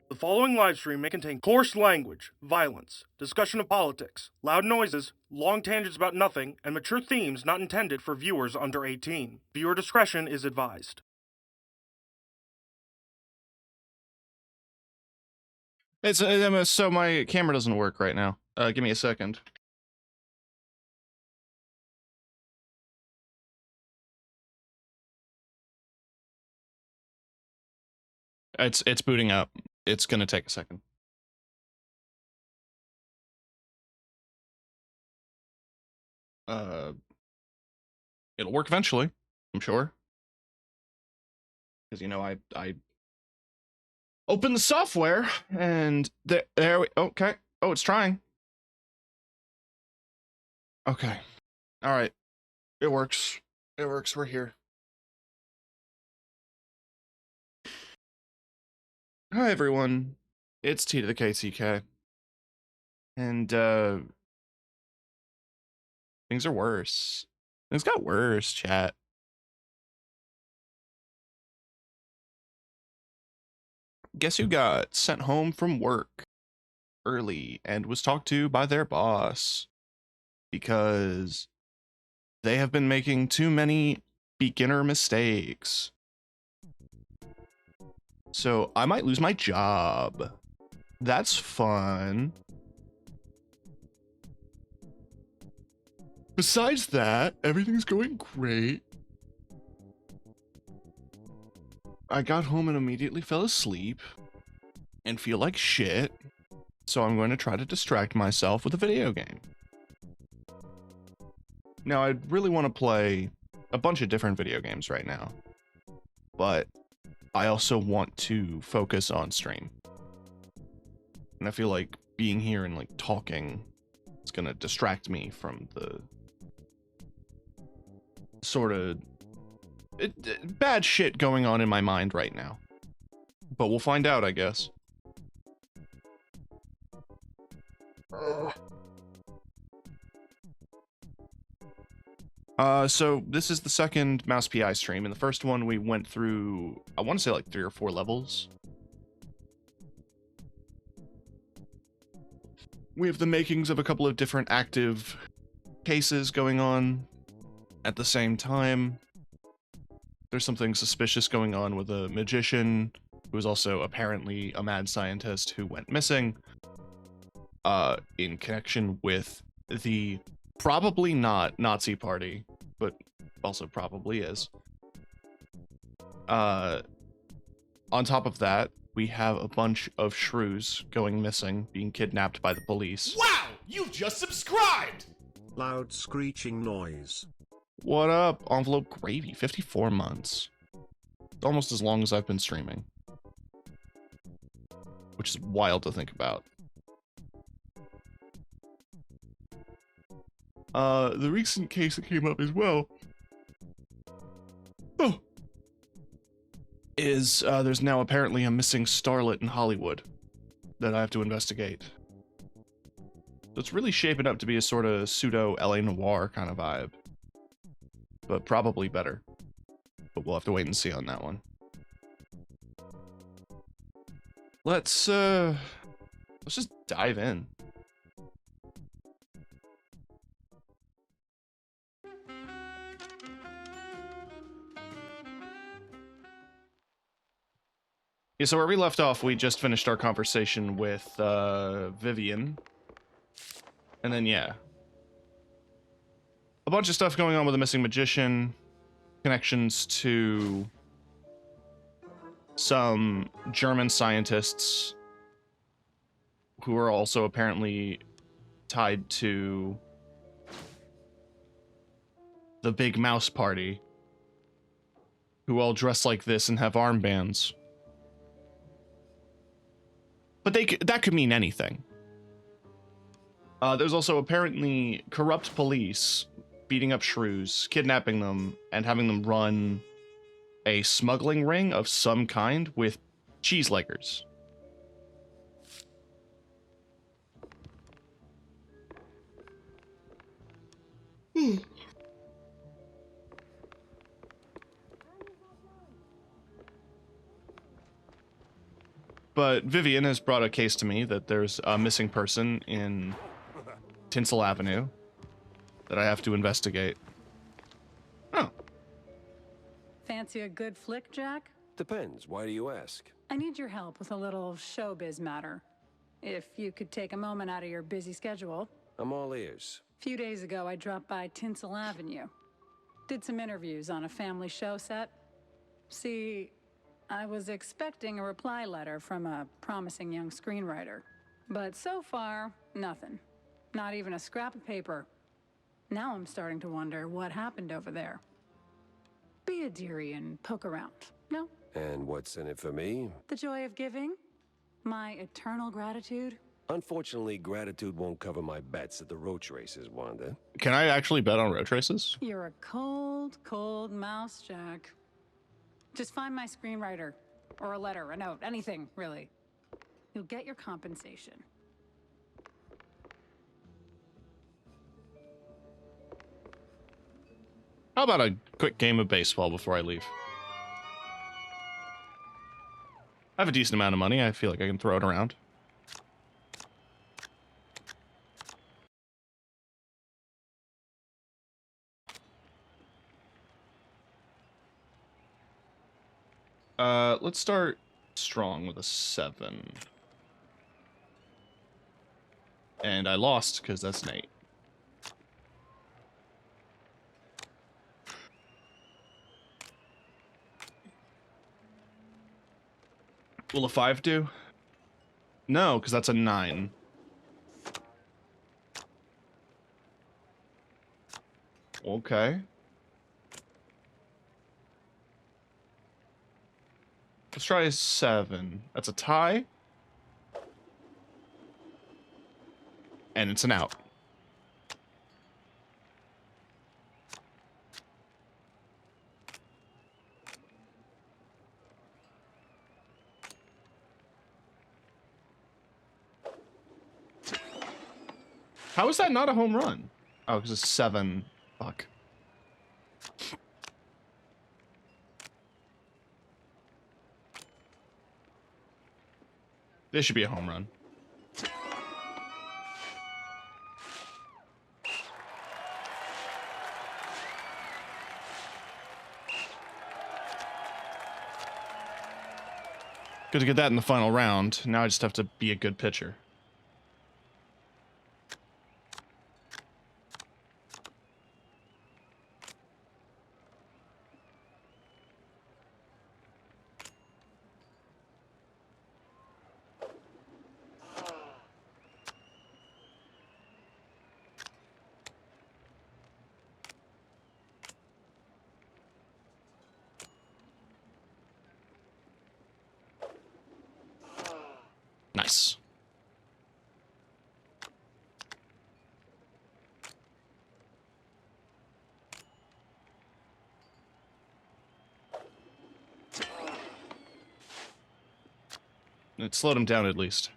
The following livestream may contain coarse language, violence, discussion of politics, loud noises, long tangents about nothing, and mature themes not intended for viewers under 18. Viewer discretion is advised. So my camera doesn't work right now. Give me a second. It's booting up. It's gonna take a second. It'll work eventually, I'm sure. Because, you know, I open the software and there we, okay. Oh, it's trying. Okay. All right. It works. It works. We're here. Hi, everyone. It's T to the KCK. And, things are worse. Things got worse, chat. Guess who got sent home from work early and was talked to by their boss because they have been making too many beginner mistakes. So I might lose my job. That's fun. Besides that, everything's going great. I got home and immediately fell asleep and feel like shit. So I'm going to try to distract myself with a video game. Now, I really want to play a bunch of different video games right now, but I also want to focus on stream. And I feel like being here and like talking is going to distract me from the sort of bad shit going on in my mind right now. But we'll find out, I guess. So this is the second Mouse PI stream. In the first one, we went through, I want to say like 3 or 4 levels. We have the makings of a couple of different active cases going on at the same time. There's something suspicious going on with a magician who is also apparently a mad scientist who went missing in connection with the probably not Nazi party, but also probably is. On top of that, we have a bunch of shrews going missing, being kidnapped by the police. Wow! You've just subscribed! Loud screeching noise. What up, Envelope Gravy? 54 months. Almost as long as I've been streaming. Which is wild to think about. The recent case that came up as well. Oh. is there's now apparently a missing starlet in Hollywood that I have to investigate. So it's really shaping up to be a sort of pseudo LA Noire kind of vibe, but probably better. But we'll have to wait and see on that one. Let's just dive in. Yeah, so where we left off, we just finished our conversation with Vivian. And then, yeah. A bunch of stuff going on with the missing magician, connections to some German scientists who are also apparently tied to the Big Mouse Party, who all dress like this and have armbands. But that could mean anything. There's also apparently corrupt police beating up shrews, kidnapping them, and having them run a smuggling ring of some kind with cheeselikers. But Vivian has brought a case to me that there's a missing person in Tinsel Avenue that I have to investigate. Oh. Fancy a good flick, Jack? Depends. Why do you ask? I need your help with a little showbiz matter. If you could take a moment out of your busy schedule. I'm all ears. A few days ago, I dropped by Tinsel Avenue. Did some interviews on a family show set. See, I was expecting a reply letter from a promising young screenwriter. But so far, nothing. Not even a scrap of paper. Now I'm starting to wonder what happened over there. Be a dearie and poke around, no? And what's in it for me? The joy of giving? My eternal gratitude? Unfortunately, gratitude won't cover my bets at the roach races, Wanda. Can I actually bet on road races? You're a cold, cold mouse, Jack. Just find my screenwriter. Or a letter, a note, anything, really. You'll get your compensation. How about a quick game of baseball before I leave? I have a decent amount of money. I feel like I can throw it around. Let's start strong with a 7. And I lost because that's Nate. Will a 5 do? No, because that's a 9. Okay. Let's try a 7. That's a tie. And it's an out. How is that not a home run? Oh, because it's 7. Fuck. This should be a home run. Good to get that in the final round. Now I just have to be a good pitcher. Nice. It slowed him down at least.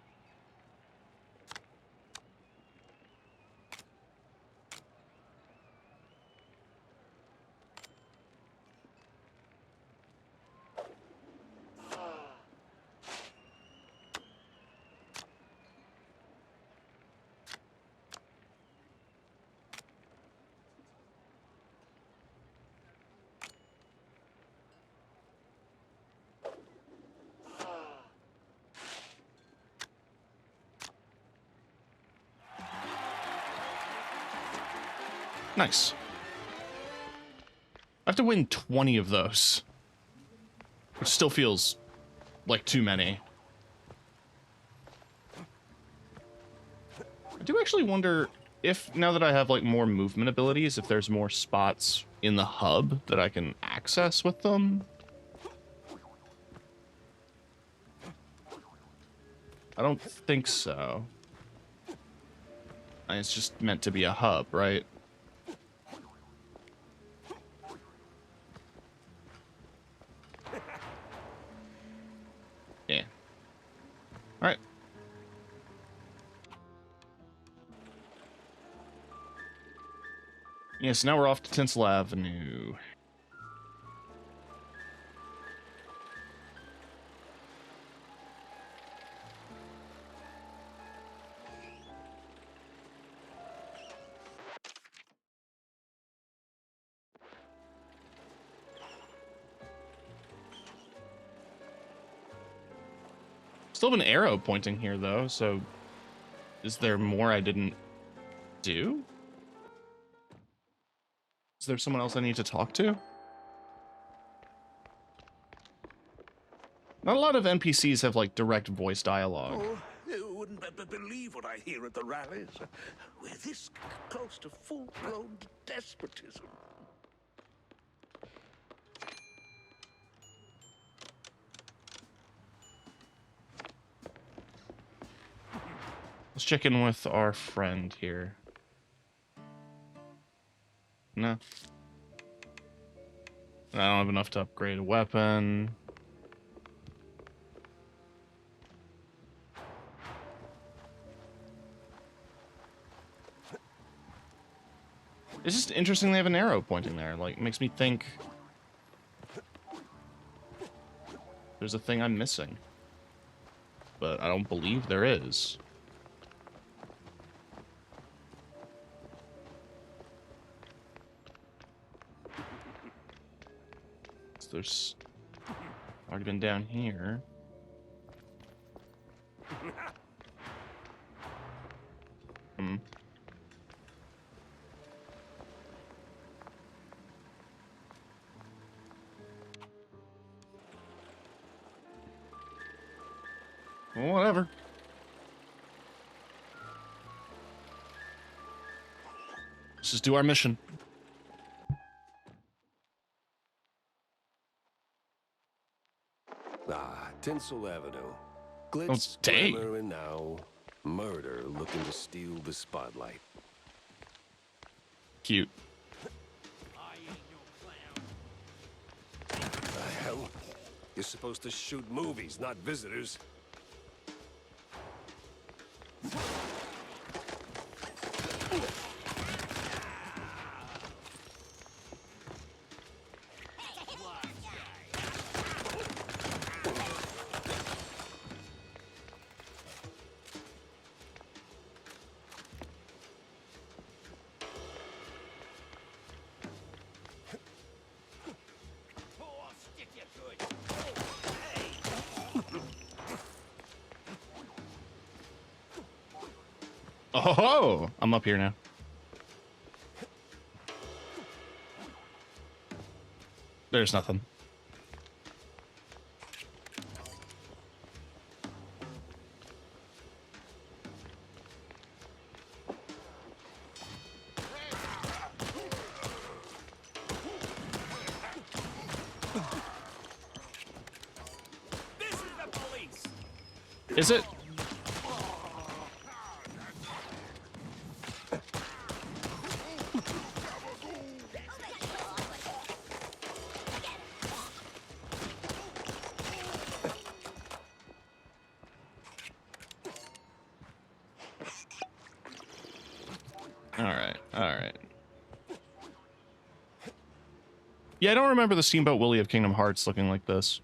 Nice. I have to win 20 of those, which still feels like too many. I do actually wonder if, now that I have like more movement abilities, if there's more spots in the hub that I can access with them. I don't think so. It's just meant to be a hub, right? Yeah. All right. Yes, now we're off to Tinsel Avenue. Still have an arrow pointing here, though, so is there more I didn't do? Is there someone else I need to talk to? Not a lot of NPCs have, like, direct voice dialogue. Oh, you wouldn't believe what I hear at the rallies. We're this close to full-blown despotism. Let's check in with our friend here. No. I don't have enough to upgrade a weapon. It's just interesting they have an arrow pointing there. Like, it makes me think there's a thing I'm missing. But I don't believe there is. So there's already been down here. Well, whatever. Let's just do our mission. Ah, Tinsel Avenue. Oh, Glitz, dang. glamour, and now murder looking to steal the spotlight. Cute. The hell? You're supposed to shoot movies, not visitors. Oh, I'm up here now. There's nothing. This is the police! Is it? Yeah, I don't remember the Steamboat Willie of Kingdom Hearts looking like this.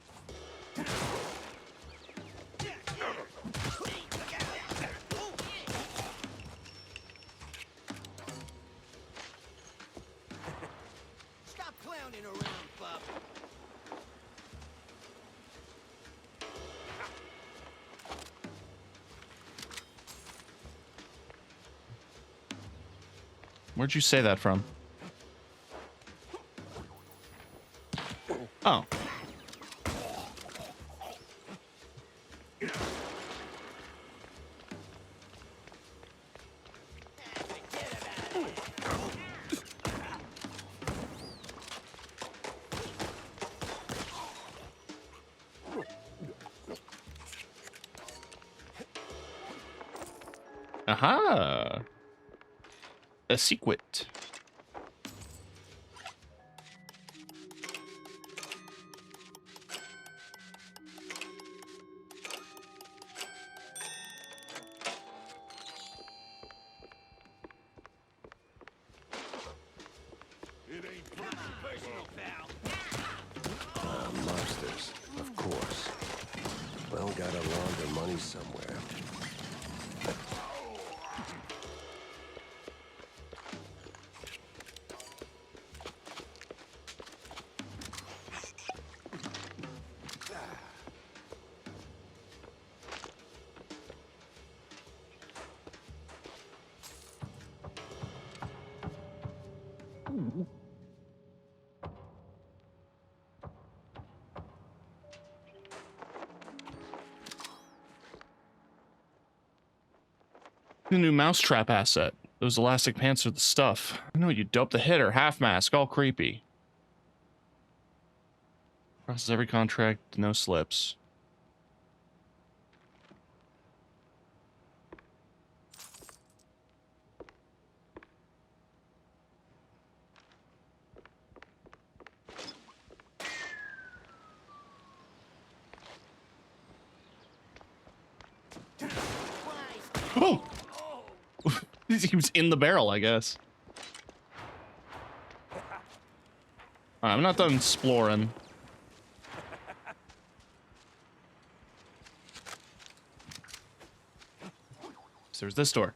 Stop clowning around, bub. Where'd you say that from? Oh. Aha! A secret. It ain't Personal, pal. Monsters, of course. Well, gotta launder money somewhere. The new mousetrap asset. Those elastic pants are the stuff. I know you dope the hitter, half mask, all creepy. Process every contract, no slips. Oh! He was in the barrel, I guess. Alright, I'm not done exploring. So there's this door.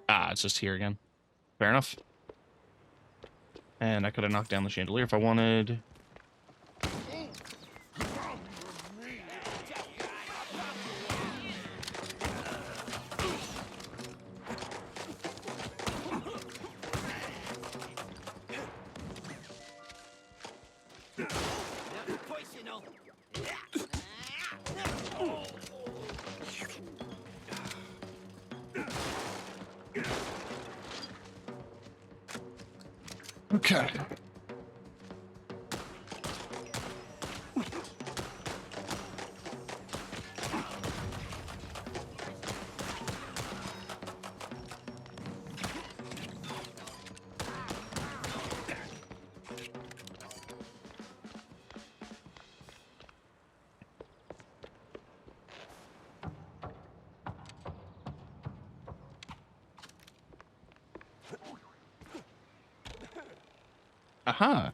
Ah, it's just here again. Fair enough. And I could have knocked down the chandelier if I wanted. Personal. Okay. Aha.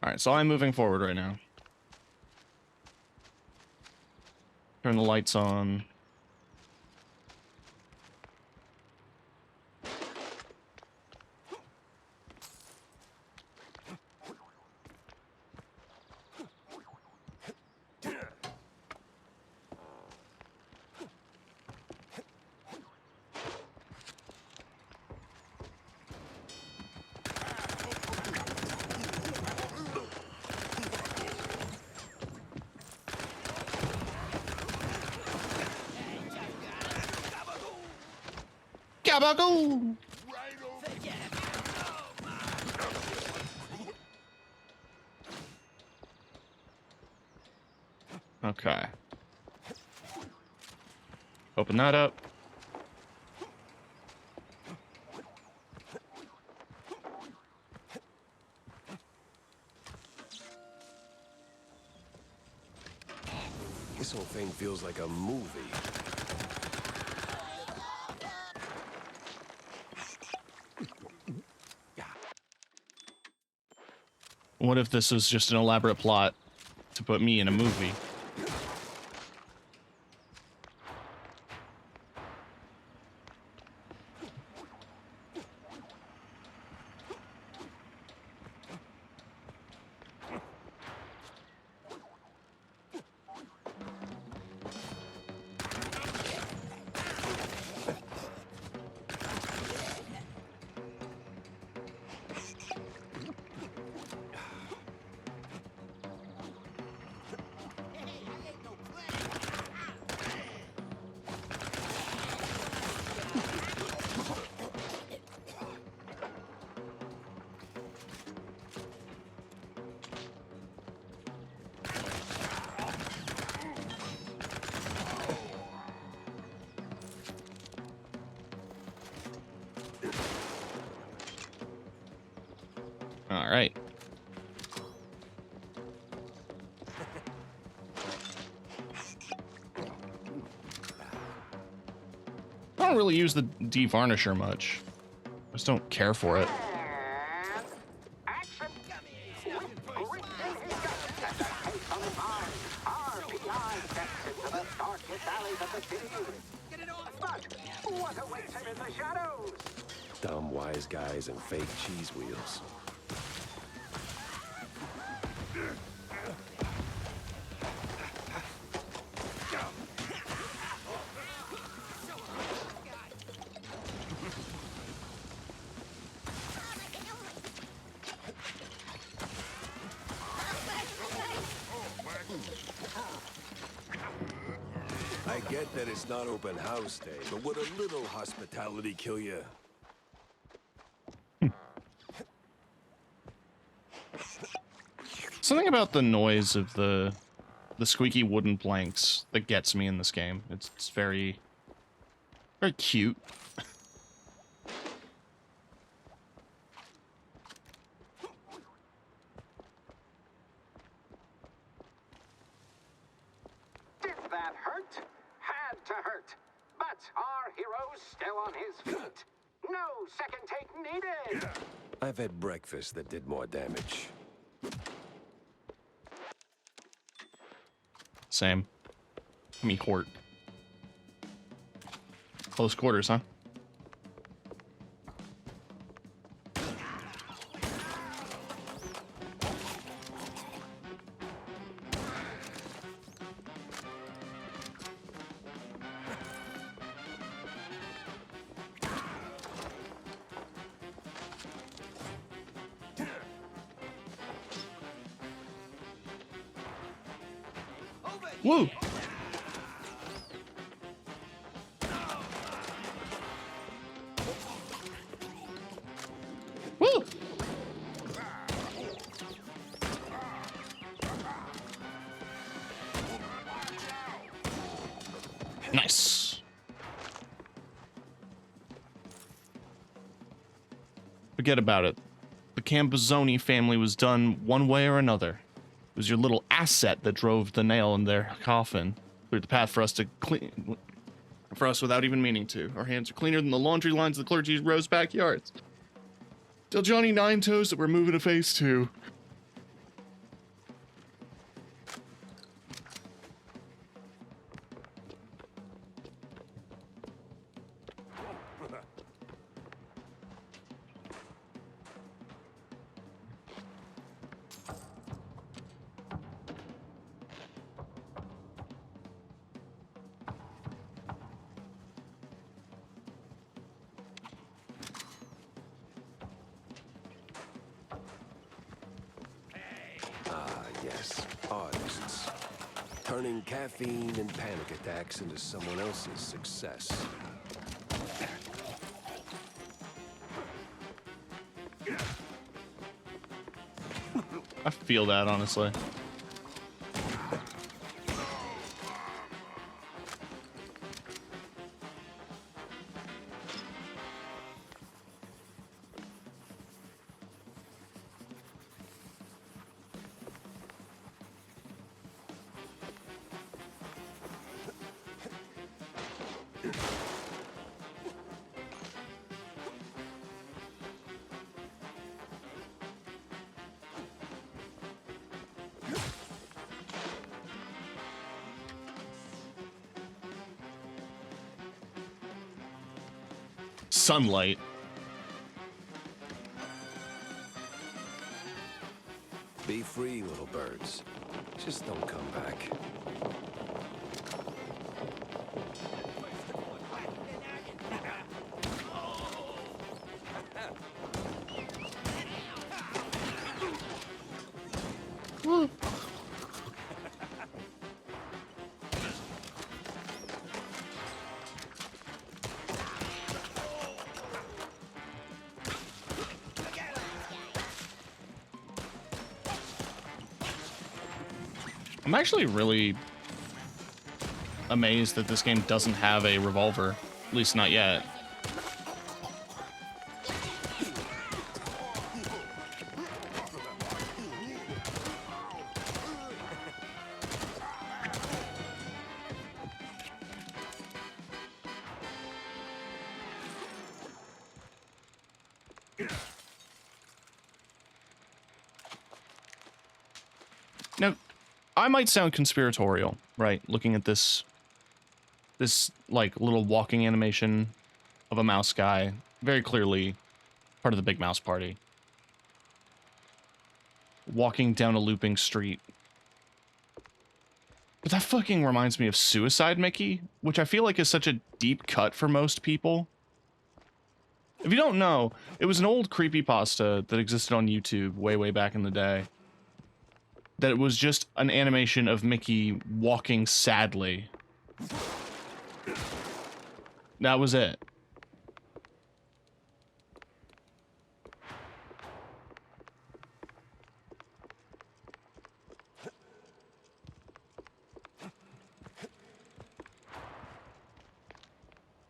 All right, so I'm moving forward right now. Turn the lights on. Gabagoo! Okay. Open that up. This whole thing feels like a movie. What if this was just an elaborate plot to put me in a movie? All right. I don't really use the devarnisher much. I just don't care for it. Dumb wise guys and fake cheese wheels. I get that it's not open house day, but would a little hospitality kill you? Something about the noise of the squeaky wooden planks that gets me in this game. It's very cute. Did that hurt? Had to hurt. But our hero's still on his feet. No second take needed. I've had breakfast that did more damage. Same. Me court. Close quarters, huh? Woo! Woo! Nice. Forget about it. The Cambazzoni family was done one way or another. It was your little asset that drove the nail in their coffin. Cleared the path for us to clean, for us without even meaning to. Our hands are cleaner than the laundry lines of the clergy's rose backyards. Tell Johnny Nine Toes that we're moving to phase 2. Yes, artists. Turning caffeine and panic attacks into someone else's success. I feel that, honestly. sunlight. Be free, little birds. Just don't come back. I'm actually really amazed that this game doesn't have a revolver, at least not yet. Now, I might sound conspiratorial, right? Looking at this like little walking animation of a mouse guy, very clearly part of the Big Mouse Party. Walking down a looping street. But that fucking reminds me of Suicide Mickey, which I feel like is such a deep cut for most people. If you don't know, it was an old creepypasta that existed on YouTube way, way back in the day. That it was just an animation of Mickey walking sadly. That was it.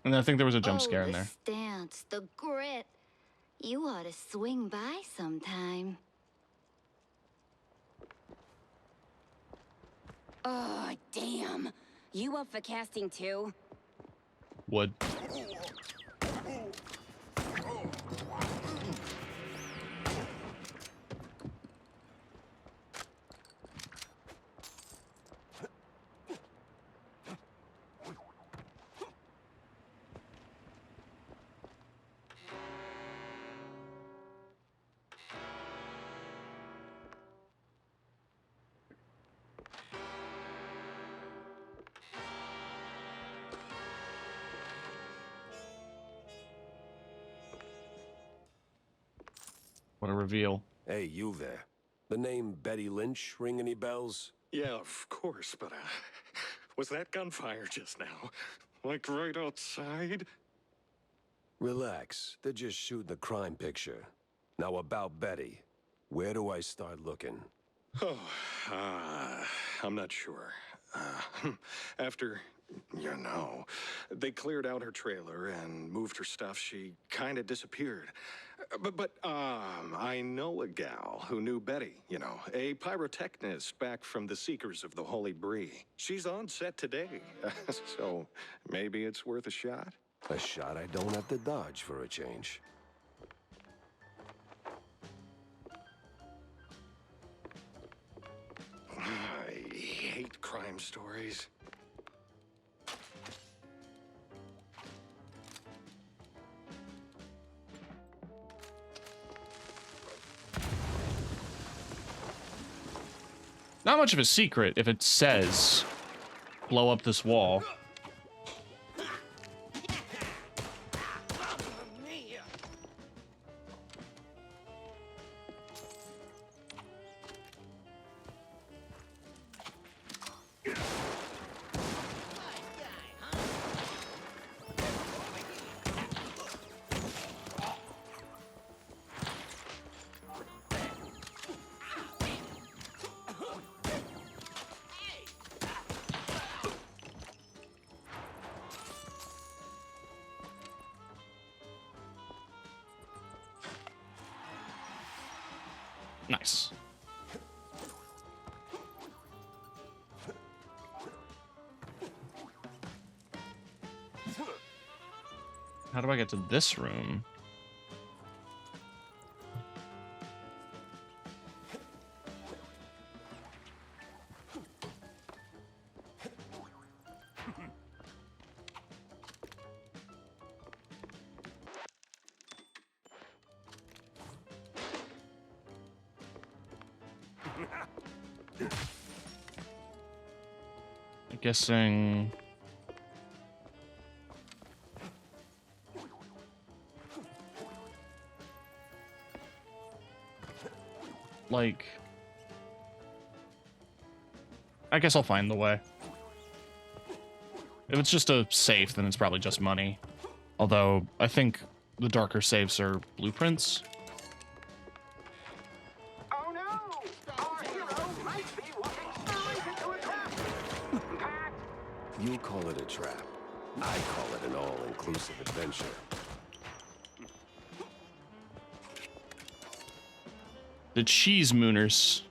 And I think there was a jump scare in there. The stance, the grit. You ought to swing by sometime. Oh, damn. You up for casting too? Would. What a reveal. Hey, you there. The name Betty Lynch ring any bells? Yeah, of course, but was that gunfire just now? Like right outside? Relax. They're just shooting the crime picture. Now about Betty. Where do I start looking? Oh, I'm not sure. After, you know, they cleared out her trailer and moved her stuff, she kind of disappeared. But I know a gal who knew Betty, you know, a pyrotechnist back from the Seekers of the Holy Bree. She's on set today, so maybe it's worth a shot. A shot I don't have to dodge for a change. I hate crime stories. Not much of a secret if it says, blow up this wall. Nice. How do I get to this room? I'm guessing. Like, I guess I'll find the way. If it's just a safe, then it's probably just money. Although, I think the darker safes are blueprints. Oh no! Our hero might be walking straight into a trap! Pat! You call it a trap. I call it an all-inclusive adventure. The Cheese Mooners.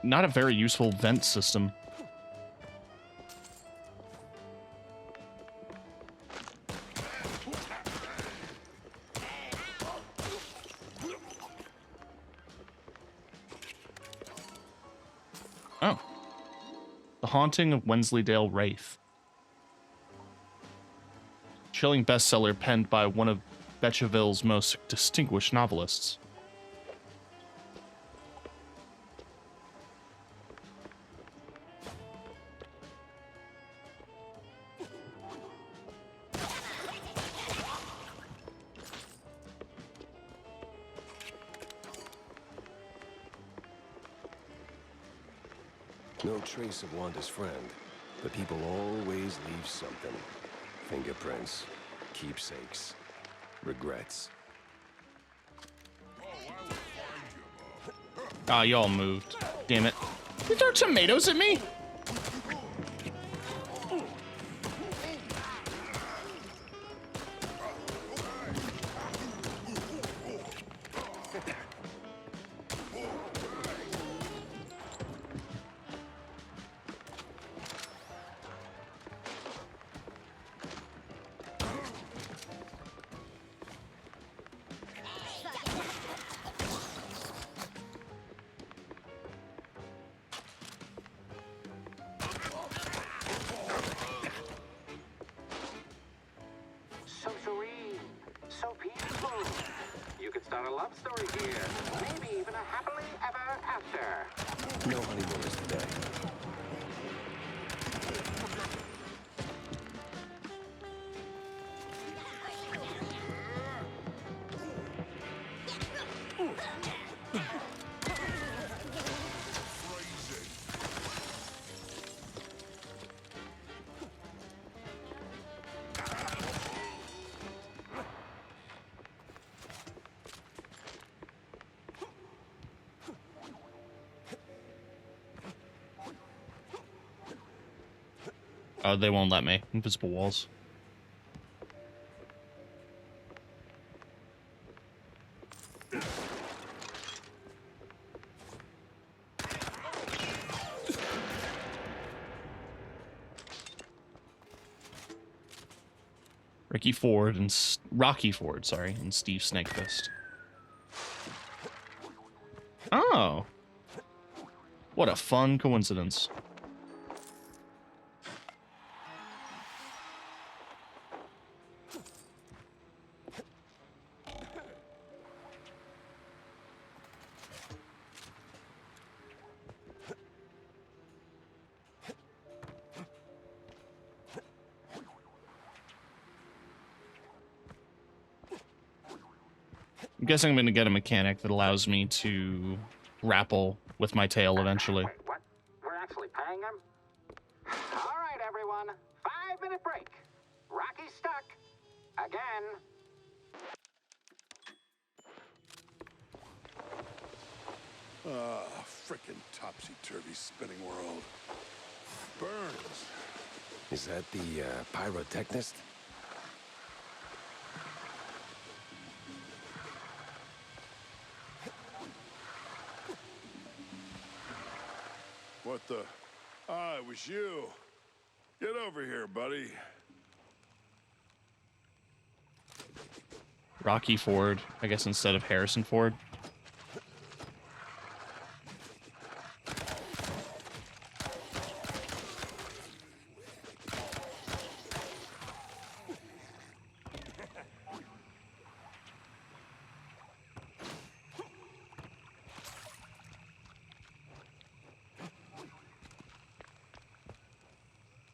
Not a very useful vent system. Oh. The Haunting of Wensleydale Wraith. Chilling bestseller penned by one of Becherville's most distinguished novelists. No trace of Wanda's friend, but people always leave something. Fingerprints, keepsakes, regrets. Ah, y'all moved. Damn it. You throw tomatoes at me? So serene, so peaceful. You could start a love story here. Maybe even a happily ever after. No honeymooners today. They won't let me. Invisible walls. Rocky Ford, sorry, and Steve Snakefist. Oh. What a fun coincidence. I'm guessing I'm going to get a mechanic that allows me to grapple with my tail eventually. Wait, what? We're actually paying him? All right, everyone. 5-minute break. Rocky's stuck. Again. Ah, frickin' topsy-turvy spinning world. Burns. Is that the pyrotechnist? What the? Ah, it was you. Get over here, buddy. Rocky Ford, I guess, instead of Harrison Ford.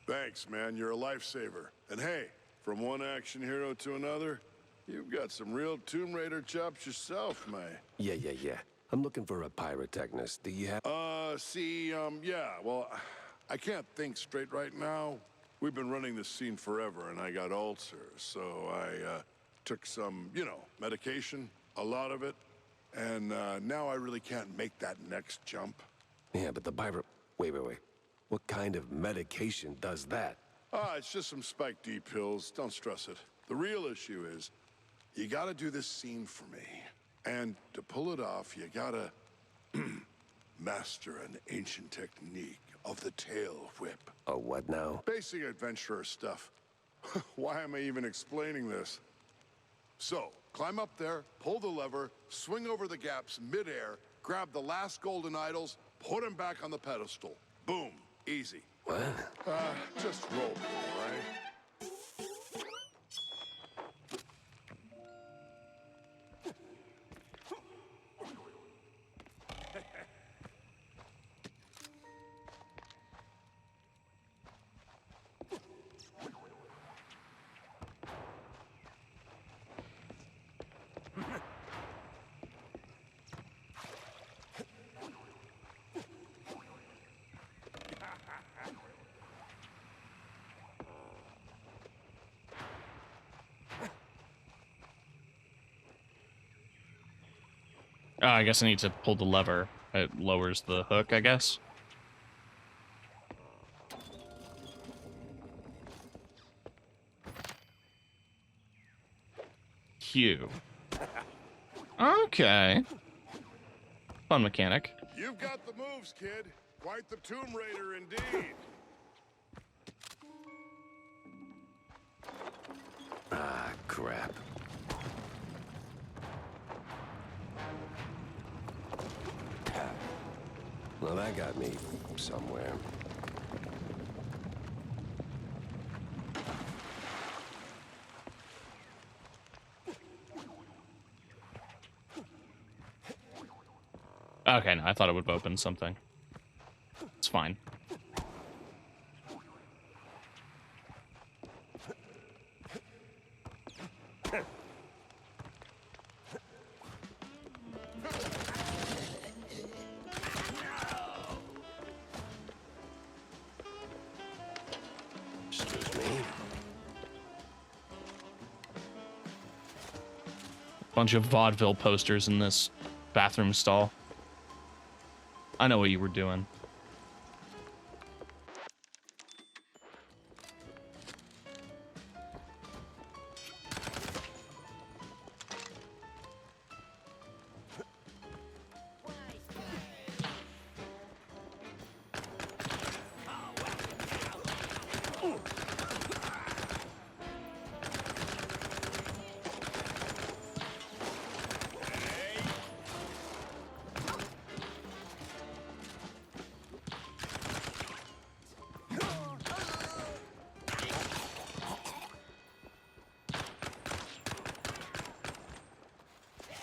Thanks, man. You're a lifesaver. And hey, from one action hero to another, you've got some real Tomb Raider chops yourself, man. Yeah. I'm looking for a pyrotechnist. Do you have... yeah, well, I can't think straight right now. We've been running this scene forever, and I got ulcers, so I, took some, medication, a lot of it, and, now I really can't make that next jump. Yeah, but the pyro... Wait. What kind of medication does that? It's just some Spike D pills. Don't stress it. The real issue is, you gotta do this scene for me. And to pull it off, you gotta master an ancient technique of the tail whip. A what now? Basic adventurer stuff. Why am I even explaining this? So, climb up there, pull the lever, swing over the gaps midair, grab the last golden idols, put them back on the pedestal. Boom. Easy. What? Just roll, right? Oh, I guess I need to pull the lever. It lowers the hook, I guess. Q. Okay. Fun mechanic. You've got the moves, kid. Quite the Tomb Raider indeed. Ah, crap. Well, that got me somewhere. Okay, no, I thought it would open something. It's fine. Excuse me. Bunch of vaudeville posters in this bathroom stall. I know what you were doing.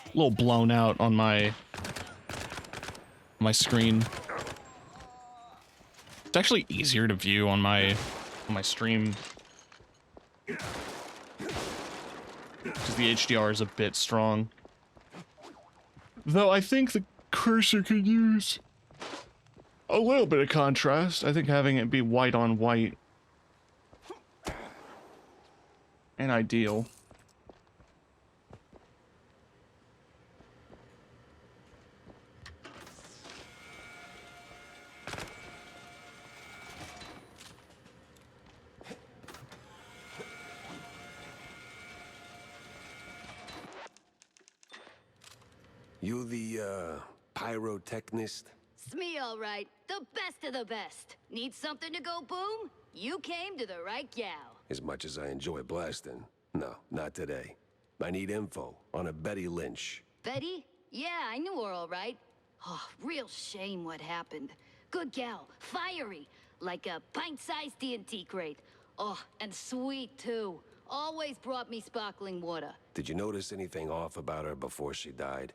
A little blown out on my screen. It's actually easier to view on my stream because the HDR is a bit strong. Though I think the cursor could use a little bit of contrast. I think having it be white on white and ideal. You the, pyrotechnist? It's me, all right. The best of the best. Need something to go boom? You came to the right gal. As much as I enjoy blasting. No, not today. I need info on a Betty Lynch. Betty? Yeah, I knew her all right. Oh, real shame what happened. Good gal, fiery, like a pint-sized TNT crate. Oh, and sweet, too. Always brought me sparkling water. Did you notice anything off about her before she died?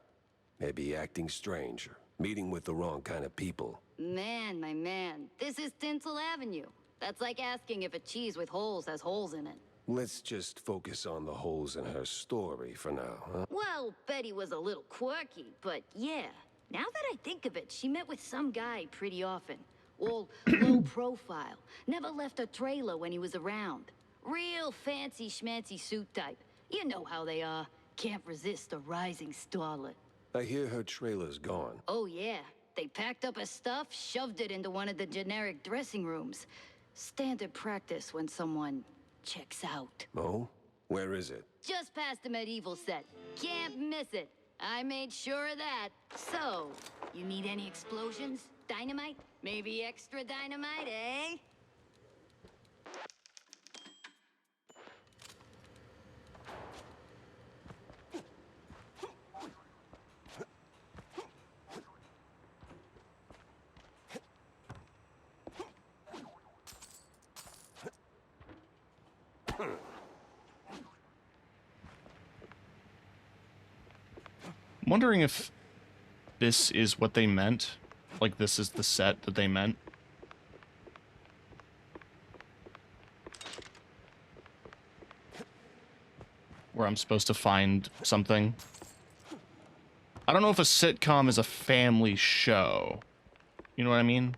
Maybe acting strange, or meeting with the wrong kind of people. Man, my man, this is Tinsel Avenue. That's like asking if a cheese with holes has holes in it. Let's just focus on the holes in her story for now, huh? Well, Betty was a little quirky, but yeah. Now that I think of it, she met with some guy pretty often. All low profile. Never left a trailer when he was around. Real fancy schmancy suit type. You know how they are. Can't resist a rising starlet. I hear her trailer's gone. Oh yeah. They packed up her stuff, shoved it into one of the generic dressing rooms. Standard practice when someone checks out. Oh? Where is it? Just past the medieval set. Can't miss it. I made sure of that. So, you need any explosions? Dynamite? Maybe extra dynamite, eh? I'm wondering if this is what they meant. Like, this is the set that they meant. Where I'm supposed to find something. I don't know if a sitcom is a family show. You know what I mean?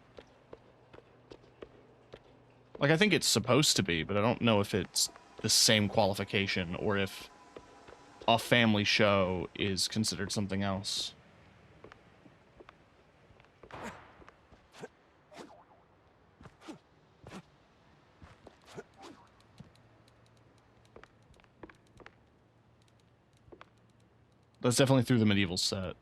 Like, I think it's supposed to be, but I don't know if it's the same qualification or if a family show is considered something else. That's definitely through the medieval set.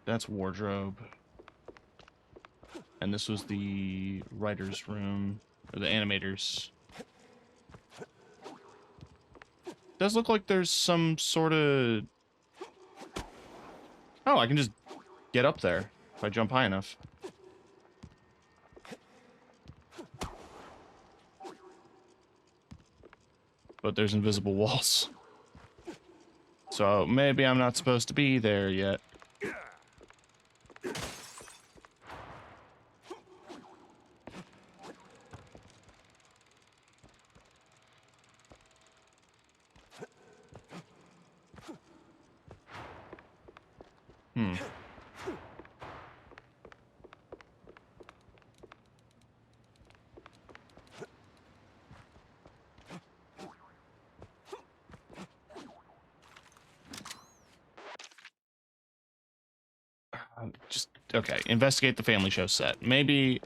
That's wardrobe. And this was the writer's room, or the animators. Does look like there's some sort of... Oh, I can just get up there if I jump high enough. But there's invisible walls. So maybe I'm not supposed to be there yet. Okay, investigate the family show set. Maybe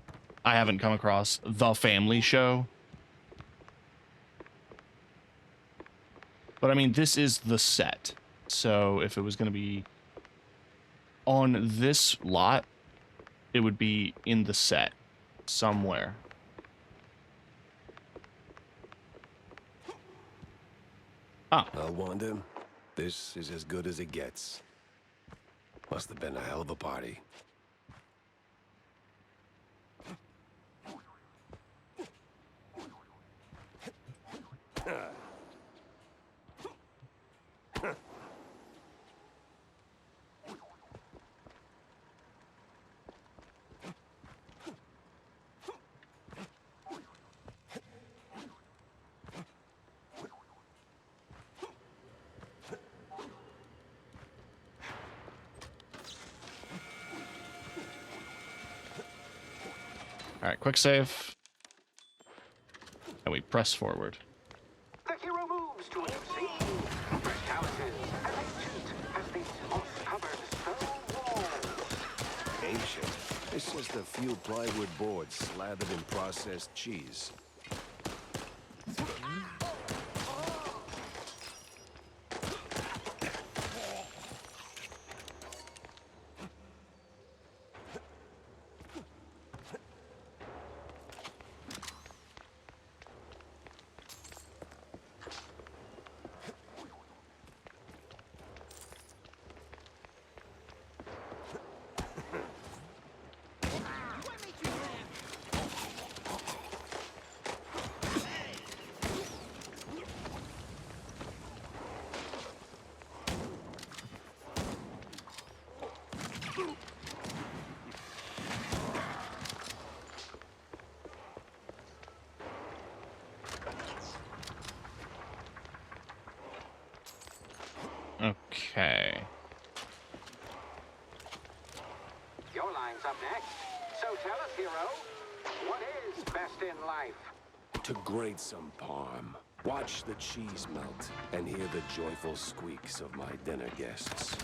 I haven't come across the family show. But I mean, this is the set. So if it was going to be on this lot, it would be in the set somewhere. Ah. Well, Wanda, this is as good as it gets. Must have been a hell of a party. Alright, quick save. And we press forward. The hero moves to a new scene. Fresh houses, and ancient as the uncovered stone walls. Ancient? It's just a few plywood boards slathered in processed cheese. Your line's up next. So tell us, hero, what is best in life? To grate some parm, watch the cheese melt, and hear the joyful squeaks of my dinner guests.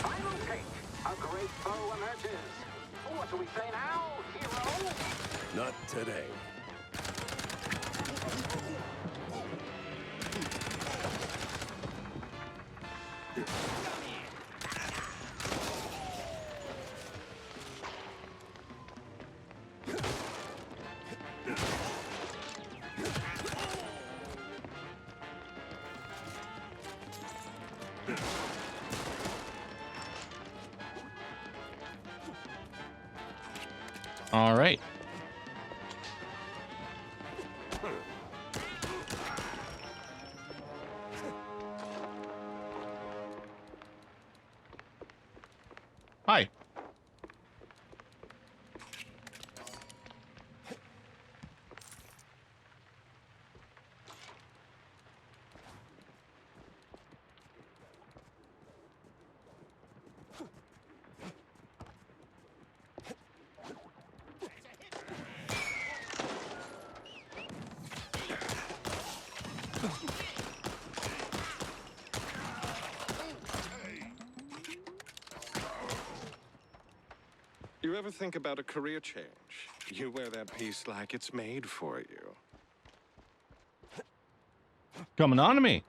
Final take. A great foe emerges. What do we say now, hero? Not today. All right. Hi. You ever think about a career change? You wear that piece like it's made for you. Coming on to me.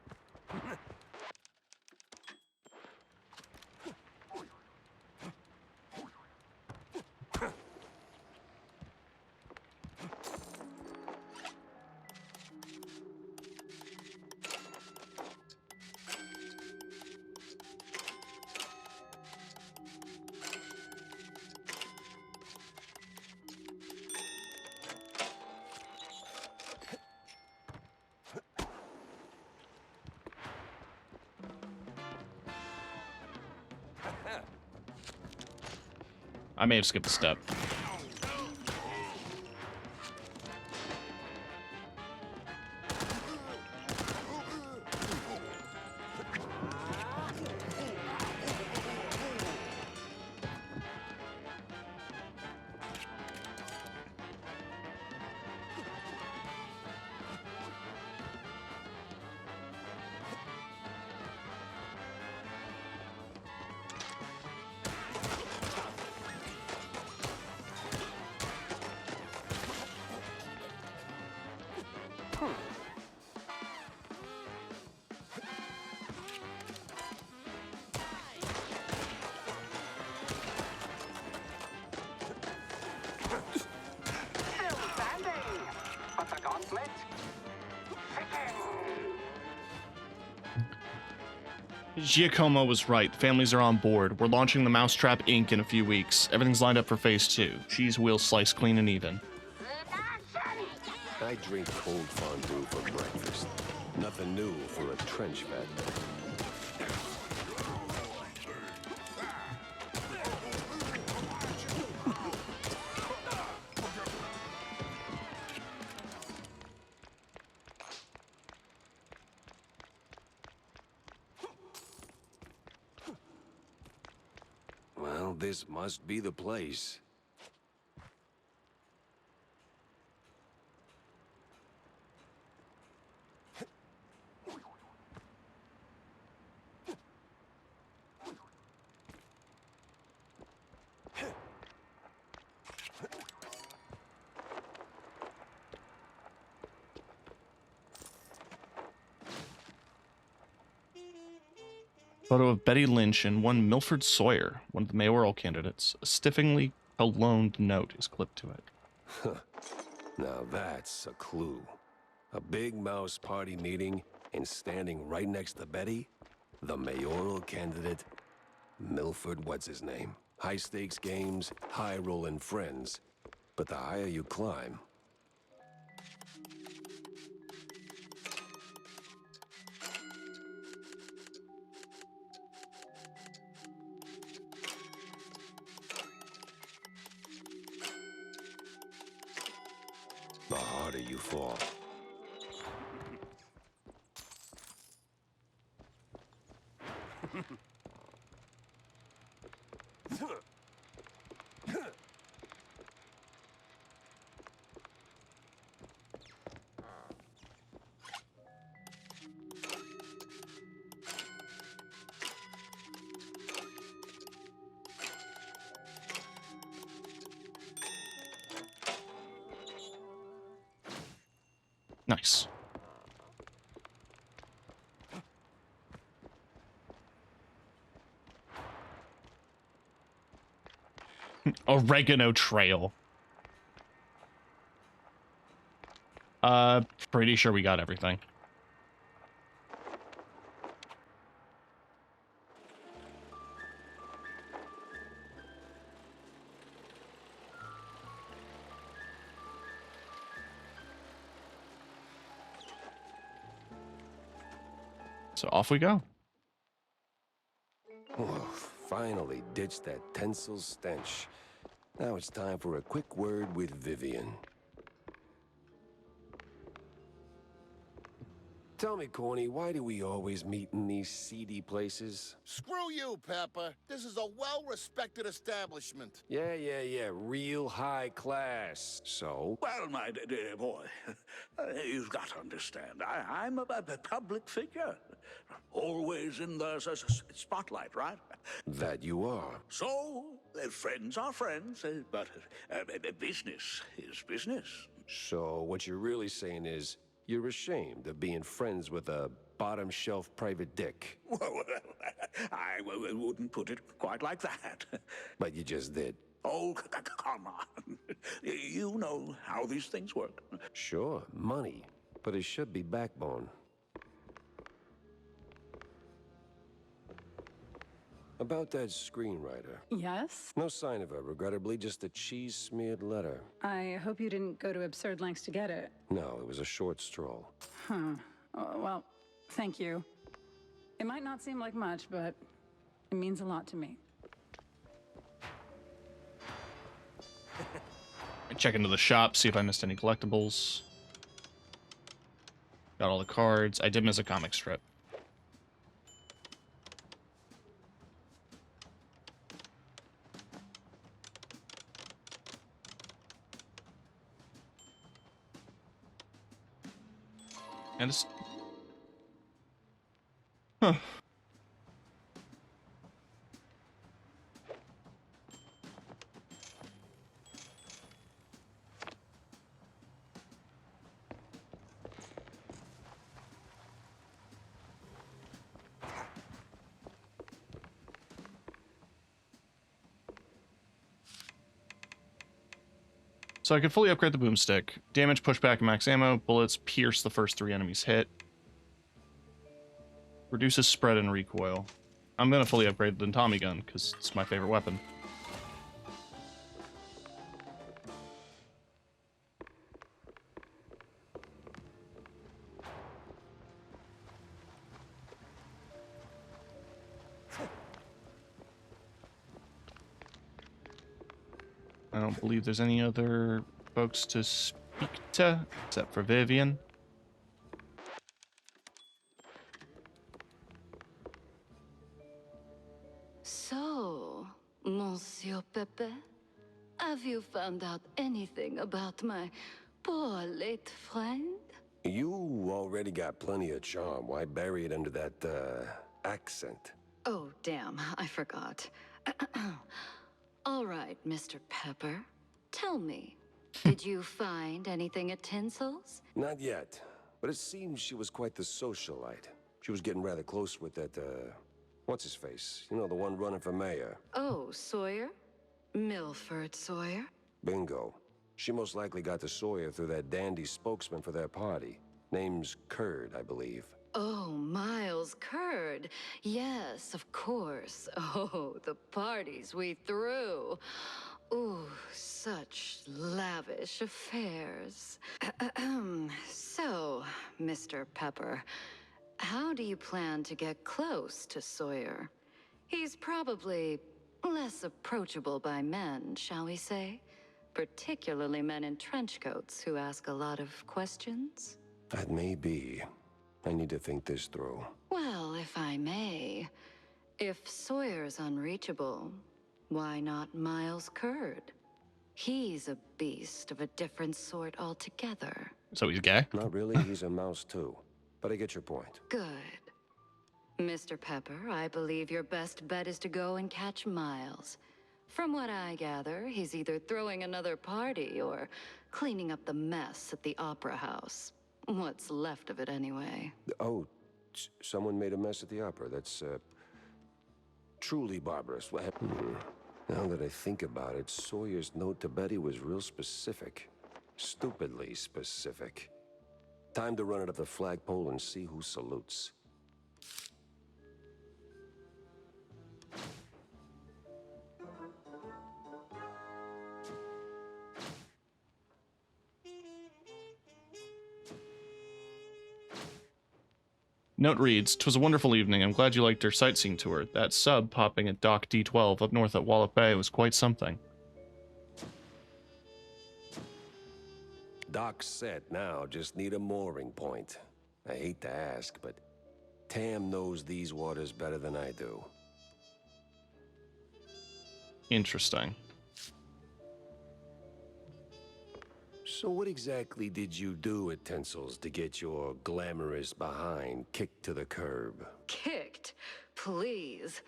I may have skipped a step. Still standing. But the gauntlet? Giacomo was right. Families are on board. We're launching the Mousetrap Inc. in a few weeks. Everything's lined up for phase 2. Cheese wheels sliced clean and even. I drink cold fondue for breakfast. Nothing new for a trench vet. Well, this must be the place. Photo of Betty Lynch and one Milford Sawyer, one of the mayoral candidates. A stiffingly cologned note is clipped to it. Now that's a clue. A big mouse party meeting, and standing right next to Betty, the mayoral candidate, Milford, what's his name? High stakes games, high rolling friends. But the higher you climb, harder you fall. Nice. Oregano trail. Pretty sure we got everything. So off we go. Oh, finally ditched that tinsel stench. Now it's time for a quick word with Vivian. Tell me, Corny, why do we always meet in these seedy places? Screw you, Pepper. This is a well-respected establishment. Yeah. Real high class. So? Well, my dear boy, you've got to understand, I'm a public figure. Always in the spotlight, right? That you are. So, friends are friends, but business is business. So what you're really saying is, you're ashamed of being friends with a bottom-shelf private dick. Well, I wouldn't put it quite like that. But you just did. Oh, come on. You know how these things work. Sure, money. But it should be backbone. About that screenwriter. Yes? No sign of her, regrettably, just a cheese-smeared letter. I hope you didn't go to absurd lengths to get it. No, it was a short stroll. Huh. Oh, well, thank you. It might not seem like much, but it means a lot to me. Check into the shop, see if I missed any collectibles. Got all the cards. I did miss a comic strip. And it's... Huh. So I could fully upgrade the boomstick. Damage, pushback, and max ammo. Bullets pierce the first 3 enemies hit. Reduces spread and recoil. I'm gonna fully upgrade the Tommy gun because it's my favorite weapon. I don't believe there's any other folks to speak to, except for Vivian. So, Monsieur Pepe, have you found out anything about my poor late friend? You already got plenty of charm. Why bury it under that, accent? Oh, damn, I forgot. All right, Mr. Pepper, tell me, did you find anything at Tinsel's? Not yet, but it seems she was quite the socialite. She was getting rather close with that, what's-his-face? You know, the one running for mayor. Oh, Sawyer? Milford Sawyer? Bingo. She most likely got to Sawyer through that dandy spokesman for their party. Name's Curd, I believe. Oh, Miles Curd. Yes, of course. Oh, the parties we threw. Ooh, such lavish affairs. So, Mr. Pepper, how do you plan to get close to Sawyer? He's probably less approachable by men, shall we say? particularly men in trench coats who ask a lot of questions? That may be. I need to think this through. Well, if I may, if Sawyer's unreachable, why not Miles Curd? He's a beast of a different sort altogether. So he's gay? Not really, he's a mouse too. But I get your point. Good. Mr. Pepper, I believe your best bet is to go and catch Miles. From what I gather, he's either throwing another party or cleaning up the mess at the Opera House. What's left of it, anyway. Oh, someone made a mess at the opera. That's, truly barbarous. Now that I think about it, Sawyer's note to Betty was real specific. Stupidly specific. Time to run it up the flagpole and see who salutes. Note reads, "'Twas a wonderful evening. I'm glad you liked our sightseeing tour. That sub popping at Dock D12 up north at Wallop Bay was quite something." Dock's set now, just need a mooring point. I hate to ask, but Tam knows these waters better than I do. Interesting. So what exactly did you do at Tinsel's to get your glamorous behind kicked to the curb? Kicked? Please.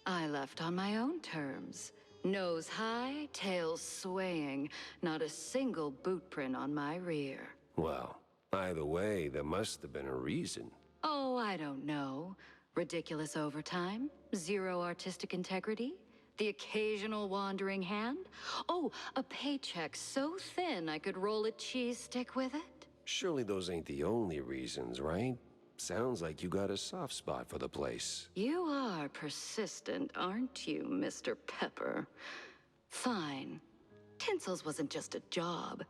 I left on my own terms. Nose high, tail swaying, not a single boot print on my rear. Well, either way, there must have been a reason. Oh, I don't know. Ridiculous overtime? Zero artistic integrity? The occasional wandering hand? Oh, a paycheck so thin I could roll a cheese stick with it? Surely those ain't the only reasons, right? Sounds like you got a soft spot for the place. You are persistent, aren't you, Mr. Pepper? Fine. Tinsel's wasn't just a job.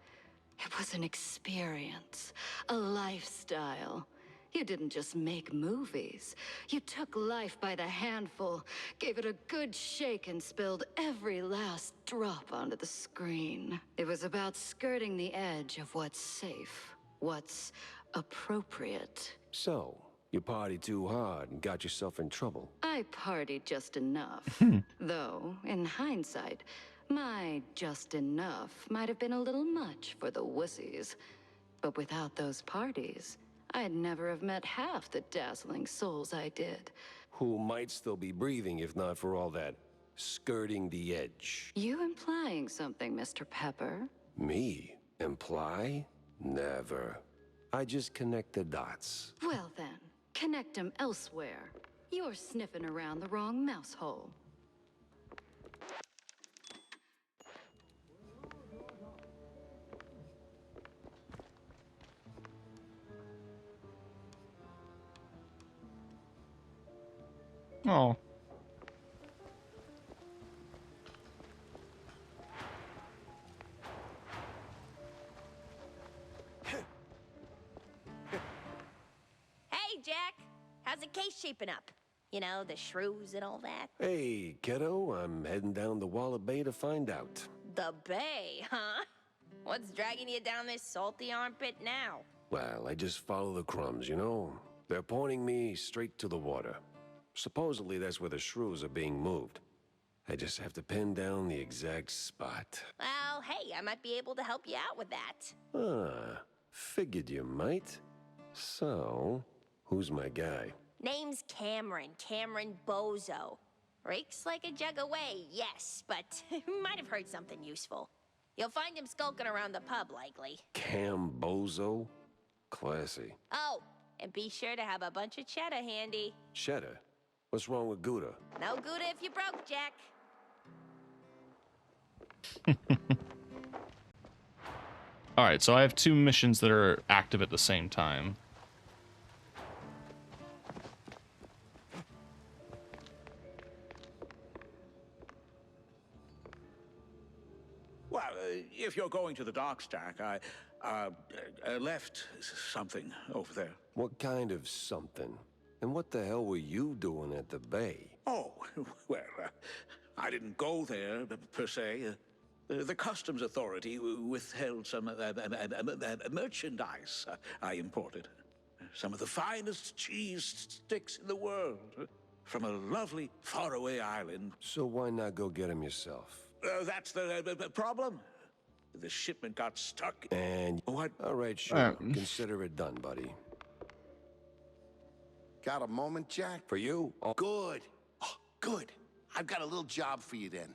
It was an experience, a lifestyle. You didn't just make movies. You took life by the handful, gave it a good shake, and spilled every last drop onto the screen. It was about skirting the edge of what's safe, what's appropriate. So, you partied too hard and got yourself in trouble. I partied just enough. Though, in hindsight, my just enough might have been a little much for the wussies. But without those parties, I'd never have met half the dazzling souls I did. Who might still be breathing if not for all that skirting the edge. You implying something, Mr. Pepper? Me? Imply? Never. I just connect the dots. Well then, connect them elsewhere. You're sniffing around the wrong mouse hole. Oh. Hey, Jack. How's the case shaping up? You know, the shrews and all that. Hey, kiddo, I'm heading down to Wallop Bay to find out. The bay, huh? What's dragging you down this salty armpit now? Well, I just follow the crumbs, you know? They're pointing me straight to the water. Supposedly that's where the shrews are being moved. I just have to pin down the exact spot. Well, hey, I might be able to help you out with that. Ah, figured you might. So, who's my guy? Name's Cameron Bozo. Rakes like a jug away, yes, but might have heard something useful. You'll find him skulking around the pub, likely. Cam Bozo? Classy. Oh, and be sure to have a bunch of cheddar handy. Cheddar? What's wrong with Gouda? No Gouda if you broke, Jack. Alright, so I have two missions that are active at the same time. Well, if you're going to the docks, Jack, I left something over there. What kind of something? And what the hell were you doing at the bay? Oh, well, I didn't go there, per se. The Customs Authority withheld some merchandise I imported. Some of the finest cheese sticks in the world. From a lovely, faraway island. So why not go get him yourself? That's the problem. The shipment got stuck. And... What? All right, sure. Consider it done, buddy. Got a moment, Jack? For you? Oh. Good. Oh, good. I've got a little job for you then.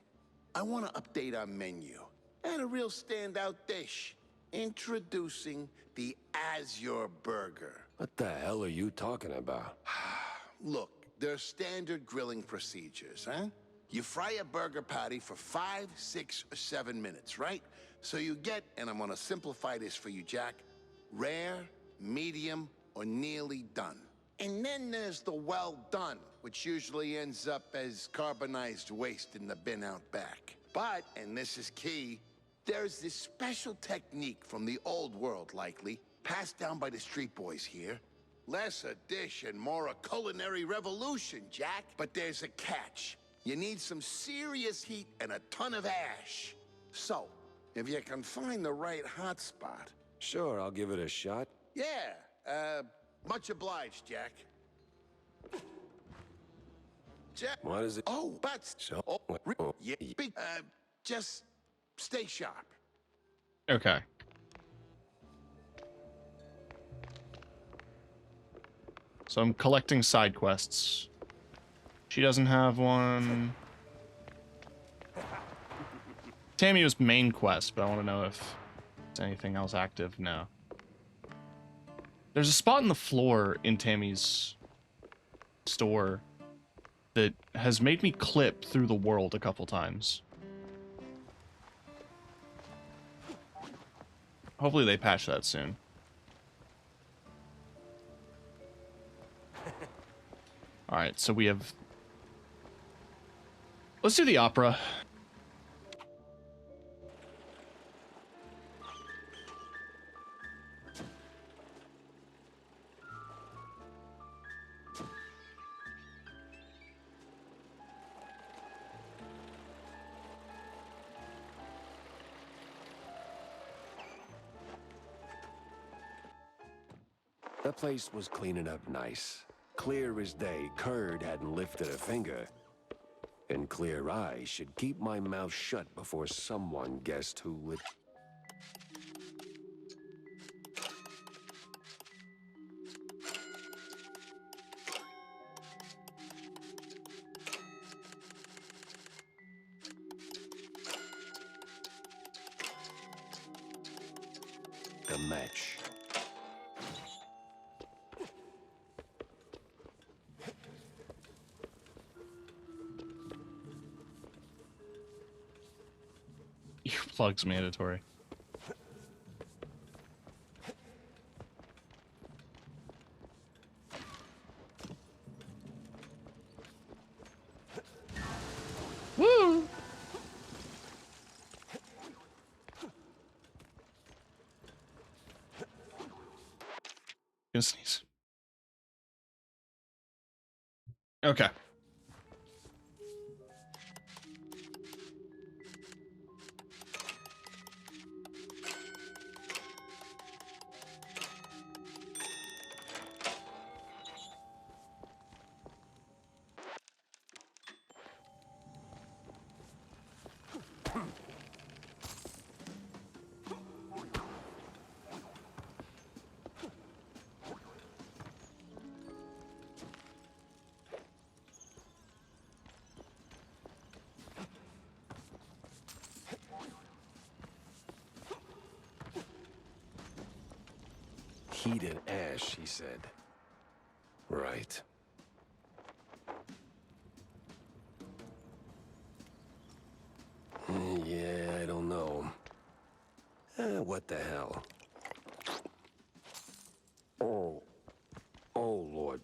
I want to update our menu. And a real standout dish. Introducing the Azure Burger. What the hell are you talking about? Look, there are standard grilling procedures, huh? You fry a burger patty for 5, 6, or 7 minutes, right? So you get, and I'm gonna simplify this for you, Jack, rare, medium, or nearly done. And then there's the well done, which usually ends up as carbonized waste in the bin out back. But, and this is key, there's this special technique from the old world, likely, passed down by the street boys here. Less a dish and more a culinary revolution, Jack. But there's a catch. You need some serious heat and a ton of ash. So, if you can find the right hot spot... Sure, I'll give it a shot. Yeah, much obliged, Jack. Jack... What is it? Oh, but... So... Yeah, just stay sharp. Okay. So I'm collecting side quests. She doesn't have one. Tammy was main quest, but I want to know if there's anything else active. No. There's a spot in the floor in Tammy's store that has made me clip through the world a couple times. Hopefully they patch that soon. Alright, so we have... Let's do the opera. That place was cleaning up nice. Clear as day, Curd hadn't lifted a finger. And clear eyes should keep my mouth shut before someone guessed who would... The match. Earplugs mandatory. Woo! Gonna sneeze. Okay. Heat and ash, he said. Right. Yeah, I don't know. What the hell? Oh. Oh, Lord.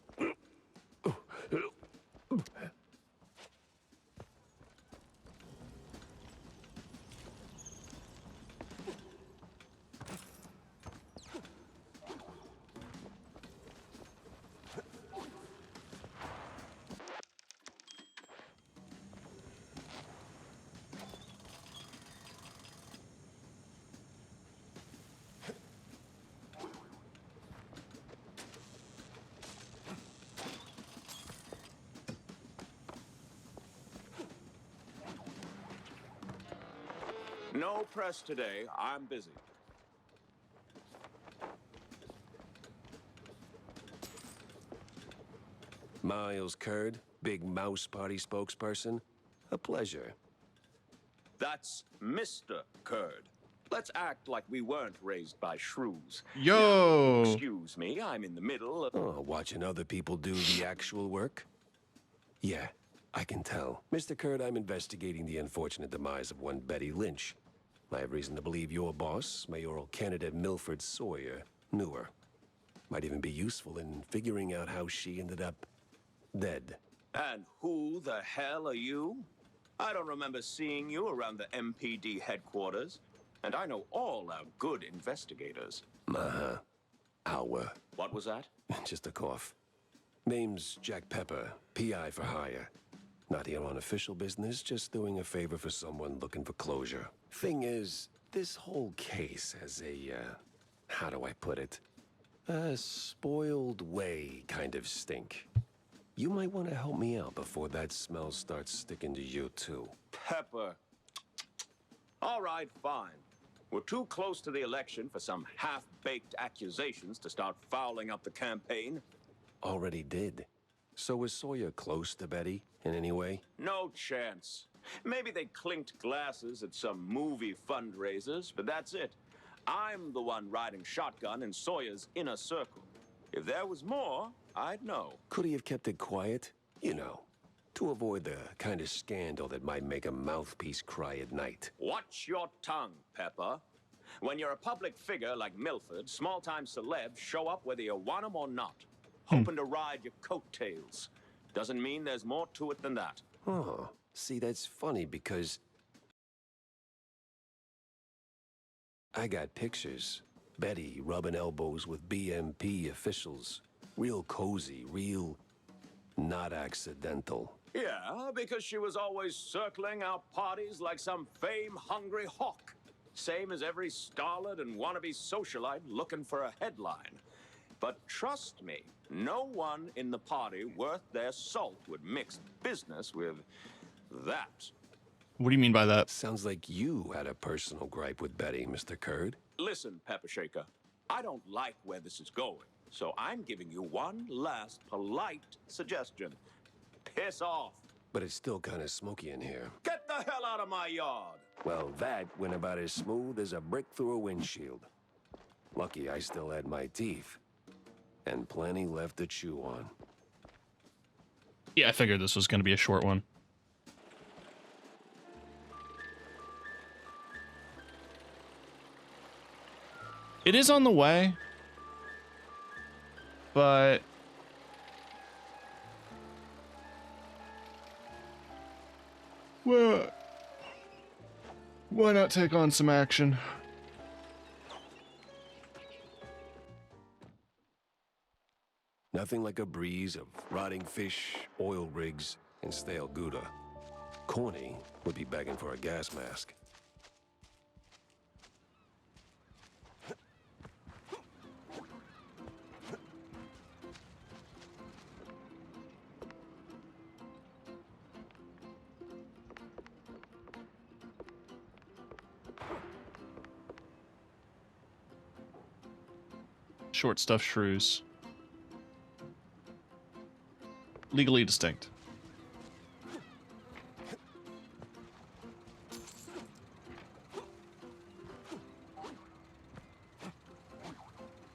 No press today. I'm busy. Miles Curd, Big Mouse Party spokesperson. A pleasure. That's Mr. Curd. Let's act like we weren't raised by shrews. Yo! Now, excuse me, I'm in the middle of... Oh, watching other people do the actual work? Yeah, I can tell. Mr. Curd, I'm investigating the unfortunate demise of one Betty Lynch. I have reason to believe your boss, mayoral candidate Milford Sawyer, knew her. Might even be useful in figuring out how she ended up dead. And who the hell are you? I don't remember seeing you around the MPD headquarters. And I know all our good investigators. Uh-huh. Our. What was that? Just a cough. Name's Jack Pepper, PI for hire. Not here on official business, just doing a favor for someone looking for closure. Thing is, this whole case has a, how do I put it? A spoiled way kind of stink. You might want to help me out before that smell starts sticking to you, too. Pepper. All right, fine. We're too close to the election for some half-baked accusations to start fouling up the campaign. Already did. So was Sawyer close to Betty in any way? No chance. Maybe they clinked glasses at some movie fundraisers, but that's it. I'm the one riding shotgun in Sawyer's inner circle. If there was more, I'd know. Could he have kept it quiet? You know, to avoid the kind of scandal that might make a mouthpiece cry at night. Watch your tongue, Pepper. When you're a public figure like Milford, small-time celebs show up whether you want them or not, hoping to ride your coattails. Doesn't mean there's more to it than that. Oh, see, that's funny because I got pictures. Betty rubbing elbows with BMP officials. Real cozy, real not accidental. Yeah, because she was always circling our parties like some fame-hungry hawk. Same as every starlet and wannabe socialite looking for a headline. But trust me, no one in the party worth their salt would mix business with that. What do you mean by that? Sounds like you had a personal gripe with Betty, Mr. Curd. Listen, Pepper Shaker, I don't like where this is going, so I'm giving you one last polite suggestion. Piss off. But it's still kind of smoky in here. Get the hell out of my yard. Well, that went about as smooth as a brick through a windshield. Lucky I still had my teeth. And plenty left to chew on. Yeah, I figured this was going to be a short one. It is on the way, but well, why not take on some action? Nothing like a breeze of rotting fish, oil rigs, and stale Gouda. Corny would be begging for a gas mask. Short stuffed shrews. Legally distinct.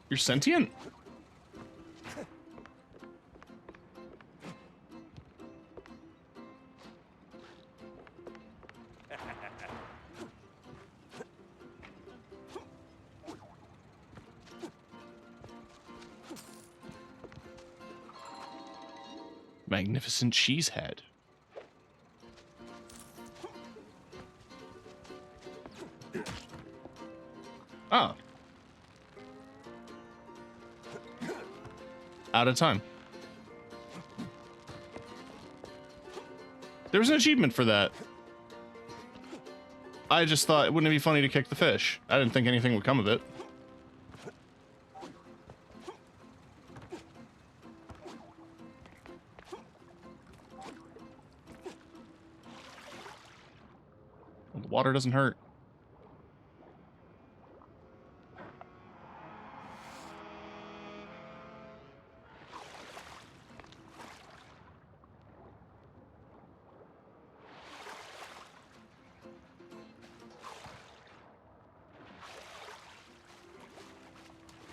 You're sentient? Magnificent cheesehead. Oh. Out of time. There was an achievement for that. I just thought, wouldn't it be funny to kick the fish? I didn't think anything would come of it. The water doesn't hurt.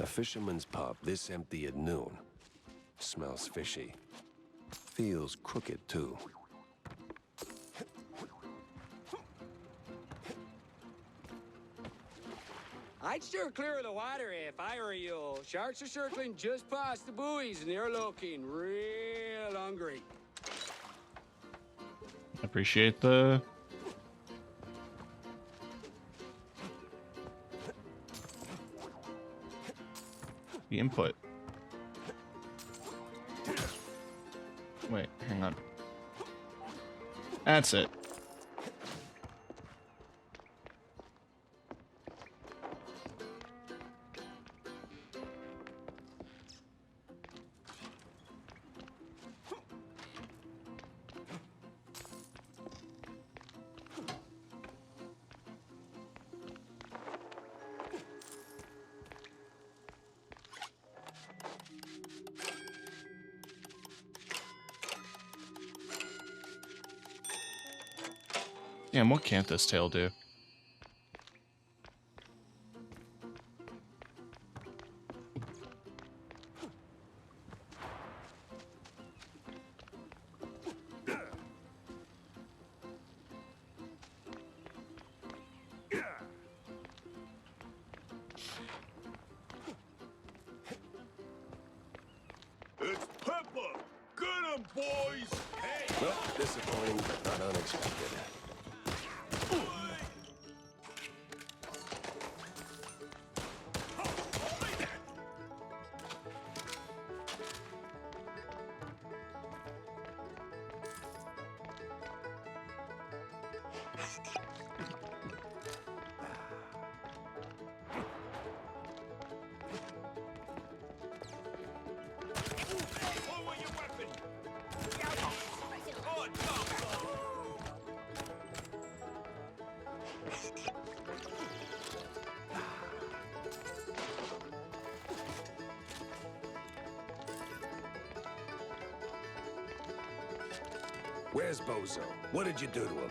A fisherman's pub this empty at noon. Smells fishy. Feels crooked, too. I'd steer clear of the water if I were you. Sharks are circling just past the buoys and they're looking real hungry. Appreciate the input. Wait, hang on. That's it. Damn, what can't this tail do? It's Pepper! Get him, boys! Hey! Well, disappointing, but not unexpected. Where's Bozo? What did you do to him?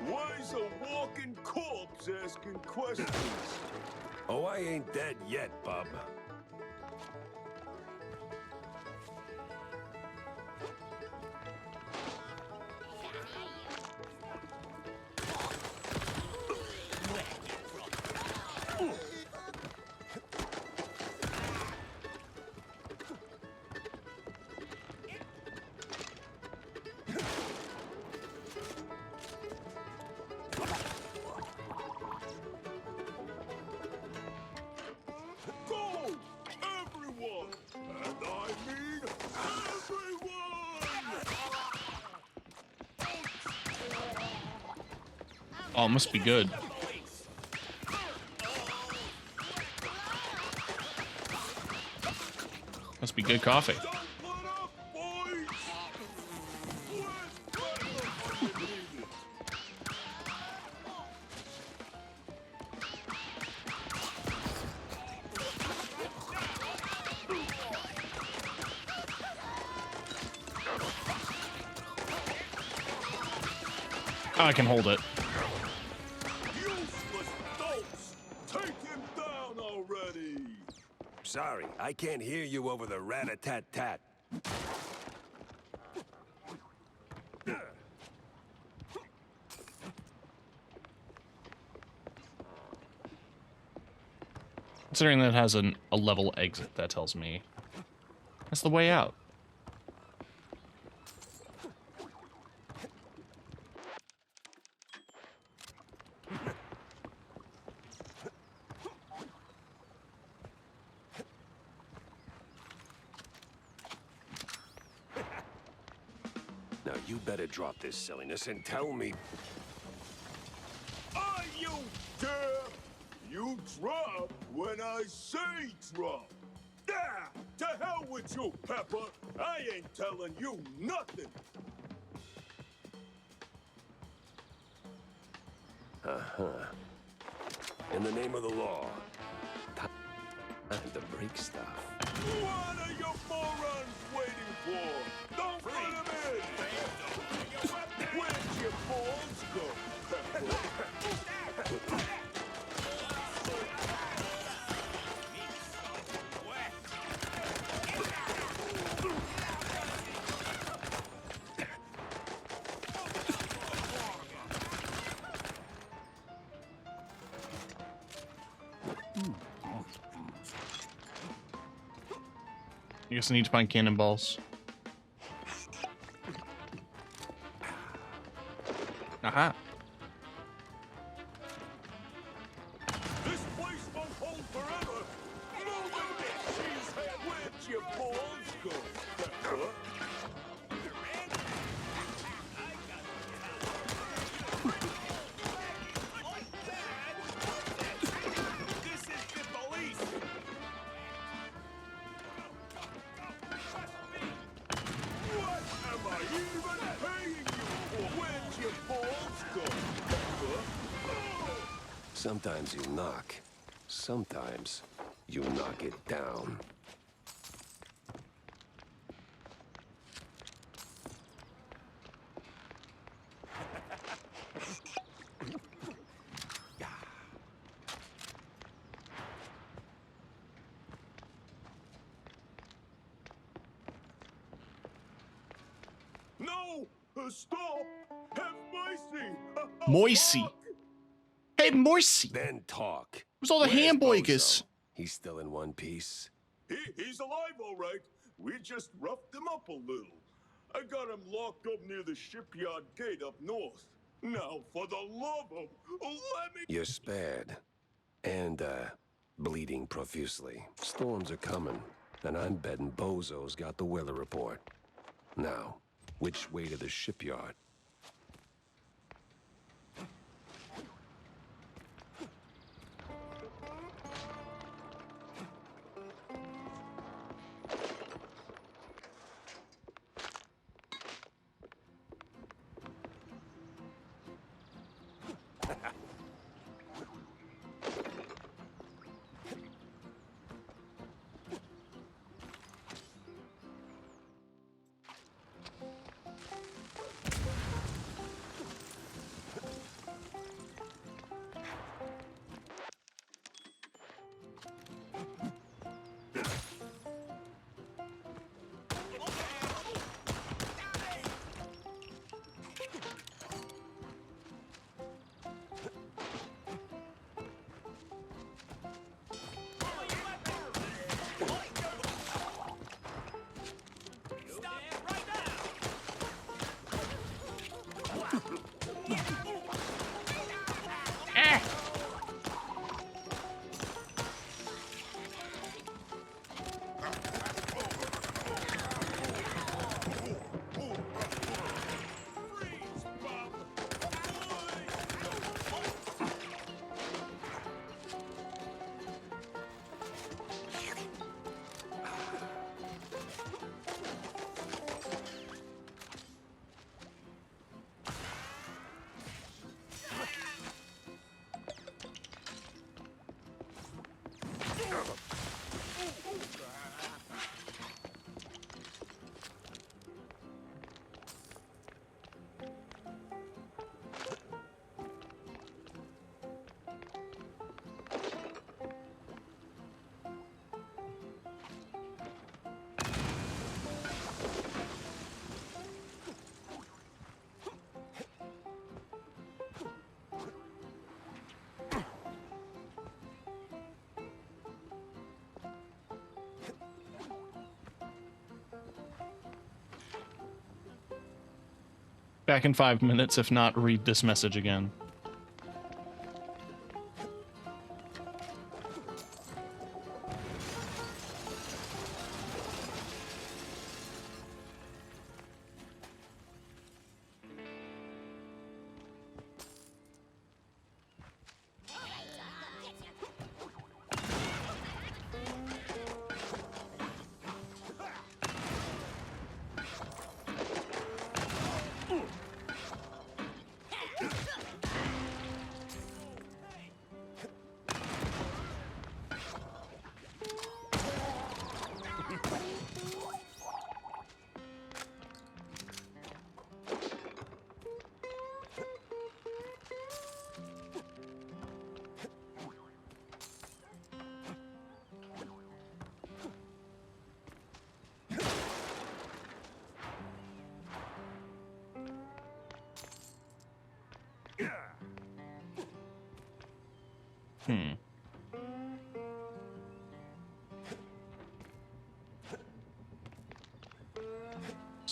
Why's a walking corpse asking questions? Oh, I ain't dead yet, bub. Oh, it must be good. Must be good coffee. Oh, I can hold it. Sorry, I can't hear you over the rat-a-tat-tat. Considering that has a level exit, that tells me that's the way out. Now you better drop this silliness and tell me. Are you deaf? You drop when I say drop. Ah, to hell with you, Pepper. I ain't telling you nothing. Uh-huh. In the name of the law. Time to break stuff. What are you morons waiting for? Don't put him in! Where'd your balls go, Pepper? I guess I need to find cannonballs. Aha. This place won't hold forever. Move it, she's head. Where'd your balls go, Pepper? This is the police. What am I even paying you for? Where'd your balls go, Pepper? Sometimes you knock. Sometimes you knock it down. No! Stop! Have mercy! Moisey. Hey, Moisey. Then talk. Where's all the Where's hamburgers? Bozo? He's still in one piece. He's alive, all right. We just roughed him up a little. I got him locked up near the shipyard gate up north. Now, for the love of... let me... You're spared. And, bleeding profusely. Storms are coming, and I'm betting Bozo's got the weather report. Now, which way to the shipyard? Back in 5 minutes, if not, read this message again.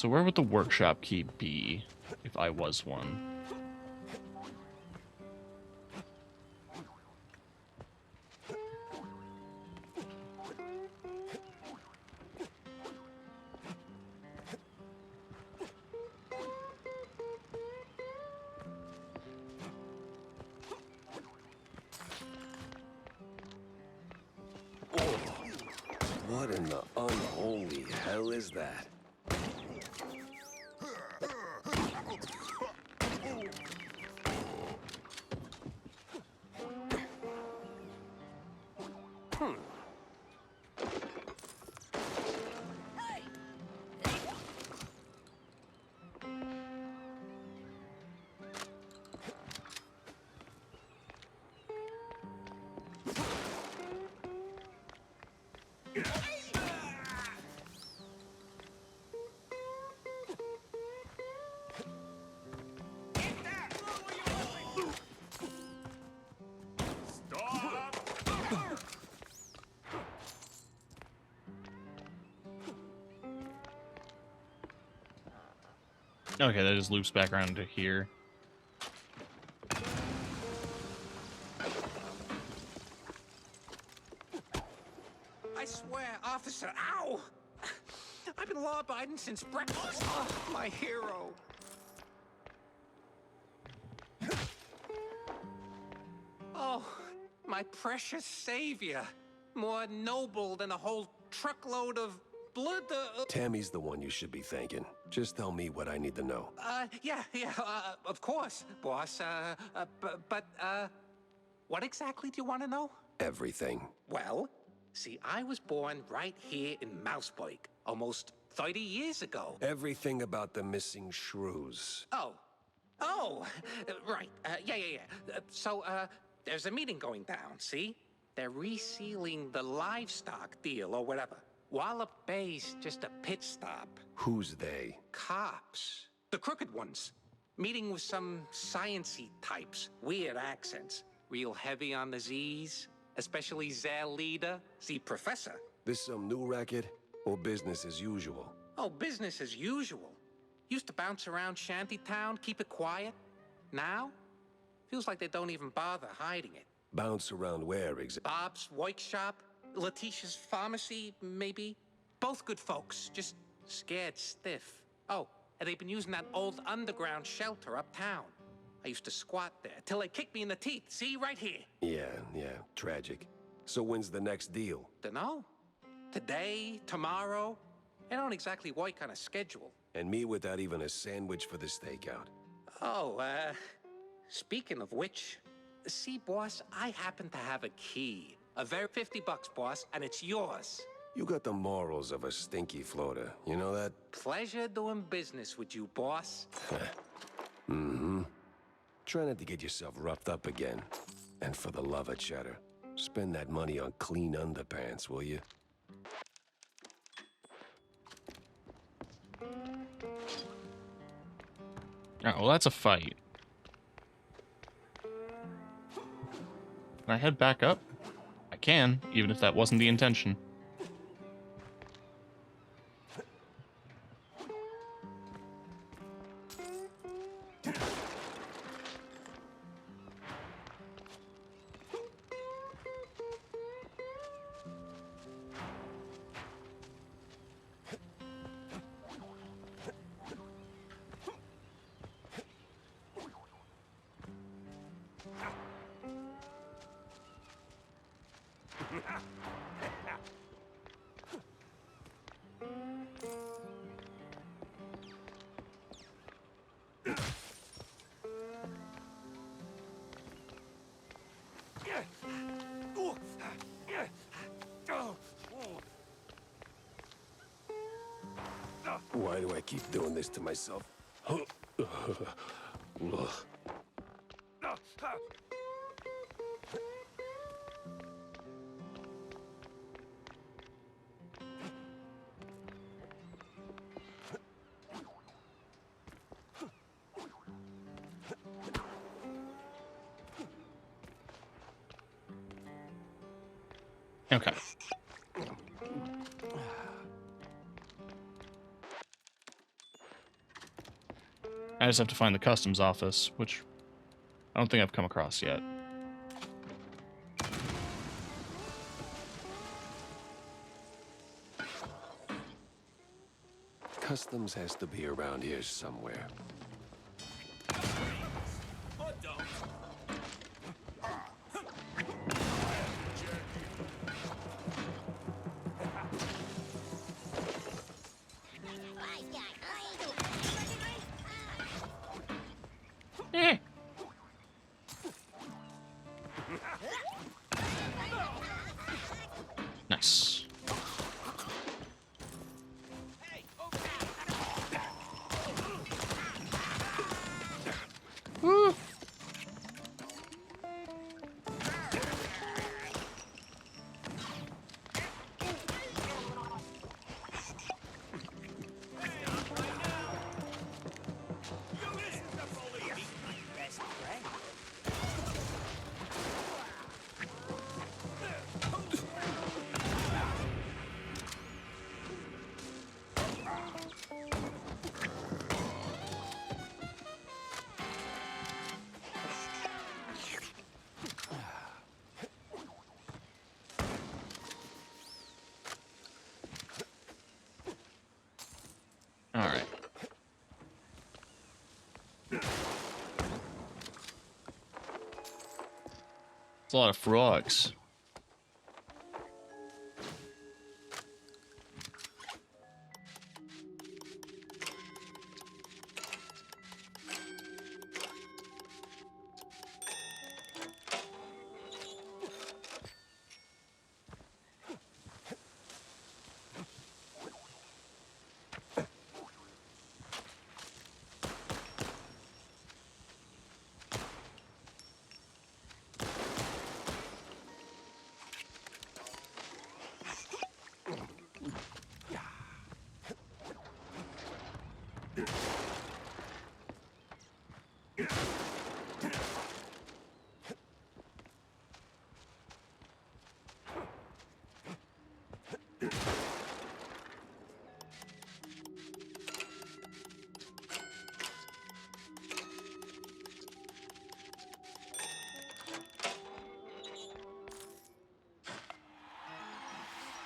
So where would the workshop key be if I was one? What in the unholy hell is that? Okay, that just loops back around to here. I swear, officer, ow! I've been law-abiding since breakfast. Oh, my hero. Oh, my precious savior. More noble than a whole truckload of blood. Tammy's the one you should be thanking. Just tell me what I need to know. Yeah, of course, boss. But what exactly do you want to know? Everything. Well, see, I was born right here in Mouseburg, almost 30 years ago. Everything about the missing shrews. Oh, right. Yeah. So, there's a meeting going down, see? They're resealing the livestock deal or whatever. Wallop Bay's just a pit stop. Who's they? Cops. The crooked ones. Meeting with some science-y types. Weird accents. Real heavy on the Z's. Especially their leader, the professor. This some new racket or business as usual? Oh, business as usual. Used to bounce around Shantytown, keep it quiet. Now, feels like they don't even bother hiding it. Bounce around where exactly? Bob's workshop, Letitia's pharmacy, maybe. Both good folks, just scared stiff. Oh, and they've been using that old underground shelter uptown. I used to squat there till they kicked me in the teeth. See, right here. Yeah, tragic. So when's the next deal? Dunno. Today, tomorrow. They don't exactly work on a schedule. And me without even a sandwich for the stakeout. Oh, speaking of which, see, boss, I happen to have a key. A very $50, boss, and it's yours. You got the morals of a stinky floater, you know that? Pleasure doing business with you, boss. Mm-hmm. Try not to get yourself roughed up again. And for the love of cheddar, spend that money on clean underpants, will you? Oh, well, that's a fight. Can I head back up? I can, even if that wasn't the intention. Why do I keep doing this to myself? Ugh. Okay. I just have to find the customs office, which I don't think I've come across yet. Customs has to be around here somewhere. Nice. Woo. All right. It's a lot of frogs.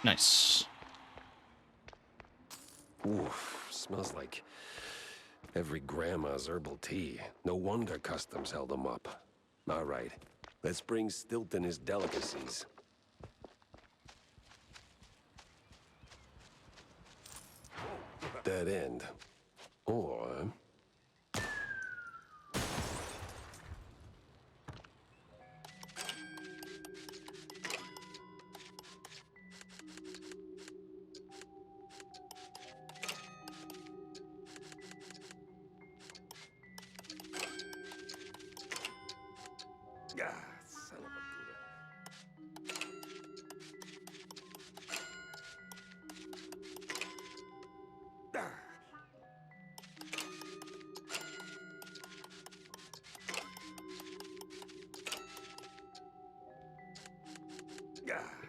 Nice. Oof, smells like every grandma's herbal tea. No wonder customs held them up. All right, let's bring Stilton his delicacies. Dead end. Or... son of a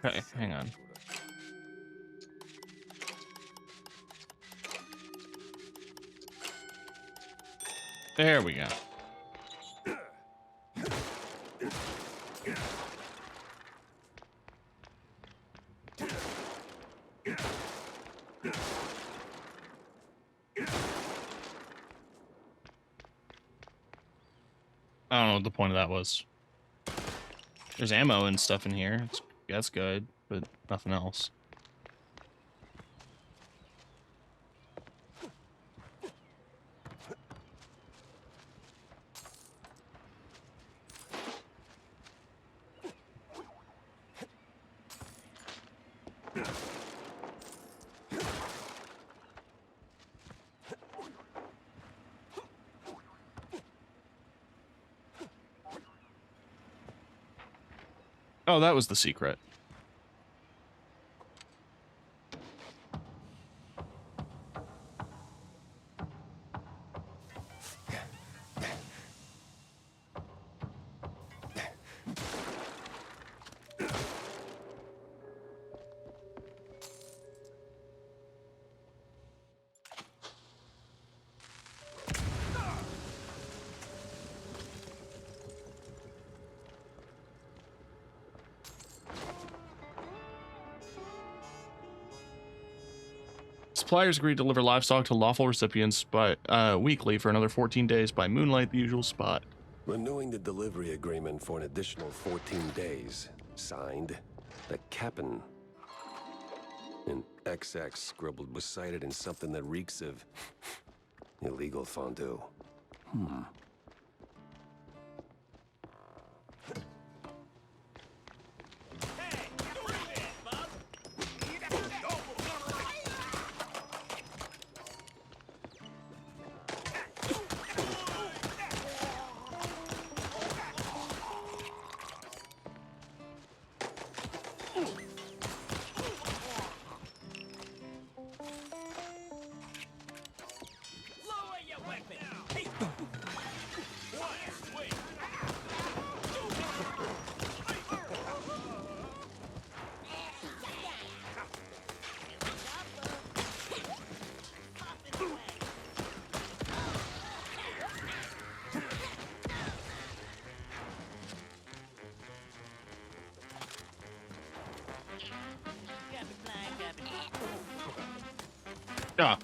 Okay, hang on. There we go. I don't know what the point of that was. There's ammo and stuff in here. That's good, but nothing else. Oh, that was the secret. Suppliers agreed to deliver livestock to lawful recipients by weekly for another 14 days by moonlight, the usual spot. Renewing the delivery agreement for an additional 14 days. Signed, the Cap'n. An XX scribbled was cited in something that reeks of illegal fondue. Lower your weapon! Ah.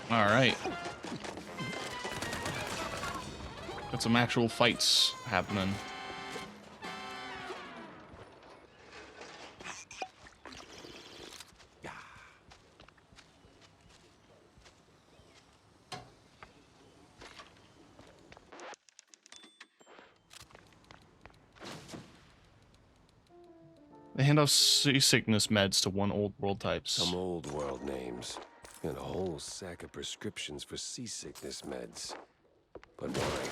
All right. Got some actual fights happening. They hand off seasickness meds to one old world types. Some old world names. And a whole sack of prescriptions for seasickness meds. But why?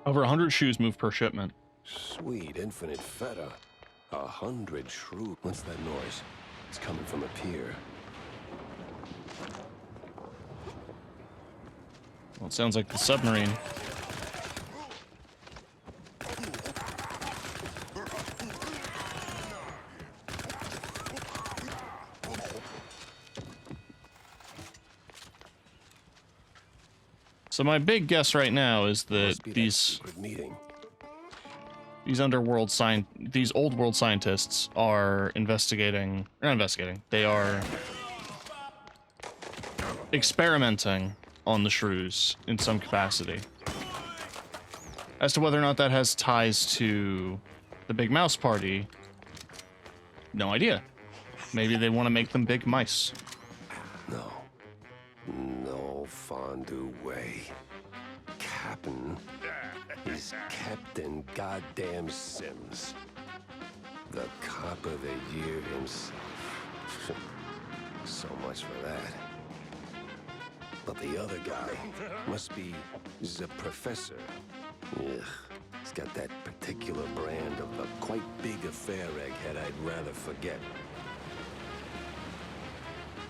Over 100 shoes moved per shipment. Sweet infinite feta. 100 shrew. What's that noise? It's coming from a pier. Well, it sounds like the submarine. So my big guess right now is that these old world scientists are investigating. They're not investigating. They are experimenting on the shrews in some capacity. As to whether or not that has ties to the Big Mouse Party, no idea. Maybe they want to make them big mice. No fondue way. Cap'n is Captain Goddamn Sims. The cop of the year himself. So much for that. But the other guy must be the professor. Ugh, he's got that particular brand of the quite big affair egghead I'd rather forget.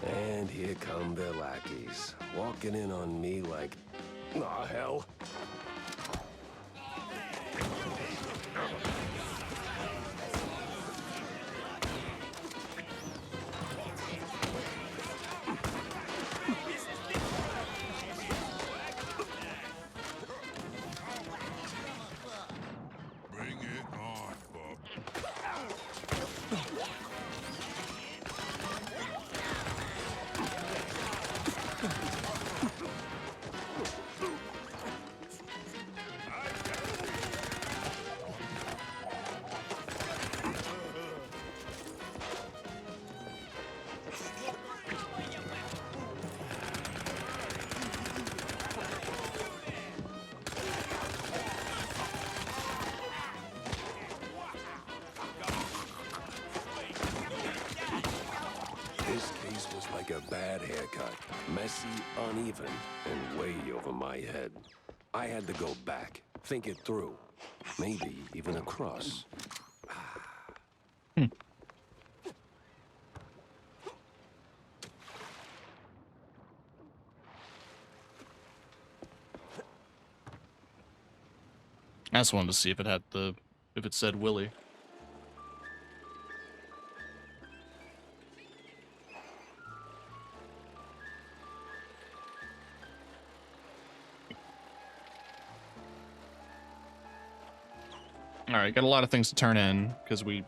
And here come their lackeys, walking in on me like, aw, hell. This case was like a bad haircut. Messy, uneven, and way over my head. I had to go back, think it through. Maybe even across. I just wanted to see if it said Willie. All right, got a lot of things to turn in because we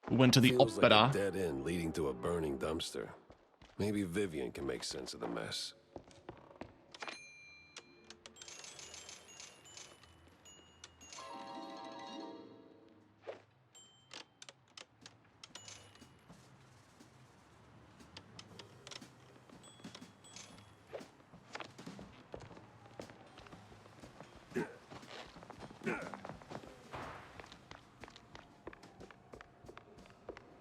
went to the Feels opera. like a dead end leading to a burning dumpster. Maybe Vivian can make sense of the mess.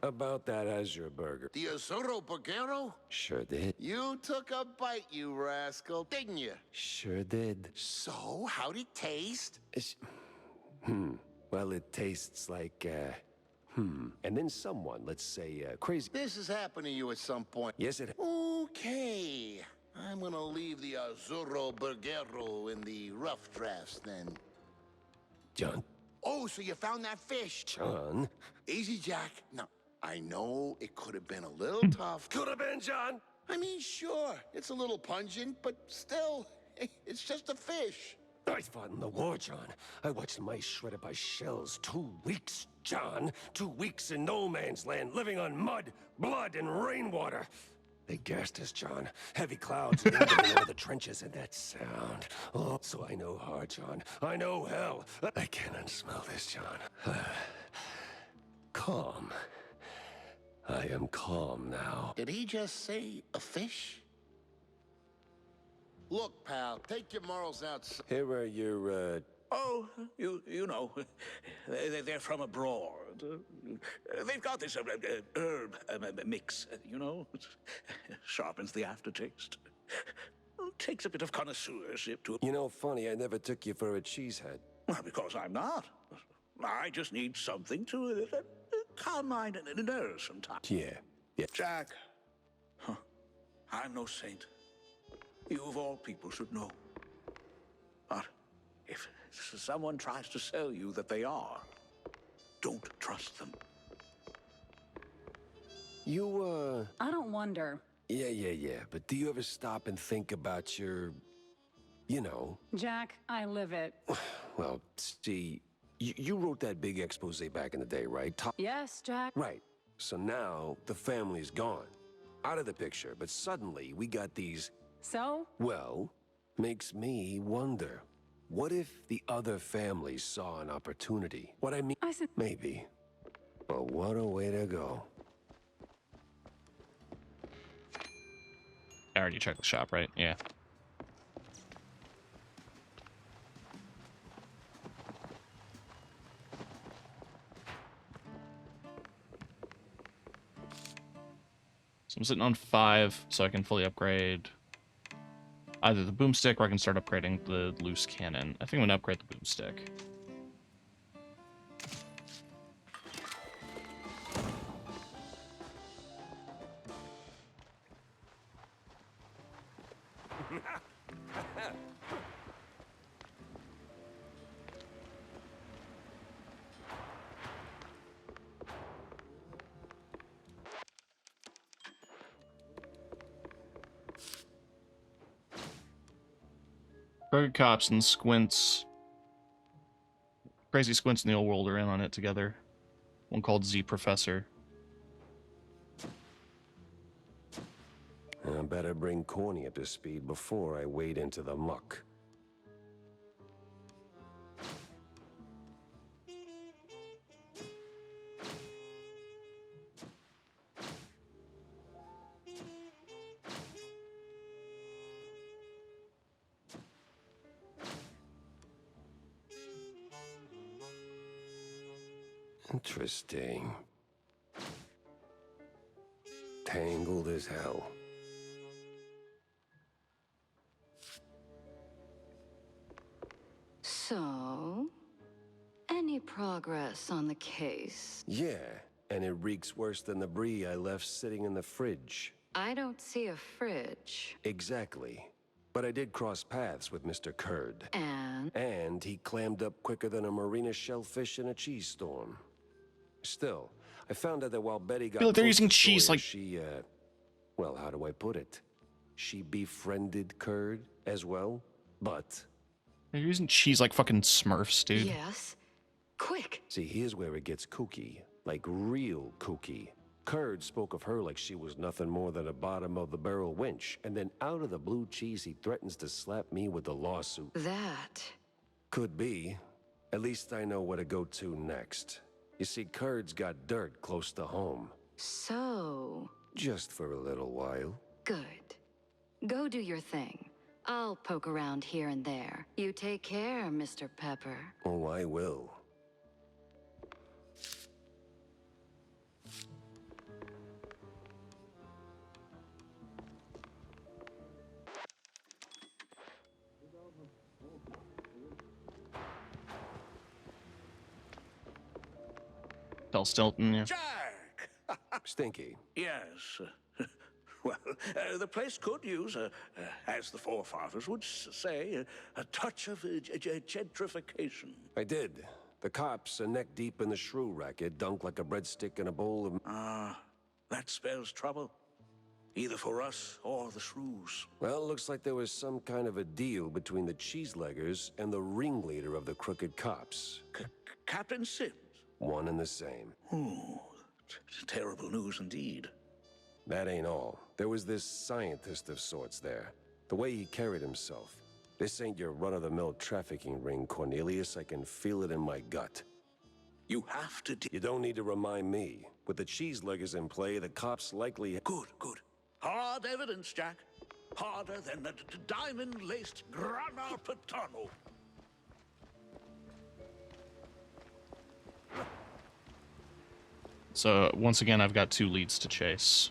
About that Azure burger. The Azuro Burgero? Sure did. You took a bite, you rascal, didn't you? Sure did. So, how'd it taste? Well, it tastes like, And then someone, let's say, crazy. This has happened to you at some point. Yes, it. Okay. I'm gonna leave the Azuro Burgero in the rough drafts then. John. Oh, so you found that fish? John. Easy, Jack. No, I know it could have been a little tough. Could have been, John. I mean, sure, it's a little pungent, but still, it's just a fish. I fought in the war, John. I watched mice shredded by shells. 2 weeks, John. 2 weeks in no man's land, living on mud, blood, and rainwater. They gassed us, John. Heavy clouds lingering over the trenches, and that sound. Oh, so I know hard, John. I know hell. I can't unsmell this, John. Calm. I am calm now. Did he just say a fish? Look, pal, take your morals outside. Here are your, Oh, you know, they're from abroad. They've got this herb mix, you know. Sharpens the aftertaste. Takes a bit of connoisseurship to... You know, funny, I never took you for a cheesehead. Well, because I'm not. I just need something to calm my nerves sometimes. Yeah. Jack, I'm no saint. You of all people should know. But if someone tries to sell you that they are, don't trust them. You, I don't wonder. Yeah. But do you ever stop and think about your, you know? Jack, I live it. Well, see, you wrote that big expose back in the day, right? Yes, Jack. Right. So now the family's gone. Out of the picture, but suddenly we got these... So? Well, makes me wonder. What if the other families saw an opportunity? What I mean... I said... Maybe. But what a way to go. I already checked the shop, right? Yeah. So I'm sitting on 5, so I can fully upgrade either the boomstick or I can start upgrading the loose cannon. I think I'm going to upgrade the boomstick. Burger Cops and Squints. Crazy Squints in the old world are in on it together. One called Z Professor. I better bring Corny up to speed before I wade into the muck. Interesting. tangled as hell. So, any progress on the case? Yeah, and it reeks worse than the brie I left sitting in the fridge. I don't see a fridge. Exactly. But I did cross paths with Mr. Kurd. And? And he clammed up quicker than a marina shellfish in a cheese storm. Still, I found out that while Betty got feel like they're close using to cheese Sawyer, like- she, well, how do I put it? She befriended Kurd as well, but... They're using cheese like fucking Smurfs, dude. Yes. Quick. See, here's where it gets kooky. Like real kooky. Kurd spoke of her like she was nothing more than a bottom-of-the-barrel wench, and then out of the blue cheese he threatens to slap me with a lawsuit. That. Could be. At least I know where to go to next. You see, Kurd's got dirt close to home. So. Just for a little while. Good. Go do your thing. I'll poke around here and there. You take care, Mr. Pepper. Oh, I will. Del Stilton, yeah. Jack! Stinky. Yes. Well, the place could use, as the forefathers would say, a touch of gentrification. I did. The cops are neck deep in the shrew racket, dunked like a breadstick in a bowl of... That spells trouble. Either for us or the shrews. Well, looks like there was some kind of a deal between the cheeseleggers and the ringleader of the crooked cops. Captain Sims? One and the same. Ooh, terrible news indeed. That ain't all. There was this scientist of sorts there. The way he carried himself. This ain't your run-of-the-mill trafficking ring, Cornelius. I can feel it in my gut. You have to... You don't need to remind me. With the cheeseleggers in play, the cops likely... Good. Hard evidence, Jack. Harder than the diamond-laced Grana Padano. So, once again, I've got 2 leads to chase.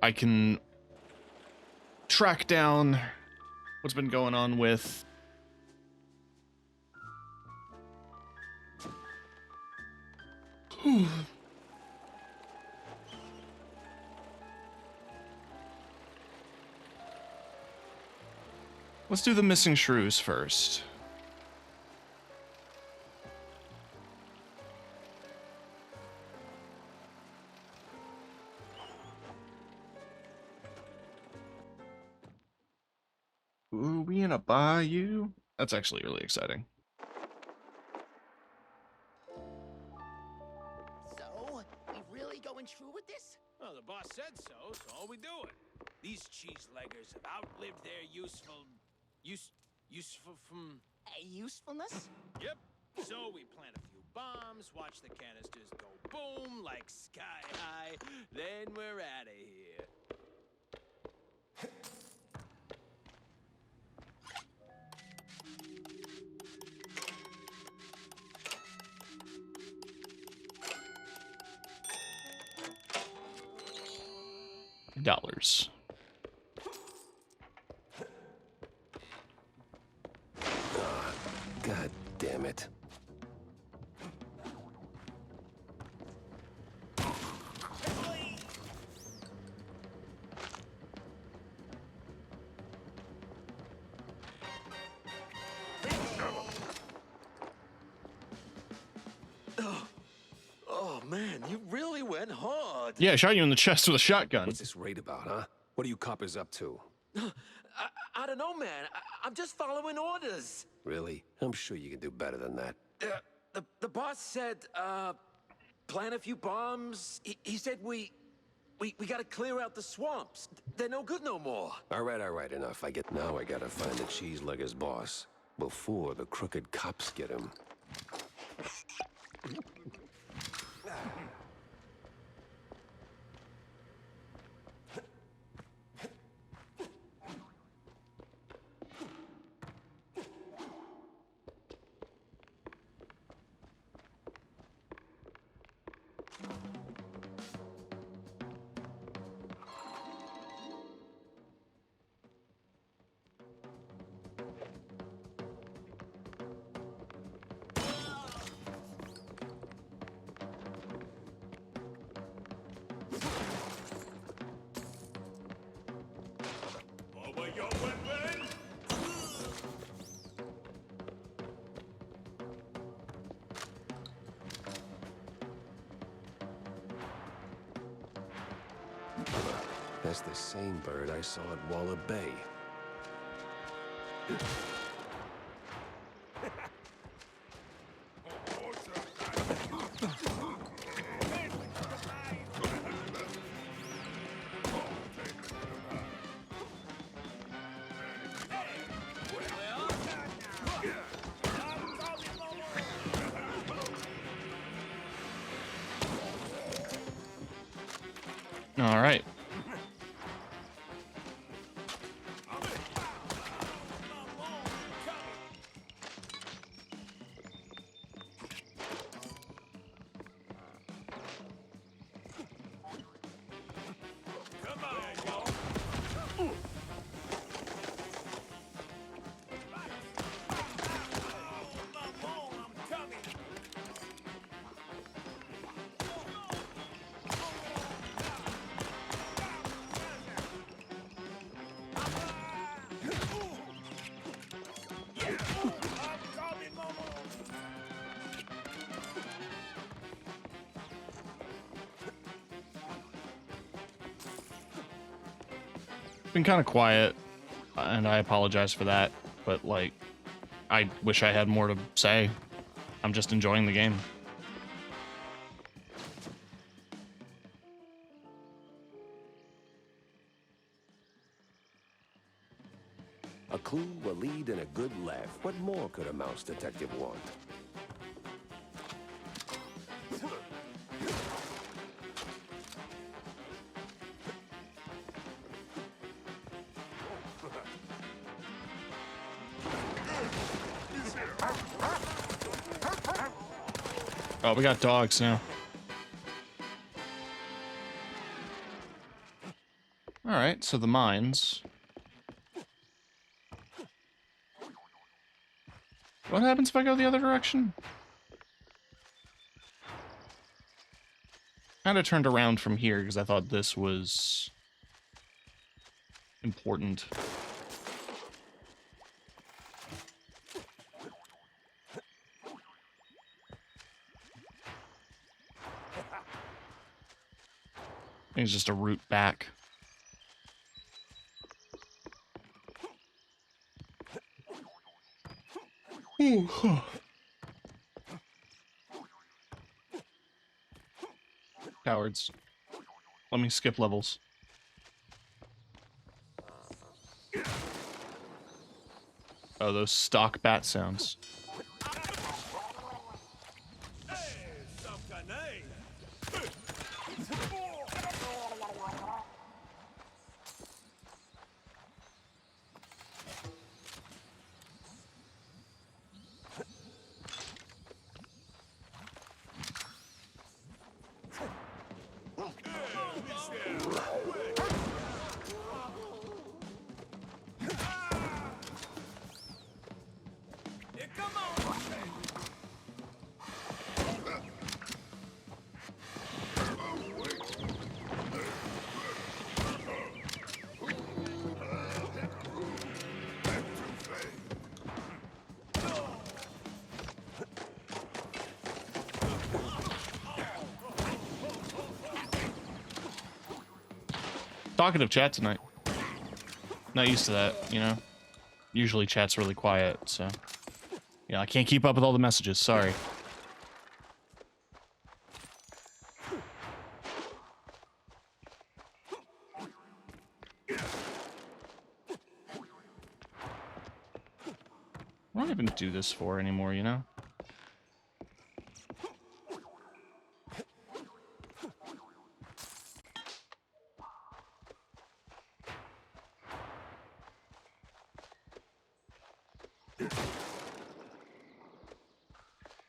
I can track down what's been going on with Let's do the missing shrews first. Ooh, we in a bayou? That's actually really exciting. So, we really going true with this? Well, the boss said so, so we do it. These cheeseleggers have outlived their usefulness? Yep. So we plant a few bombs, watch the canisters go boom like sky high, then we're out of here. Dollars. God damn it. Oh man, you really went hard. Yeah, I shot you in the chest with a shotgun. What's this raid about, huh? What are you coppers up to? I don't know, man. I'm just following orders. Really? I'm sure you can do better than that. The boss said, plant a few bombs. He said we gotta clear out the swamps. They're no good no more. All right, enough. Now I gotta find the cheeseleggers boss before the crooked cops get him. That's the same bird I saw at Waller Bay. All right. Been kind of quiet, and I apologize for that, but like, I wish I had more to say. I'm just enjoying the game. A clue, a lead, and a good laugh. What more could a mouse detective want? Oh, we got dogs now. All right, so the mines. What happens if I go the other direction? Kind of turned around from here because I thought this was important. I think it's just a route back. Ooh, huh. Cowards. Let me skip levels. Oh, those stock bat sounds. Talkative chat tonight. Not used to that, you know. Usually chat's really quiet, so yeah, I can't keep up with all the messages. Sorry. What do I even do this for anymore, you know?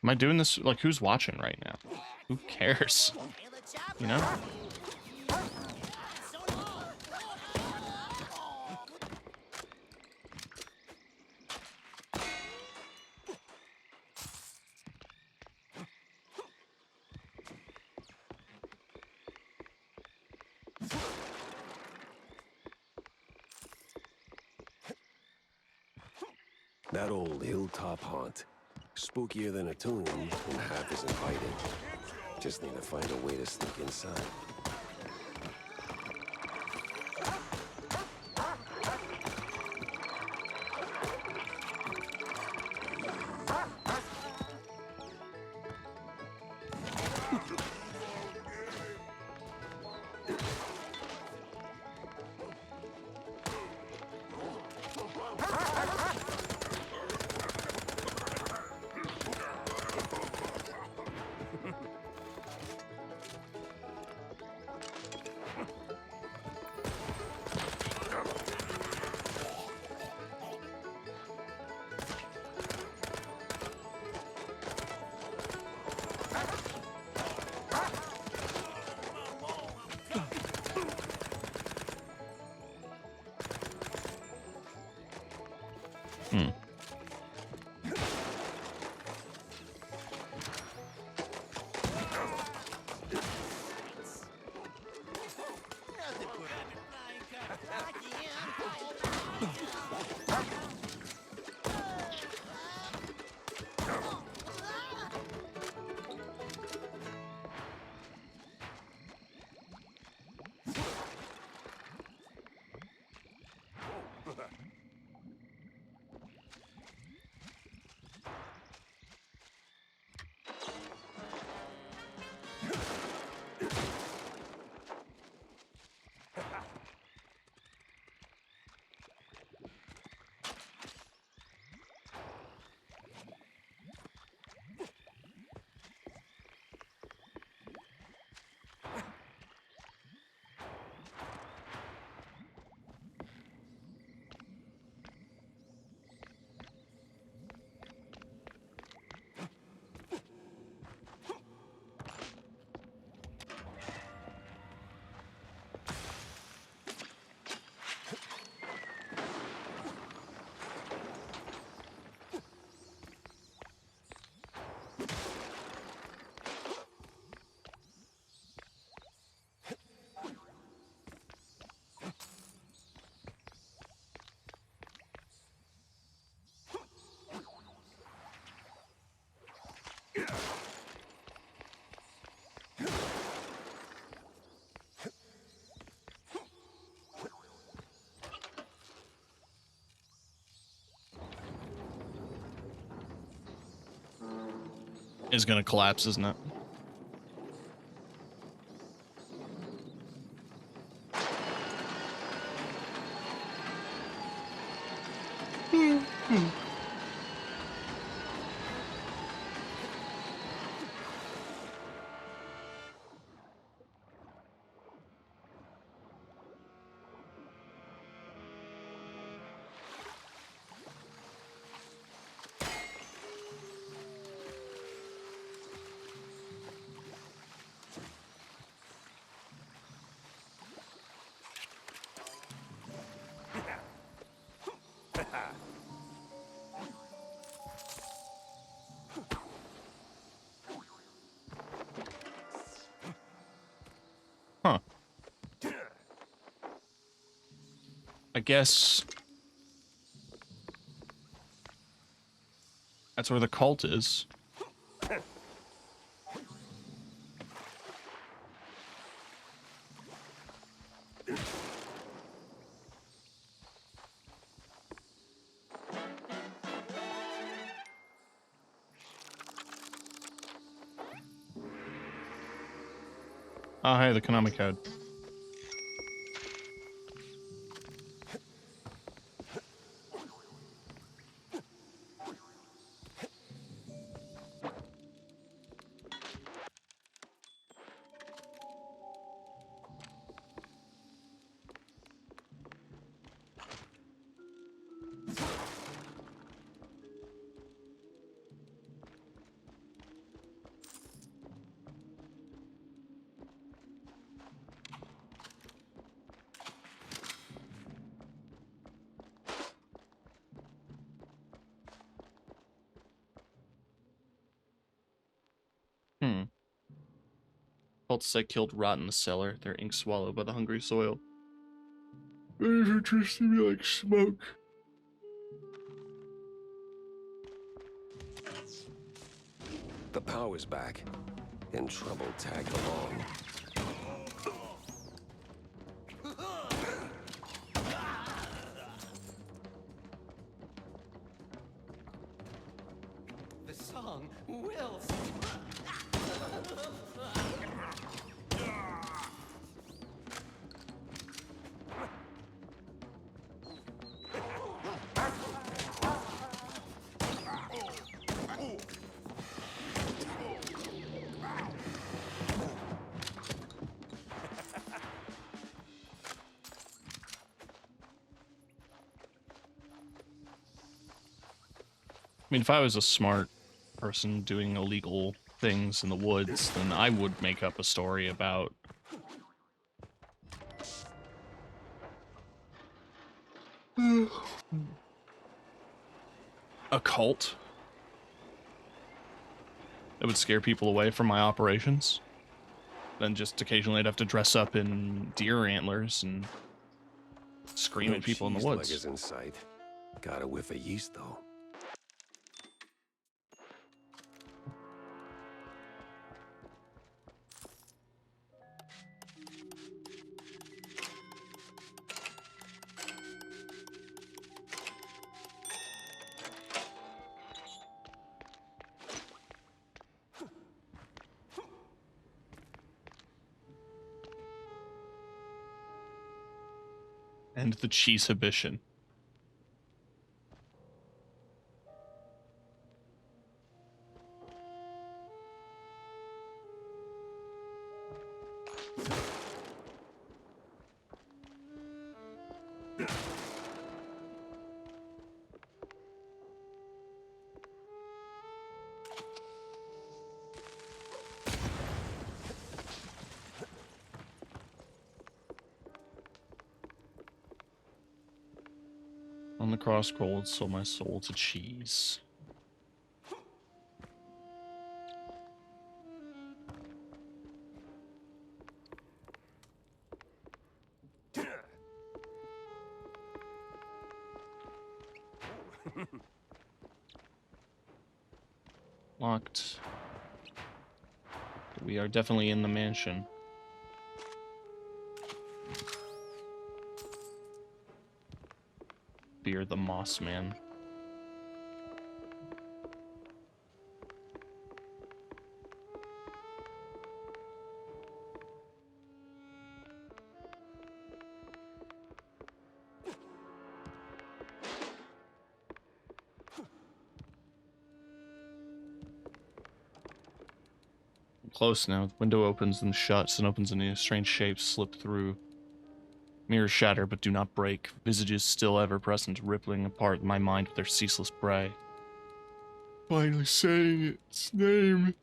Am I doing this, like, who's watching right now? Who cares? You know? That old hilltop haunt. Spookier than a tomb, and half is inviting. Just need to find a way to sneak inside. Hmm. Is gonna collapse, isn't it? Huh. I guess that's where the cult is. Oh, hey, the Konami code. Cults say killed rot in the cellar, their ink swallowed by the hungry soil. It is interesting to me like smoke. The power's back, and trouble tagged along. The song will. I mean, if I was a smart person doing illegal things in the woods, then I would make up a story about a cult that would scare people away from my operations. Then just occasionally I'd have to dress up in deer antlers and scream No at people in the cheese woods. Leggers in sight. Got a whiff of yeast, though. And the cheesehibition. On the cross cold, sold my soul to cheese. Locked. We are definitely in the mansion. Fear the Moss Man. I'm close now. The window opens and shuts and opens and strange shapes slip through. Mirrors shatter but do not break. Visages still ever present, rippling apart my mind with their ceaseless bray. Finally saying its name.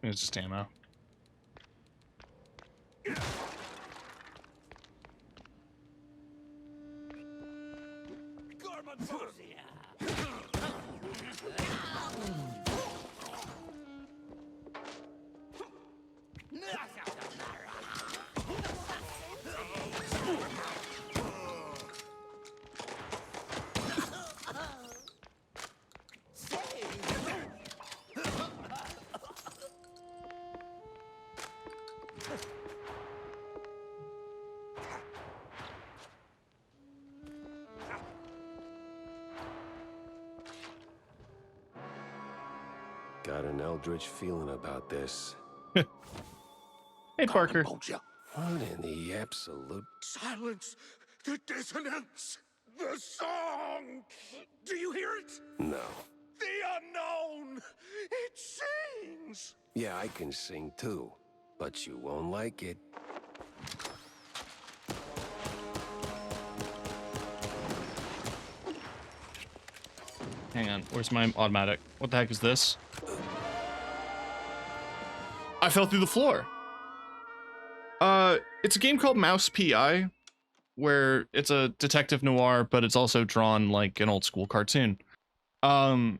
It's just ammo. Got an eldritch feeling about this. Hey, Parker. What in the absolute... Silence! The dissonance! The song! Do you hear it? No. The unknown! It sings! Yeah, I can sing too, but you won't like it. Hang on, where's my automatic? What the heck is this? I fell through the floor. It's a game called Mouse P.I., where it's a detective noir, but it's also drawn like an old school cartoon. I'm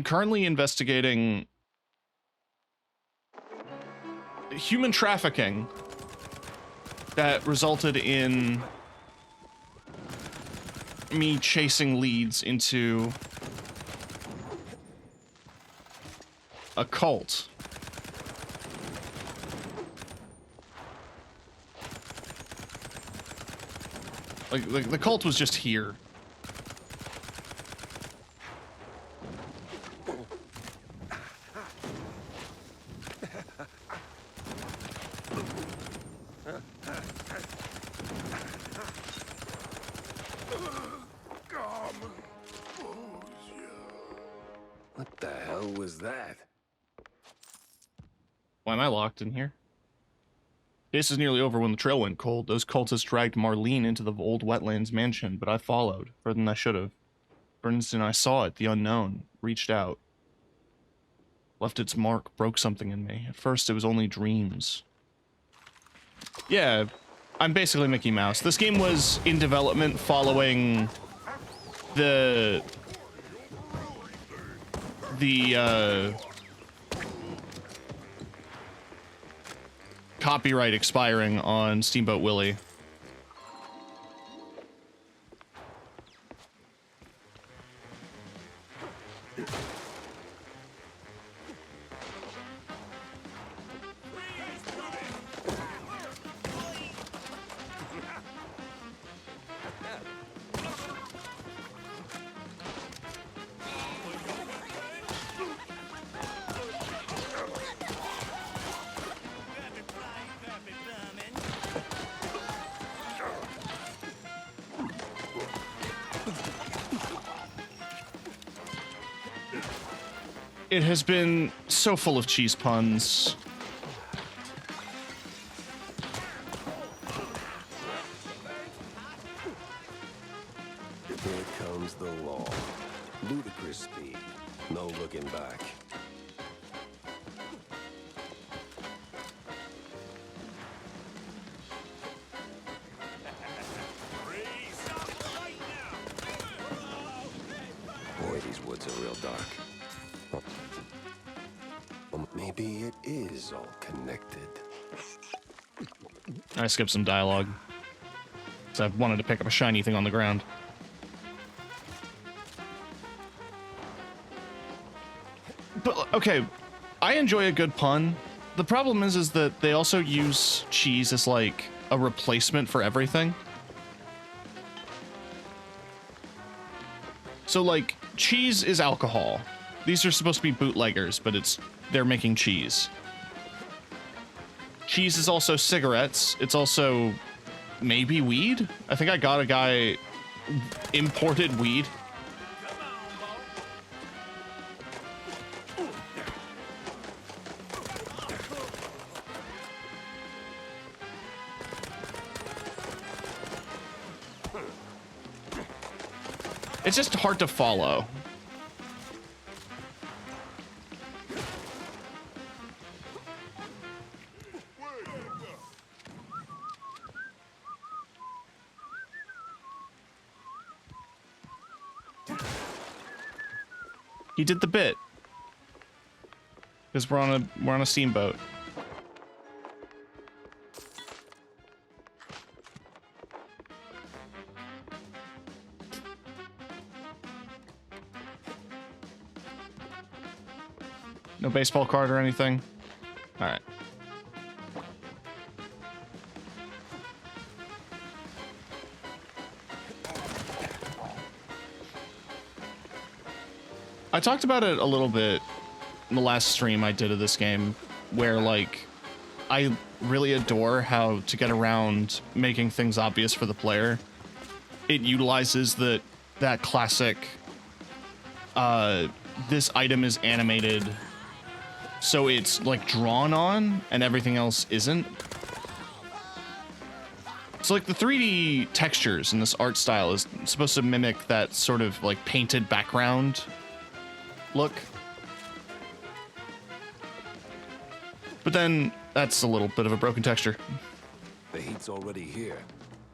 currently investigating human trafficking that resulted in me chasing leads into a cult. Like the cult was just here. What the hell was that? Why am I locked in here? This is nearly over when the trail went cold. Those cultists dragged Marlene into the old wetlands mansion, but I followed, further than I should have. For instance, I saw it, the unknown, reached out. Left its mark, broke something in me. At first, it was only dreams. Yeah, I'm basically Mickey Mouse. This game was in development following the copyright expiring on Steamboat Willie. It has been so full of cheese puns. Here comes the law. Ludicrous speed. No looking back. Boy, these woods are real dark. Well, maybe it is all connected. I skipped some dialogue. So I wanted to pick up a shiny thing on the ground. But, okay, I enjoy a good pun. The problem is that they also use cheese as, like, a replacement for everything. So, like, cheese is alcohol. These are supposed to be bootleggers, but they're making cheese. Cheese is also cigarettes. It's also maybe weed? I think I got a guy imported weed. It's just hard to follow. He did the bit. Because we're on a steamboat. No baseball card or anything? Alright. I talked about it a little bit in the last stream I did of this game, where, like, I really adore how, to get around making things obvious for the player, it utilizes that classic, this item is animated, so it's, like, drawn on, and everything else isn't. So, like, the 3D textures in this art style is supposed to mimic that sort of, like, painted background look. But then that's a little bit of a broken texture. The heat's already here.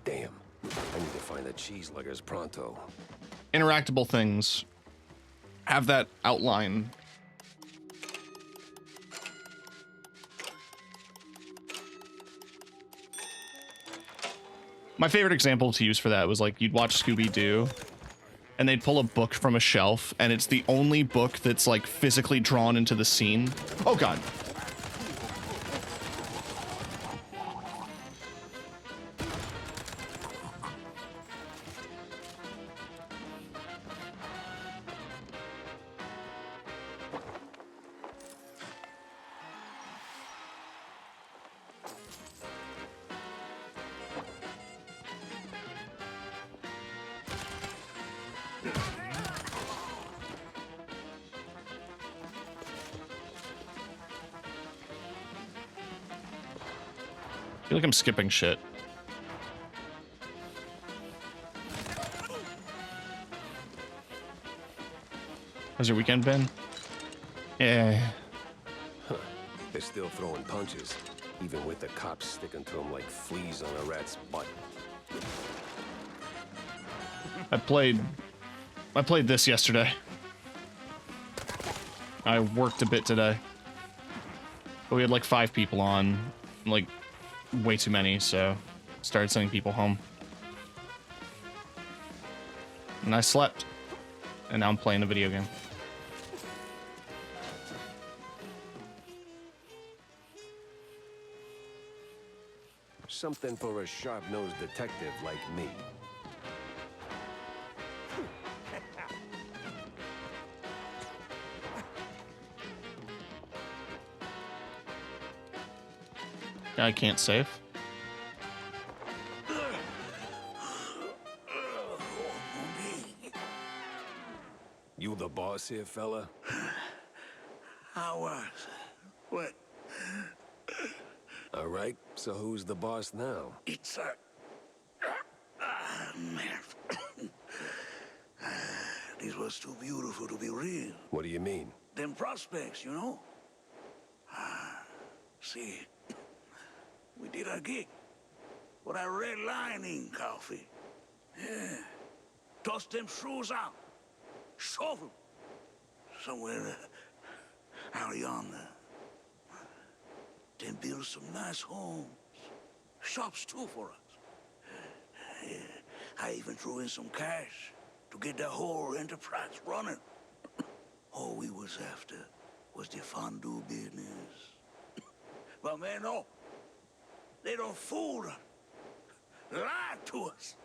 Damn. I need to find the cheese luggers pronto. Interactable things have that outline. My favorite example to use for that was, like, you'd watch Scooby-Doo and they'd pull a book from a shelf, and it's the only book that's, like, physically drawn into the scene. Oh, God. feel like I'm skipping shit. How's your weekend been? Yeah. Huh. They're still throwing punches, even with the cops sticking to them like fleas on a rat's butt. I played this yesterday. I worked a bit today. But we had like 5 people on, like way too many, so started sending people home. And I slept. And now I'm playing a video game. Something for a sharp-nosed detective like me. I can't save. You the boss here, fella? I was. What? All right, so who's the boss now? It's man. This was too beautiful to be real. What do you mean? Them prospects, you know? See, we did our gig. With our red lining coffee. Yeah. Toss them shrews out. Shove them. Somewhere out yonder. Then build some nice homes. Shops too for us. Yeah. I even threw in some cash to get the whole enterprise running. All we was after was the fondue business. But man, no. They don't fool us. Lie to us.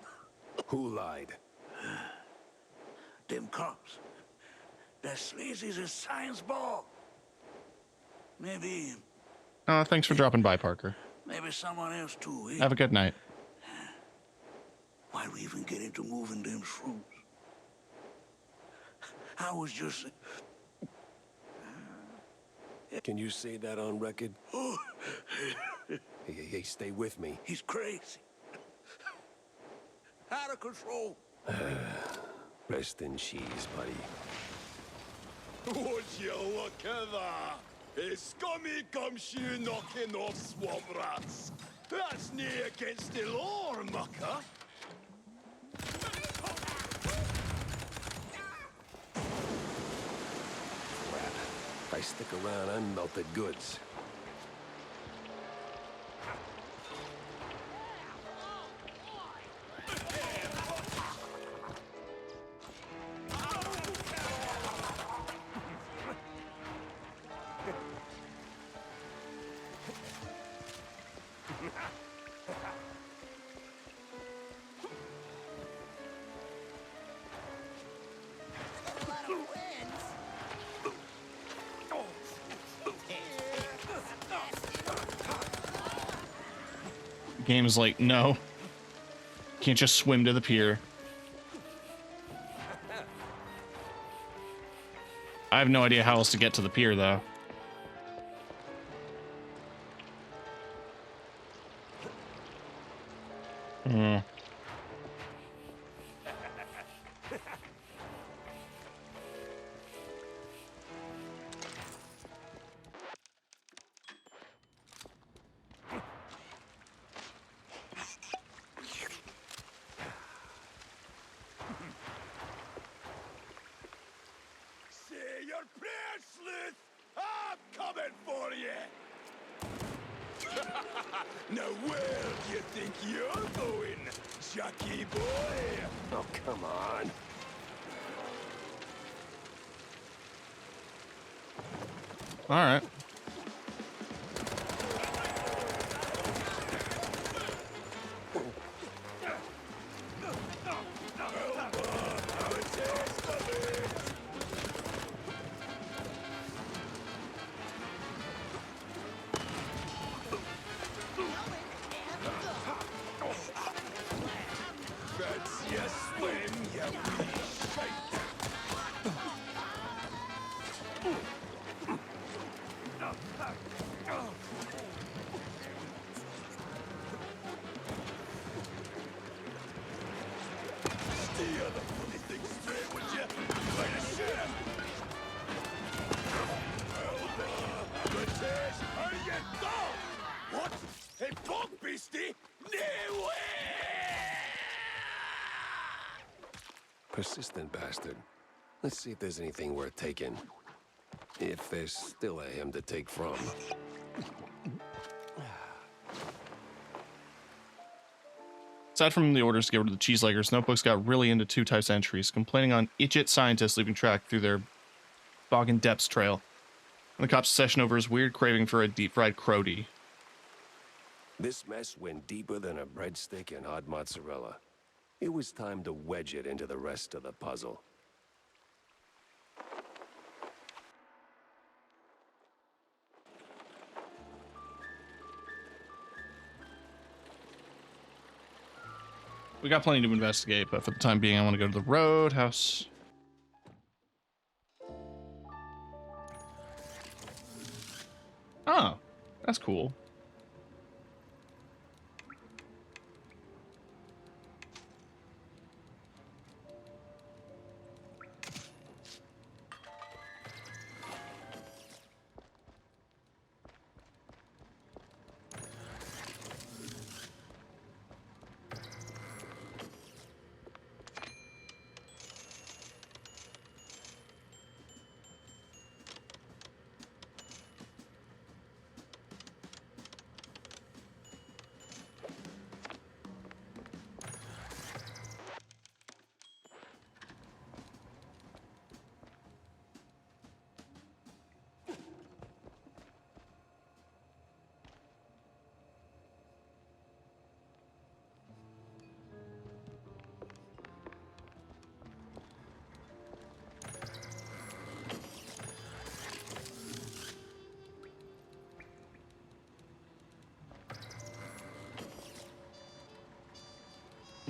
Who lied? Them cops. They're sleazy as a science ball. Maybe Thanks for dropping by, Parker. maybe someone else too. Eh? Have a good night. Why'd we even get into moving them shrews? I was just... Can you say that on record? Hey, stay with me. He's crazy. Out of control. Rest in cheese, buddy. Would you look at that? A scummy gumshoe knocking off swamp rats. That's nae against the law, mucker. Crap. If I stick around, I'm melted goods. Game's like, no. Can't just swim to the pier. I have no idea how else to get to the pier, though. Hmm. Say your prayers, Sleuth! I'm coming for you! Now where do you think you're going, Jackie boy? Oh, come on. All right. That's your swim, you wee shite. Persistent bastard. Let's see if there's anything worth taking. If there's still a him to take from. Aside from the orders to get rid of the cheeselikers, Notebooks got really into two types of entries, complaining on idiot scientists leaving track through their Boggin Depths trail, and the cops' obsession over his weird craving for a deep-fried Crody. This mess went deeper than a breadstick and hot mozzarella. It was time to wedge it into the rest of the puzzle. We got plenty to investigate, but for the time being, I want to go to the roadhouse. Oh, that's cool.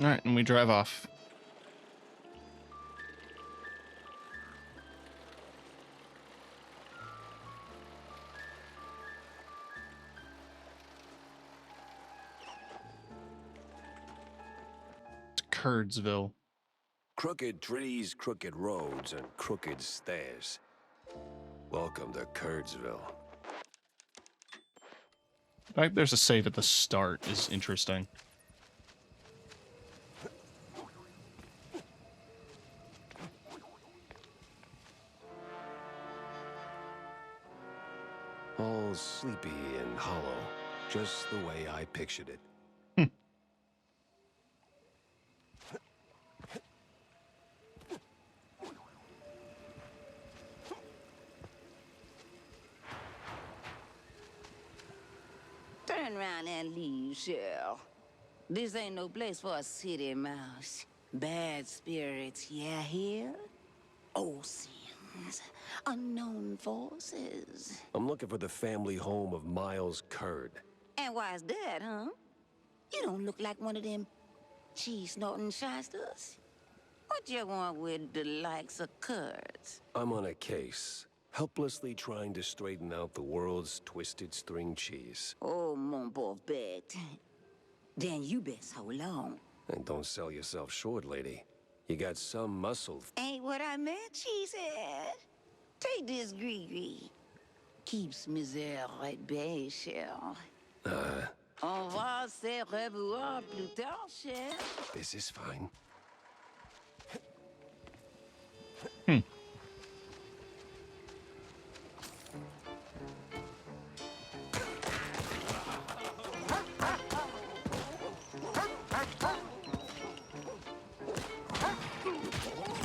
All right, and we drive off. To Curdsville. Crooked trees, crooked roads, and crooked stairs. Welcome to Curdsville. The fact there's a save at the start is interesting. All sleepy and hollow, just the way I pictured it. Turn around and leave, Cheryl. This ain't no place for a city mouse. Bad spirits, yeah, here? Old sins, unknown forces. I'm looking for the family home of Miles Curd. And why's that, huh? You don't look like one of them cheese-snorting shysters. What you want with the likes of Curds? I'm on a case, helplessly trying to straighten out the world's twisted string cheese. Oh, mon pauvre bête. Then you best hold on. And don't sell yourself short, lady. You got some muscle. Ain't what I meant, she said. Take this Gree-Gree. Keeps misère at bay, Cheryl. On va se revoir plus tard, cher. This is fine.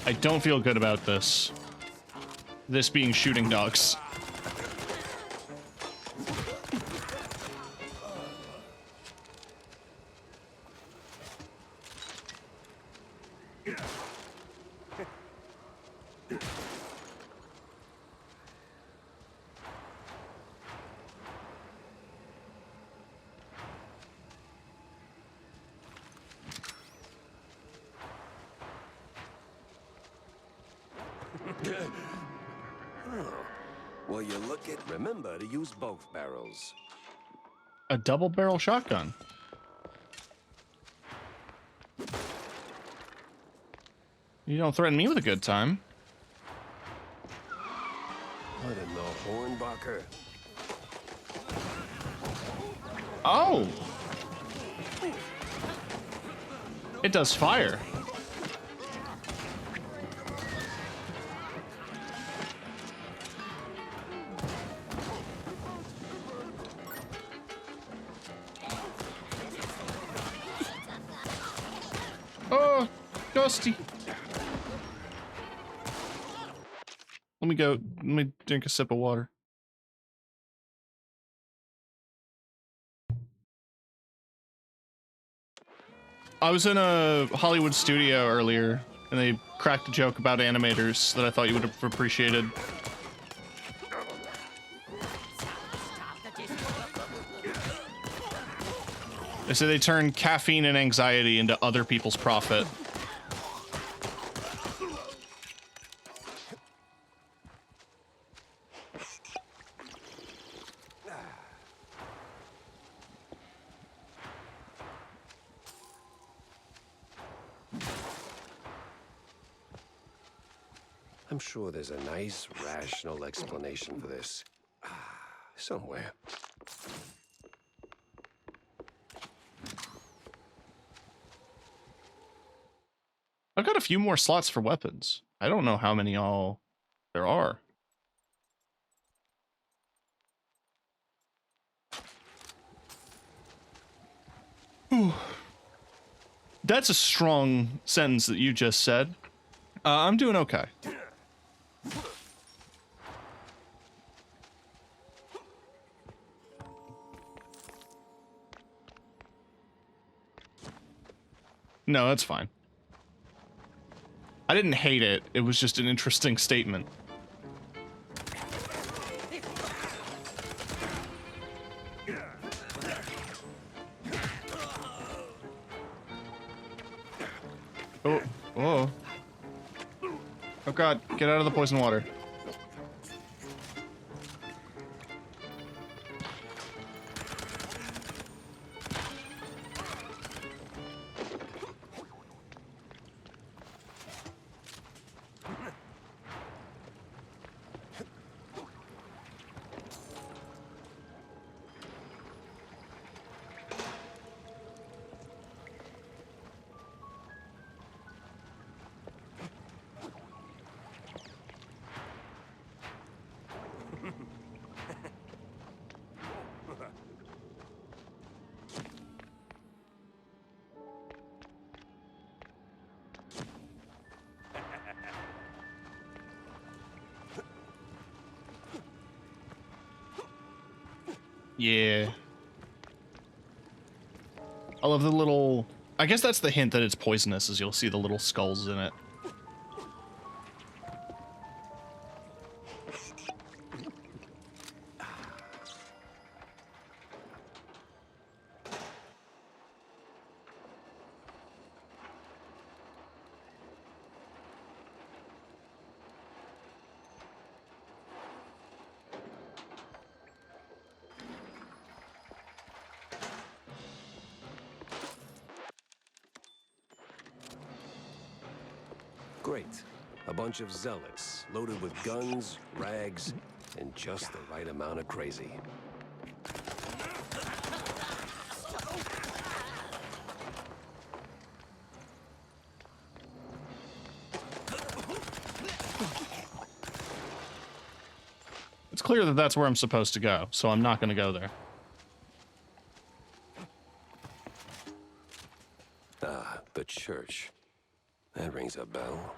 I don't feel good about this. This being shooting dogs. Well, you look it. Remember to use both barrels. A double barrel shotgun. You don't threaten me with a good time. What in the Hornbacher? Oh! It does fire. thirsty. Let me drink a sip of water. I was in a Hollywood studio earlier, and they cracked a joke about animators that I thought you would have appreciated. They say they turn caffeine and anxiety into other people's profit. I'm sure there's a nice, rational explanation for this. Somewhere. I've got a few more slots for weapons. I don't know how many all there are. Whew. That's a strong sentence that you just said. I'm doing okay. No, that's fine. I didn't hate it. It was just an interesting statement. Oh, oh. Oh God, get out of the poison water. Yeah. I love the little... I guess that's the hint that it's poisonous, is you'll see the little skulls in it. Great. A bunch of zealots, loaded with guns, rags, and just the right amount of crazy. It's clear that that's where I'm supposed to go, so I'm not going to go there. Ah, the church. That rings a bell.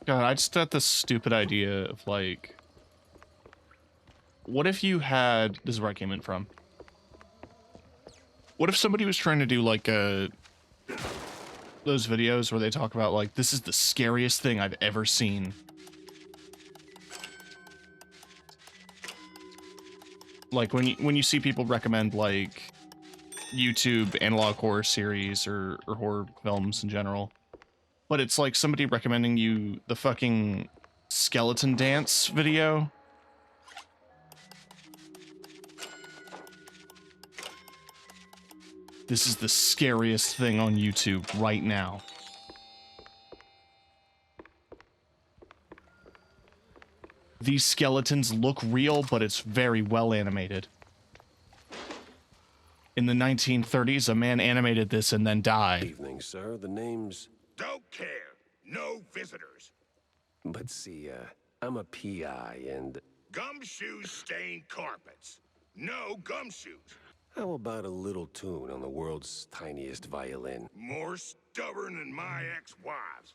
God, I just got this stupid idea of, like, what if you had... This is where I came in from. What if somebody was trying to do, like, those videos where they talk about, like, this is the scariest thing I've ever seen. Like, when you see people recommend, like, YouTube analog horror series or horror films in general. But it's like somebody recommending you the fucking skeleton dance video. This is the scariest thing on YouTube right now. These skeletons look real, but it's very well animated. In the 1930s, a man animated this and then died. Evening, sir. The name's... Don't care. No visitors. But see, I'm a PI and... Gumshoes stain carpets. No gumshoes. How about a little tune on the world's tiniest violin? More stubborn than my ex-wives.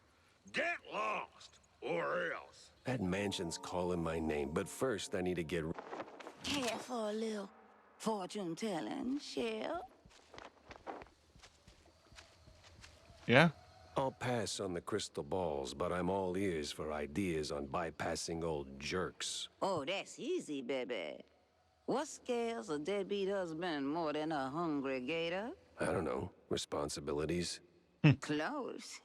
Get lost, or else. That mansion's calling my name, but first I need to get... Care for a little fortune-telling, Shell? Yeah? I'll pass on the crystal balls, but I'm all ears for ideas on bypassing old jerks. Oh, that's easy, baby. What scares a deadbeat husband more than a hungry gator? I don't know. Responsibilities? Close.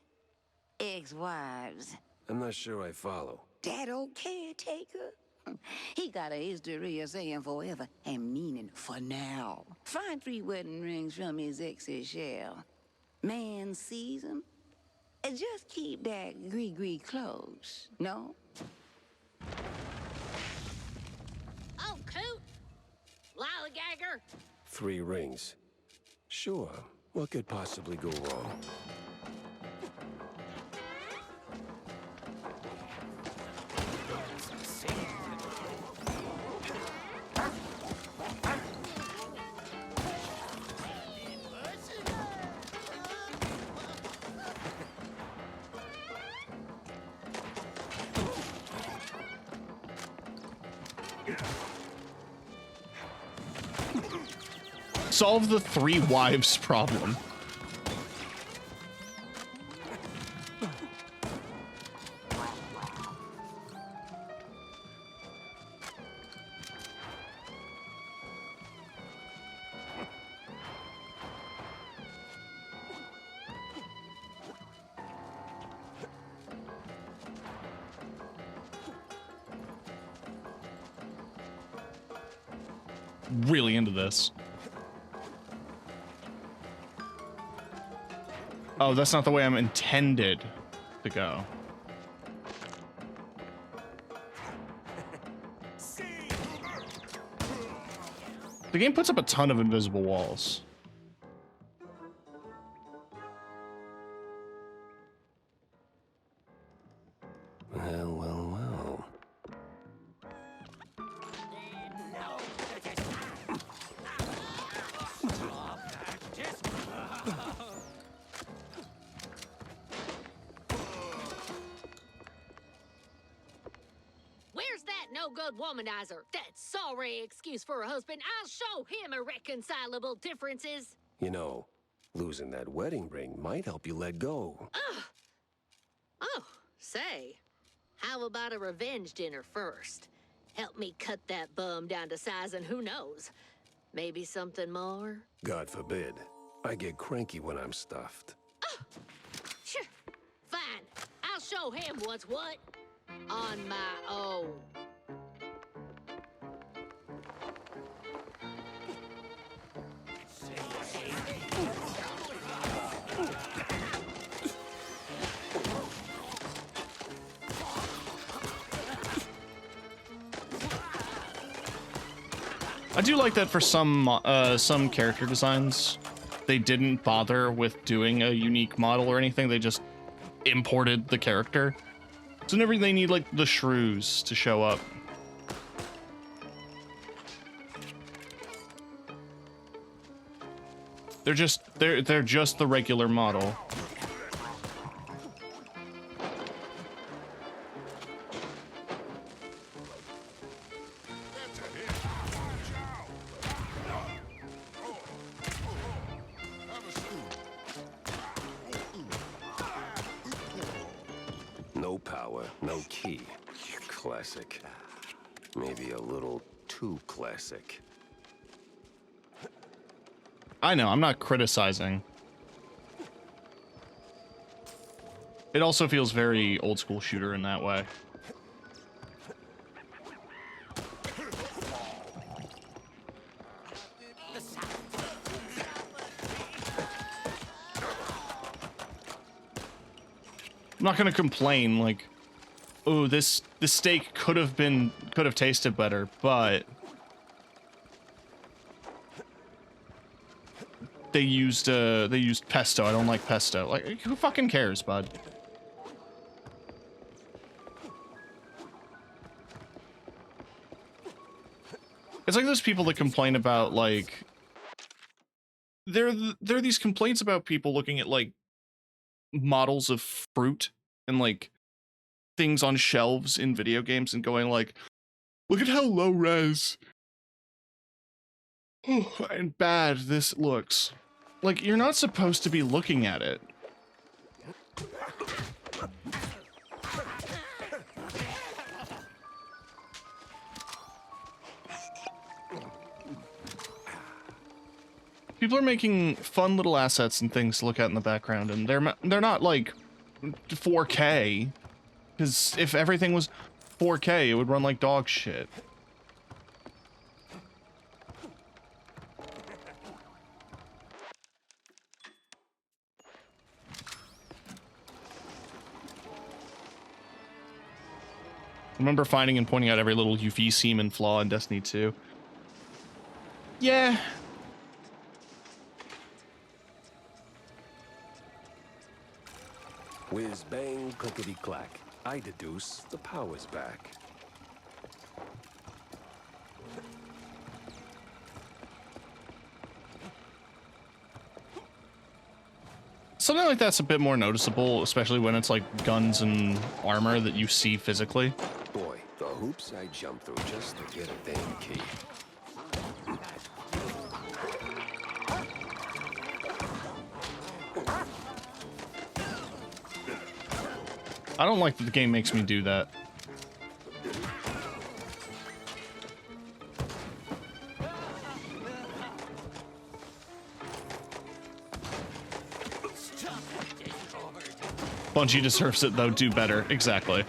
Ex-wives. I'm not sure I follow. That old caretaker? He got a history of saying forever and meaning for now. Find 3 wedding rings from his ex's shell. Man sees them. And just keep that gree-gree close, no? Oh, coot! Lollygagger! 3 rings. Sure. What could possibly go wrong? Solve the 3 wives problem. Really into this. Oh, that's not the way I'm intended to go. The game puts up a ton of invisible walls. Well, well, well. Where's that no-good womanizer? That sorry excuse for a husband. I'll show him irreconcilable differences. You know, losing that wedding ring might help you let go. Oh, say, how about a revenge dinner first? Help me cut that bum down to size, and who knows, maybe something more? God forbid. I get cranky when I'm stuffed. Sure, fine. I'll show him what's what. On my own. I do like that for some character designs, they didn't bother with doing a unique model or anything. They just imported the character. So whenever they need like the shrews to show up. They're just the regular model. No power, no key. Classic. Maybe a little too classic. I know, I'm not criticizing. It also feels very old school shooter in that way. not gonna complain like, oh, this steak could have tasted better, but they used pesto. I don't like pesto. Like, who fucking cares, bud? It's like those people that complain about, like, there are these complaints about people looking at, like, models of fruit and, like, things on shelves in video games and going, like, look at how low res and bad this looks. Like, you're not supposed to be looking at it. People are making fun little assets and things to look at in the background, and they're not like 4K, because if everything was 4K, it would run like dog shit. I remember finding and pointing out every little UV seam and flaw in Destiny 2. Yeah. Whiz bang, clickety clack. I deduce the power's back. Something like that's a bit more noticeable, especially when it's like guns and armor that you see physically. Boy, the hoops I jumped through just to get a damn key. I don't like that the game makes me do that. Bungie deserves it though, do better. Exactly.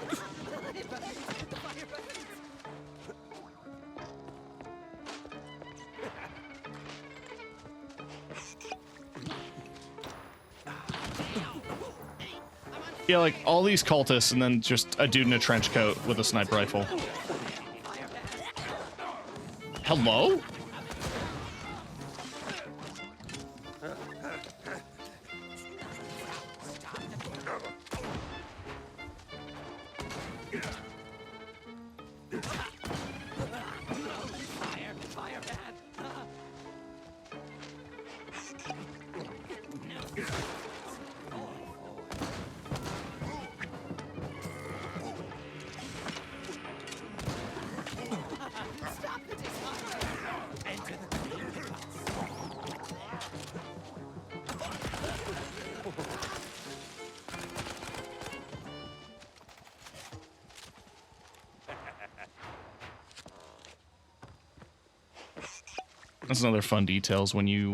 Yeah, like all these cultists and then just a dude in a trench coat with a sniper rifle. Hello? That's another fun details when you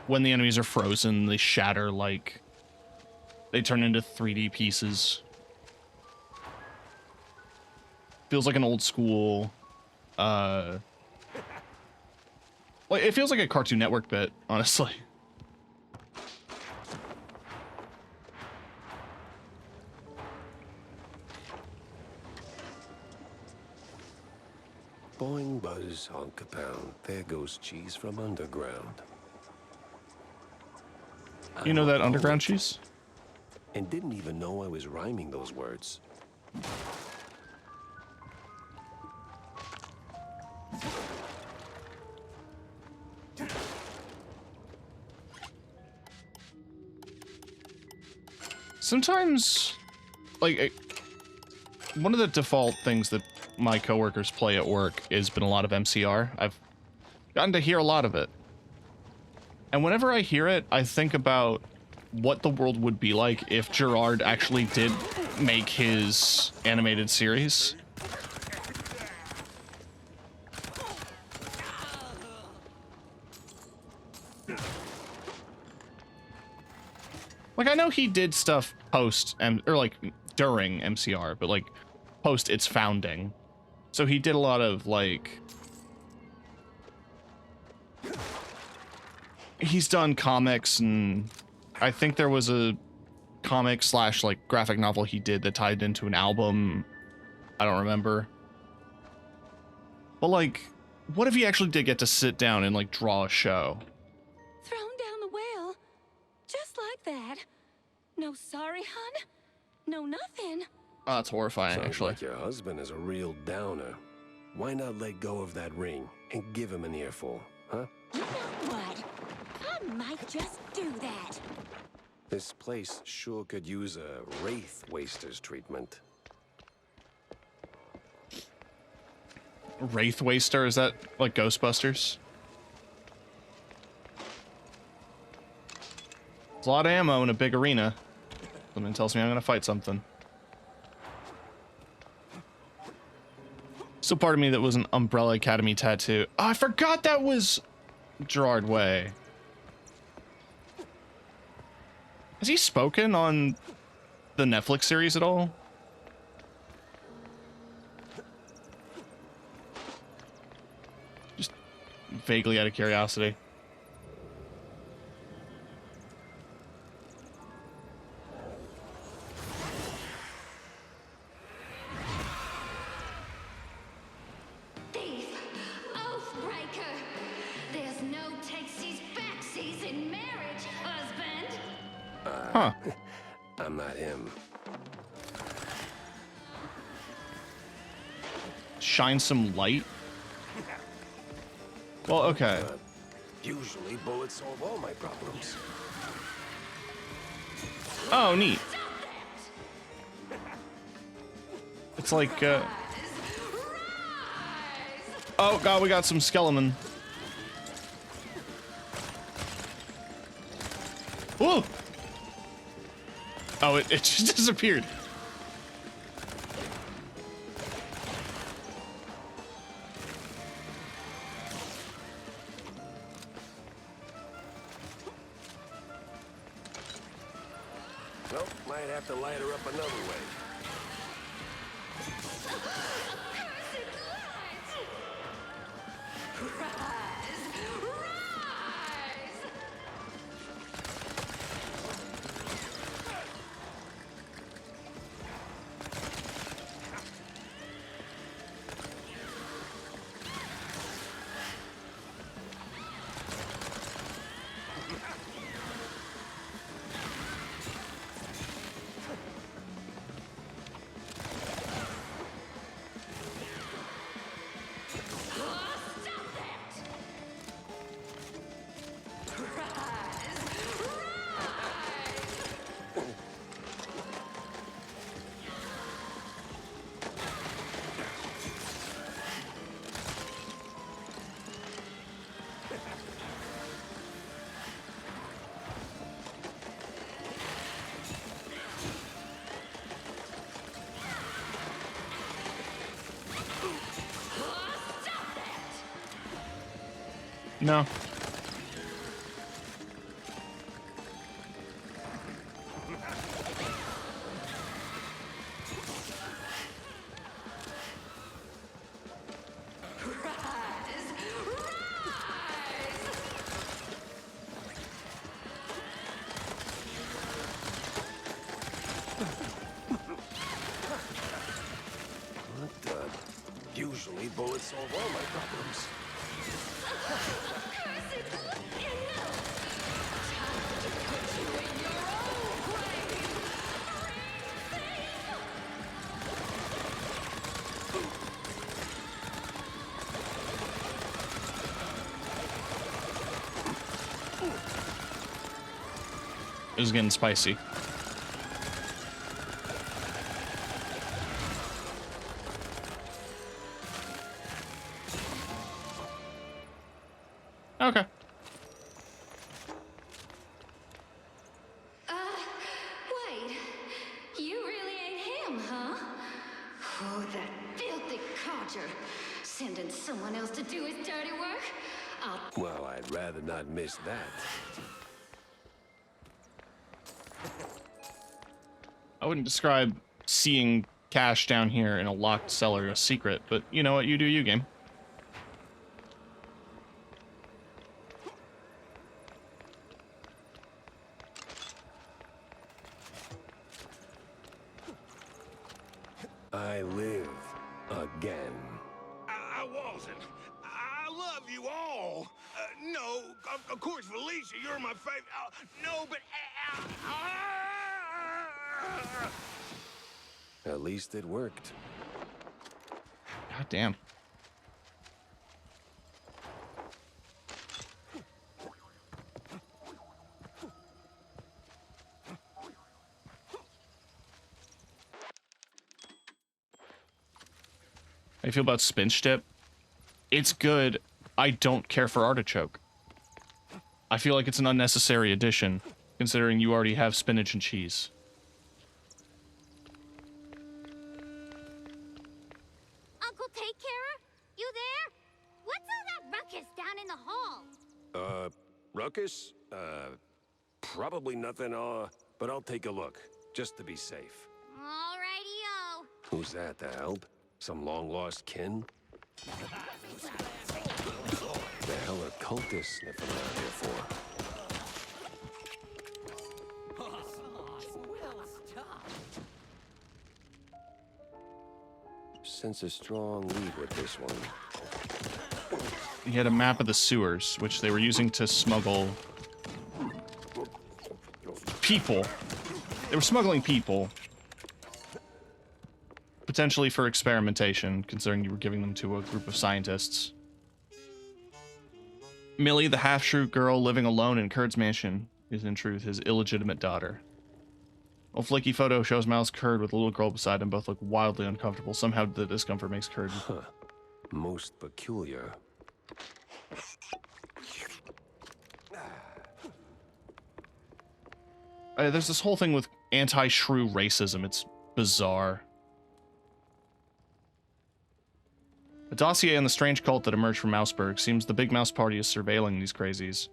when the enemies are frozen, they shatter like they turn into 3D pieces. Feels like an old school like it feels like a Cartoon Network bit, honestly. Boing, buzz, honk a pound. There goes cheese from underground. You know that underground cheese? And didn't even know I was rhyming those words. Sometimes, like, one of the default things that my coworkers play at work has been a lot of MCR. I've gotten to hear a lot of it. And whenever I hear it, I think about what the world would be like if Gerard actually did make his animated series. Like, I know he did stuff post, or like during MCR, but like post its founding. So he did a lot of like, he's done comics, and I think there was a comic slash like graphic novel he did that tied into an album. I don't remember. But like, what if he actually did get to sit down and like draw a show? Thrown down the well. Just like that. No sorry, hun? No nothing. Oh, that's horrifying, Sounds actually. like your husband is a real downer. Why not let go of that ring and give him an earful, huh? You know what? I might just do that. This place sure could use a wraith waster's treatment. Wraith Waster, is that like Ghostbusters? There's a lot of ammo in a big arena. Something tells me I'm gonna fight something. Still part of me that was an Umbrella Academy tattoo. Oh, I forgot that was Gerard Way. Has he spoken on the Netflix series at all? Just vaguely out of curiosity. Thief! Oathbreaker! There's no takesies backsies in marriage, husband! Huh. I'm not him. Shine some light? Well, okay. Usually bullets solve all my problems. Oh, neat. It's like, oh god, we got some skeleton. Whoa! Oh, it just disappeared. Well, might have to light her up another way. No. What the? Usually bullets solve all my problems. It was getting spicy. Okay. Wait. You really ain't him, huh? Oh, that filthy codger. Sending someone else to do his dirty work? Well, I'd rather not miss that. I wouldn't describe seeing cash down here in a locked cellar a secret, but you know what? You do you, game. I live again. I wasn't. I love you all. No, of course, Felicia, you're my favorite. No, but... At least it worked. God damn. How do you feel about spinach dip? It's good. I don't care for artichoke. I feel like it's an unnecessary addition, considering you already have spinach and cheese. Uncle Take Carer? You there? What's all that ruckus down in the hall? Ruckus? Probably nothing, but I'll take a look, just to be safe. Alrighty-o. Who's that, the help? Some long-lost kin? The hell are cultists sniffing around here for? Sense a strong lead with this one. He had a map of the sewers, which they were using to smuggle people. They were smuggling people. Potentially for experimentation, considering you were giving them to a group of scientists. Millie, the half-shrew girl living alone in Kurd's mansion, is in truth his illegitimate daughter. A flaky photo shows Miles Kurd with a little girl beside him. Both look wildly uncomfortable. Somehow the discomfort makes Kurd... Huh. Most peculiar. There's this whole thing with anti-shrew racism. It's bizarre. A dossier on the strange cult that emerged from Mouseburg. Seems the Big Mouse Party is surveilling these crazies.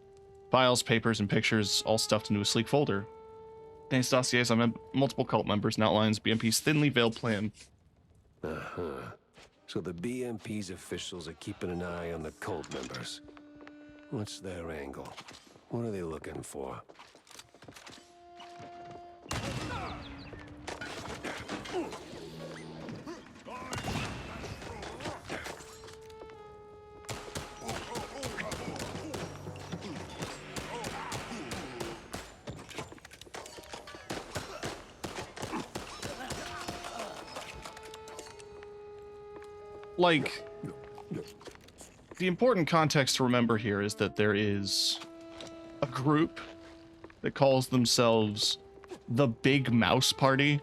Files, papers, and pictures all stuffed into a sleek folder. Contains dossiers on multiple cult members and outlines BMP's thinly veiled plan. Uh-huh. So the BMP's officials are keeping an eye on the cult members. What's their angle? What are they looking for? Like, the important context to remember here is that there is a group that calls themselves the Big Mouse Party.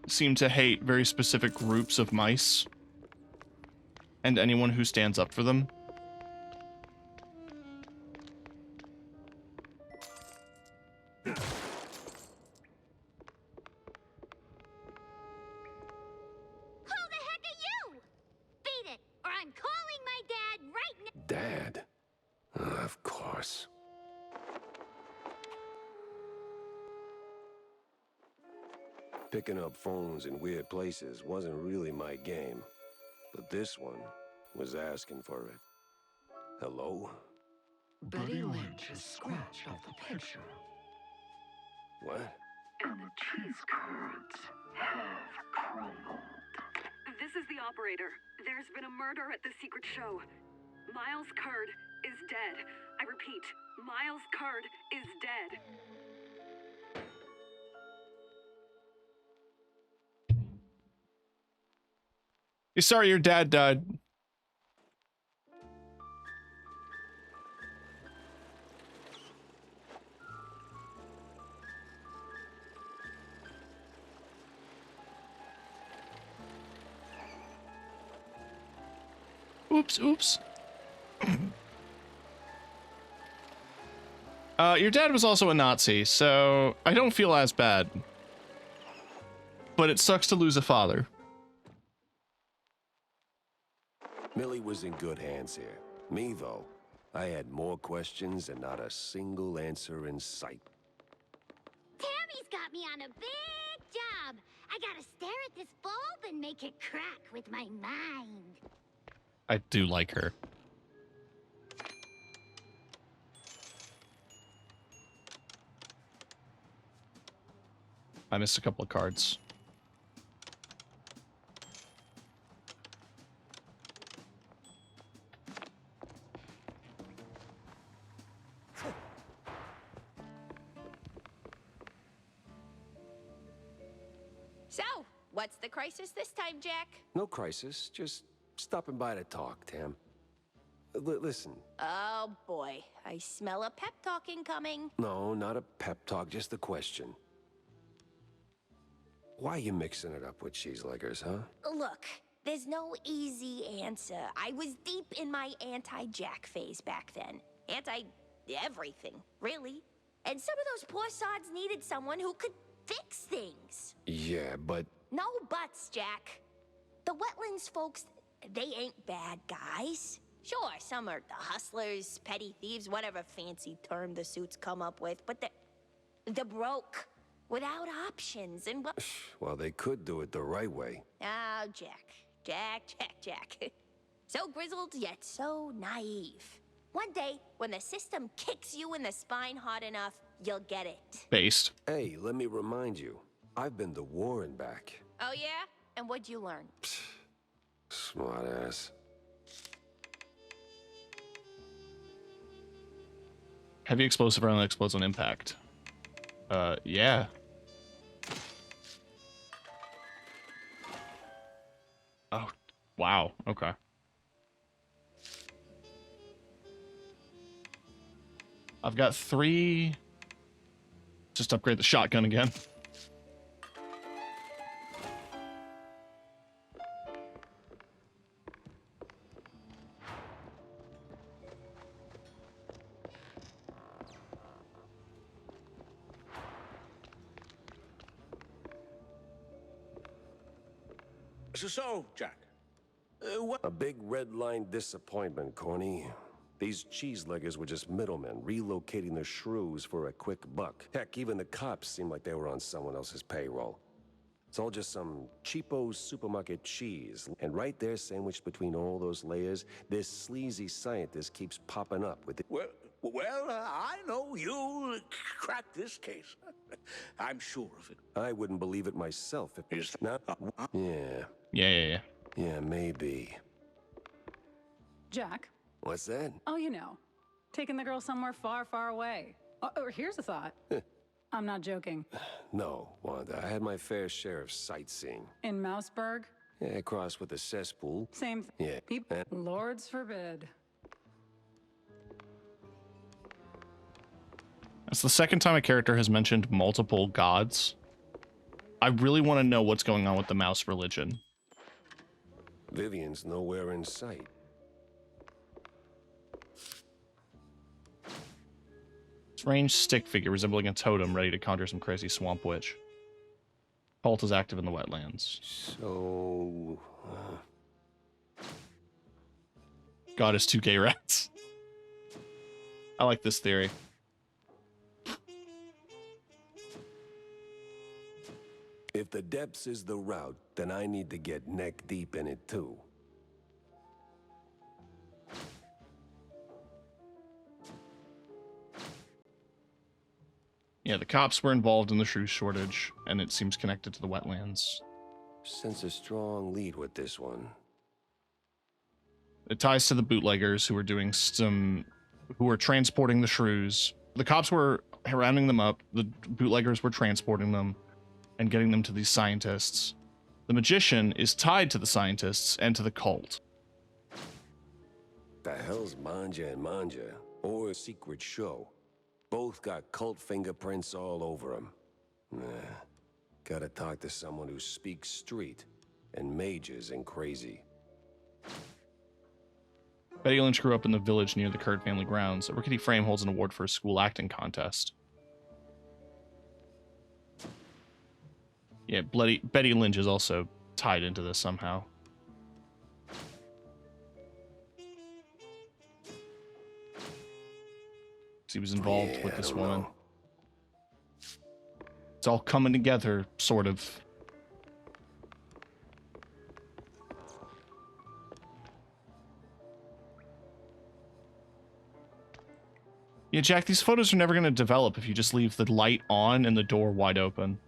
Seem to hate very specific groups of mice and anyone who stands up for them. Dad? Of course. Picking up phones in weird places wasn't really my game, but this one was asking for it. Hello? Betty Lynch has scratched off the picture. What? And the cheese curds have crumbled. This is the operator. There's been a murder at the secret show. Miles Kurd is dead. I repeat, Miles Kurd is dead. You're sorry your dad died. Oops, oops. Your dad was also a Nazi, so I don't feel as bad. But it sucks to lose a father. Millie was in good hands here. Me, though, I had more questions and not a single answer in sight. Tammy's got me on a big job. I gotta stare at this bulb and make it crack with my mind. I do like her. I missed a couple of cards. So, what's the crisis this time, Jack? No crisis, just stopping by to talk, Tam. Listen. Oh boy, I smell a pep talk incoming. No, not a pep talk, just a question. Why you mixing it up with cheeseleggers, huh? Look, there's no easy answer. I was deep in my anti-Jack phase back then. Anti-everything, really. And some of those poor sods needed someone who could fix things. Yeah, but... No buts, Jack. The Wetlands folks, they ain't bad guys. Sure, some are hustlers, petty thieves, whatever fancy term the suits come up with, but they're broke, without options, and what... Well, they could do it the right way. Oh, Jack. So grizzled, yet so naive. One day, when the system kicks you in the spine hard enough, you'll get it. Based. Hey, let me remind you, I've been to war and back. Oh, yeah? And what'd you learn? Smart ass. Heavy explosive round that explodes on impact. Yeah. Oh, wow. Okay. I've got 3. Just upgrade the shotgun again. So, Jack, what? A big red line disappointment, Corny. These cheeseleggers were just middlemen, relocating the shrews for a quick buck. Heck, even the cops seemed like they were on someone else's payroll. It's all just some cheapo supermarket cheese. And right there, sandwiched between all those layers, this sleazy scientist keeps popping up with it. Well, I know you'll crack this case. I'm sure of it. I wouldn't believe it myself if it was not. Yeah. Yeah, maybe. Jack. What's that? Oh, you know, taking the girl somewhere far, far away. Or here's a thought. I'm not joking. No, Wanda, I had my fair share of sightseeing. In Mouseburg? Yeah, across with the cesspool. Same thing. Yeah. Lords forbid. That's the second time a character has mentioned multiple gods. I really want to know what's going on with the mouse religion. Vivian's nowhere in sight. Strange stick figure resembling a totem ready to conjure some crazy swamp witch. Cult is active in the wetlands. So... God is 2 gay rats. I like this theory. If the depths is the route, then I need to get neck deep in it too. Yeah, the cops were involved in the shrew shortage, and it seems connected to the wetlands. Sense a strong lead with this one. It ties to the bootleggers who were transporting the shrews. The cops were rounding them up. The bootleggers were transporting them and getting them to these scientists. The magician is tied to the scientists and to the cult. The hell's Manja and Manja, or a secret show? Both got cult fingerprints all over them. Nah, gotta talk to someone who speaks street and mages and crazy. Betty Lynch grew up in the village near the Curd family grounds. A rickety frame holds an award for a school acting contest. Yeah, Betty Lynch is also tied into this somehow. He was involved with this woman. It's all coming together, sort of. Yeah, Jack, these photos are never going to develop if you just leave the light on and the door wide open.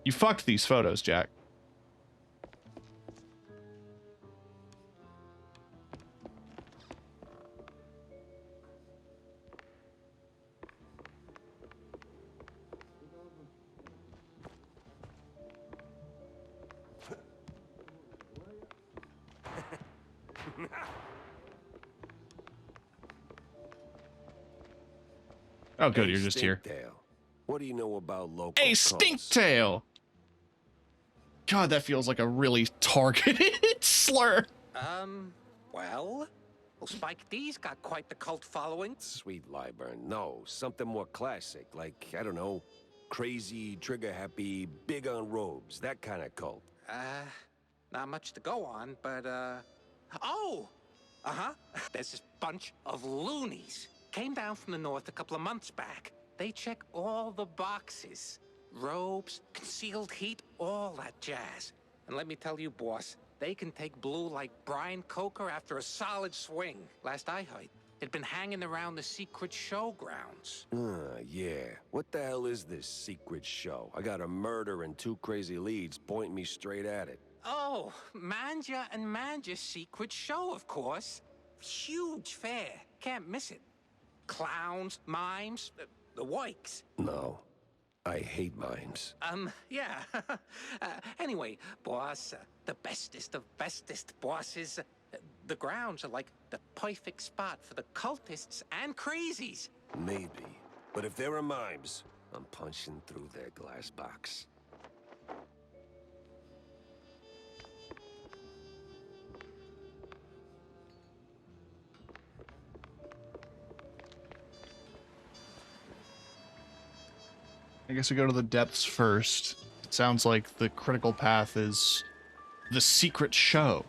You fucked these photos, Jack. Oh, good. You're just here. Stinktail, what do you know about local A cults? stinktail. God, that feels like a really targeted slur. Well, Spike D's got quite the cult following. Sweet Lyburn, no, something more classic, like, I don't know, crazy, trigger-happy, big on robes, that kind of cult. Not much to go on, but, oh! There's this bunch of loonies. Came down from the north a couple of months back. They check all the boxes. Robes, concealed heat, all that jazz. And let me tell you, boss, they can take blue like Brian Coker after a solid swing. Last I heard, it'd been hanging around the secret showgrounds. Yeah. What the hell is this secret show? I got a murder and 2 crazy leads pointing me straight at it. Oh, Manja and Manja's secret show, of course. Huge fair. Can't miss it. Clowns, mimes, the works. No, I hate mimes. Yeah. Anyway, boss, the bestest of bestest bosses. The grounds are like the perfect spot for the cultists and crazies. Maybe. But if there are mimes, I'm punching through their glass box. I guess we go to the depths first. It sounds like the critical path is the secret show.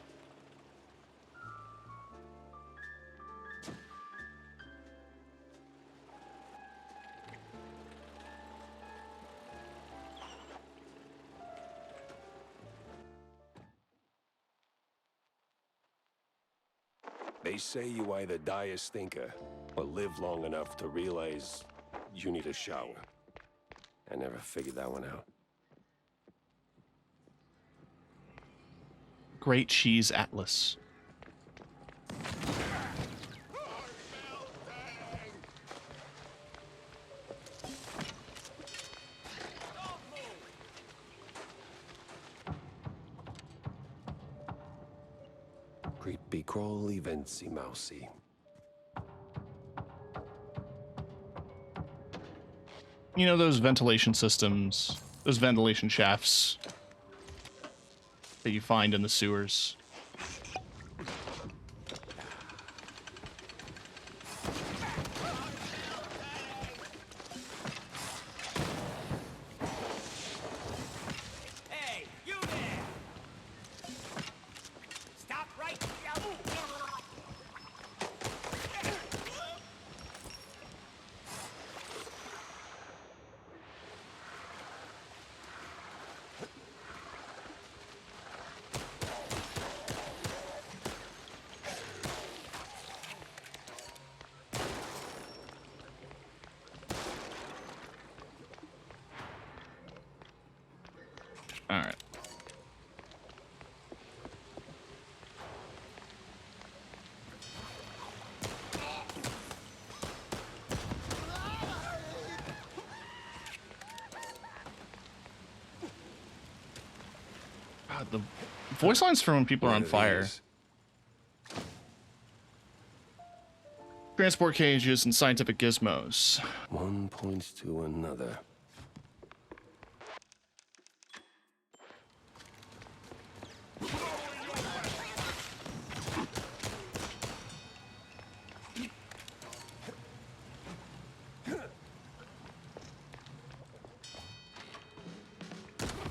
They say you either die a stinker or live long enough to realize you need a shower. I never figured that one out. Great Cheese Atlas. Creepy crawly Vincy Mousy. You know those ventilation systems, those ventilation shafts that you find in the sewers? Hey, you there! Stop right there! All right. God, the voice lines for when people are on fire. Transport cages and scientific gizmos. One points to another.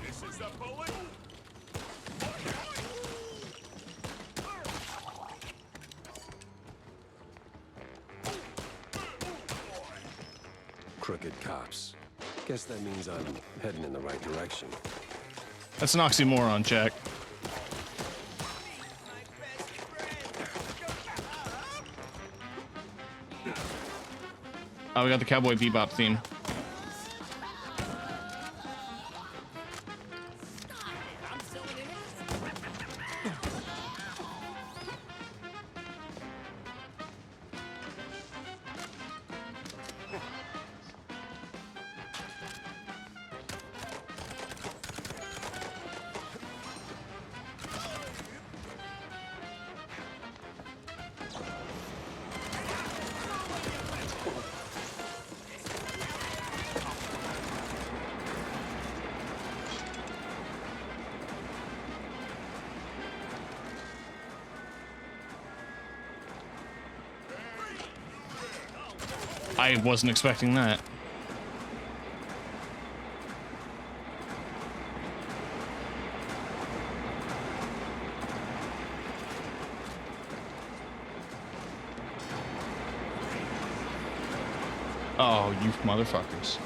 This is the bullet. Crooked cops. Guess that means I'm heading in the right direction. That's an oxymoron, Jack. Oh, we got the Cowboy Bebop theme. I wasn't expecting that. Oh, you motherfuckers.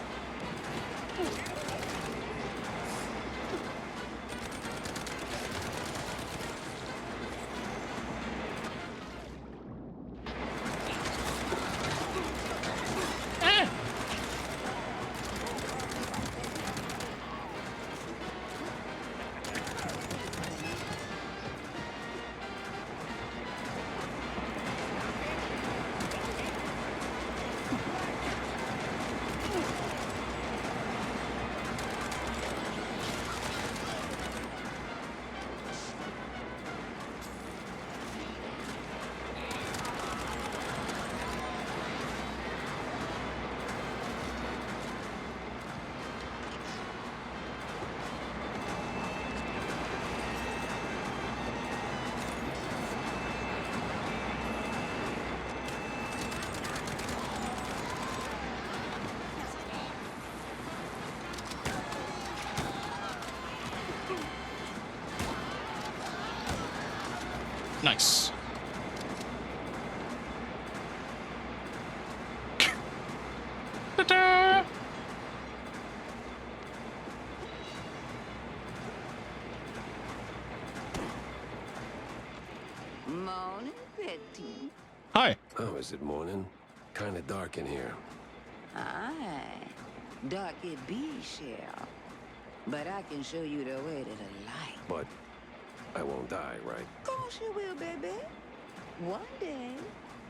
Nice. Ta-da! Morning, Betty. Hi. Oh, is it morning? Kind of dark in here. Aye. Dark it be, Shell. But I can show you the way to the light. But I won't die, right? Course you will, baby. One day.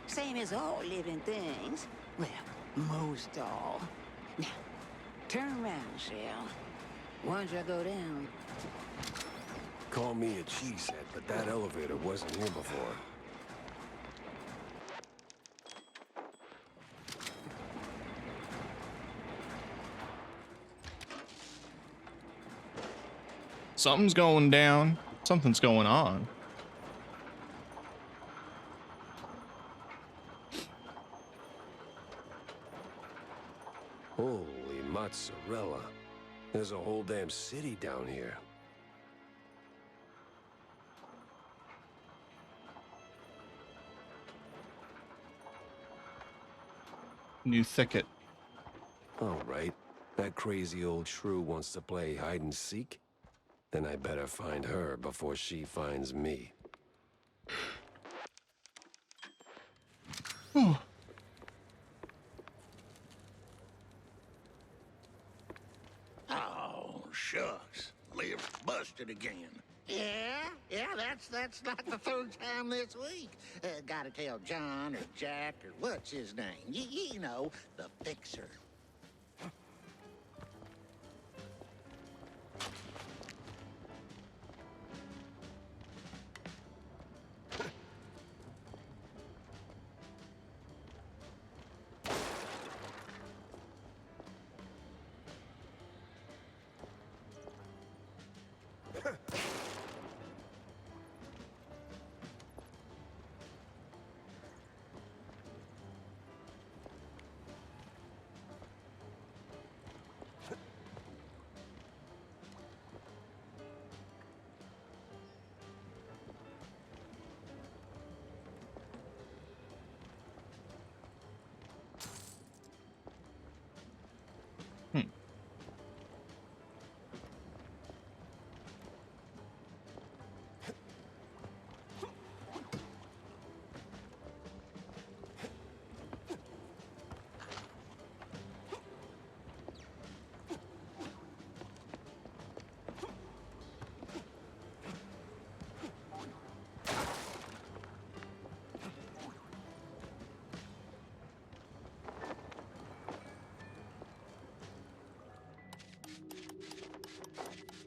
Same as all living things. Well, most all. Now, turn around, Shell. Once I go down. Call me a cheesehead, but that elevator wasn't here before. Something's going down. Something's going on. Holy mozzarella. There's a whole damn city down here. New thicket. All right. That crazy old shrew wants to play hide and seek? Then I better find her before she finds me. Oh, shucks. Liver busted again. Yeah, that's like the third time this week. Gotta tell John or Jack or what's his name? You know, the fixer.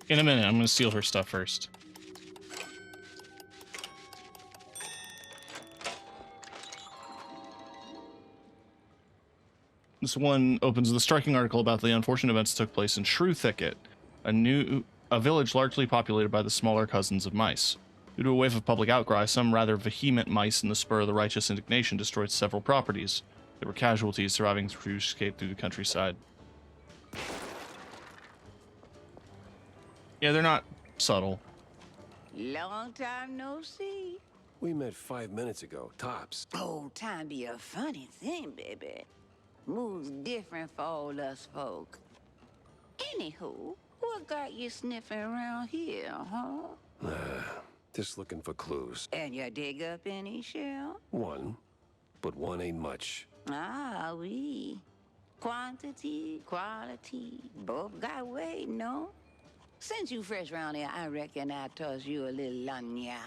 In a minute, I'm gonna steal her stuff first. This one opens with a striking article about the unfortunate events that took place in Shrew Thicket, a village largely populated by the smaller cousins of mice. Due to a wave of public outcry, some rather vehement mice in the spur of the righteous indignation destroyed several properties. There were casualties surviving through escape through the countryside. Yeah, they're not subtle. Long time no see. We met 5 minutes ago, tops. Oh, time be a funny thing, baby. Moves different for all us folk. Anywho, what got you sniffing around here, huh? Just looking for clues. And you dig up any shell? One, but one ain't much. Ah, oui. Quantity, quality, both got weight, no? Since you fresh round here, I reckon I toss you a little lanya.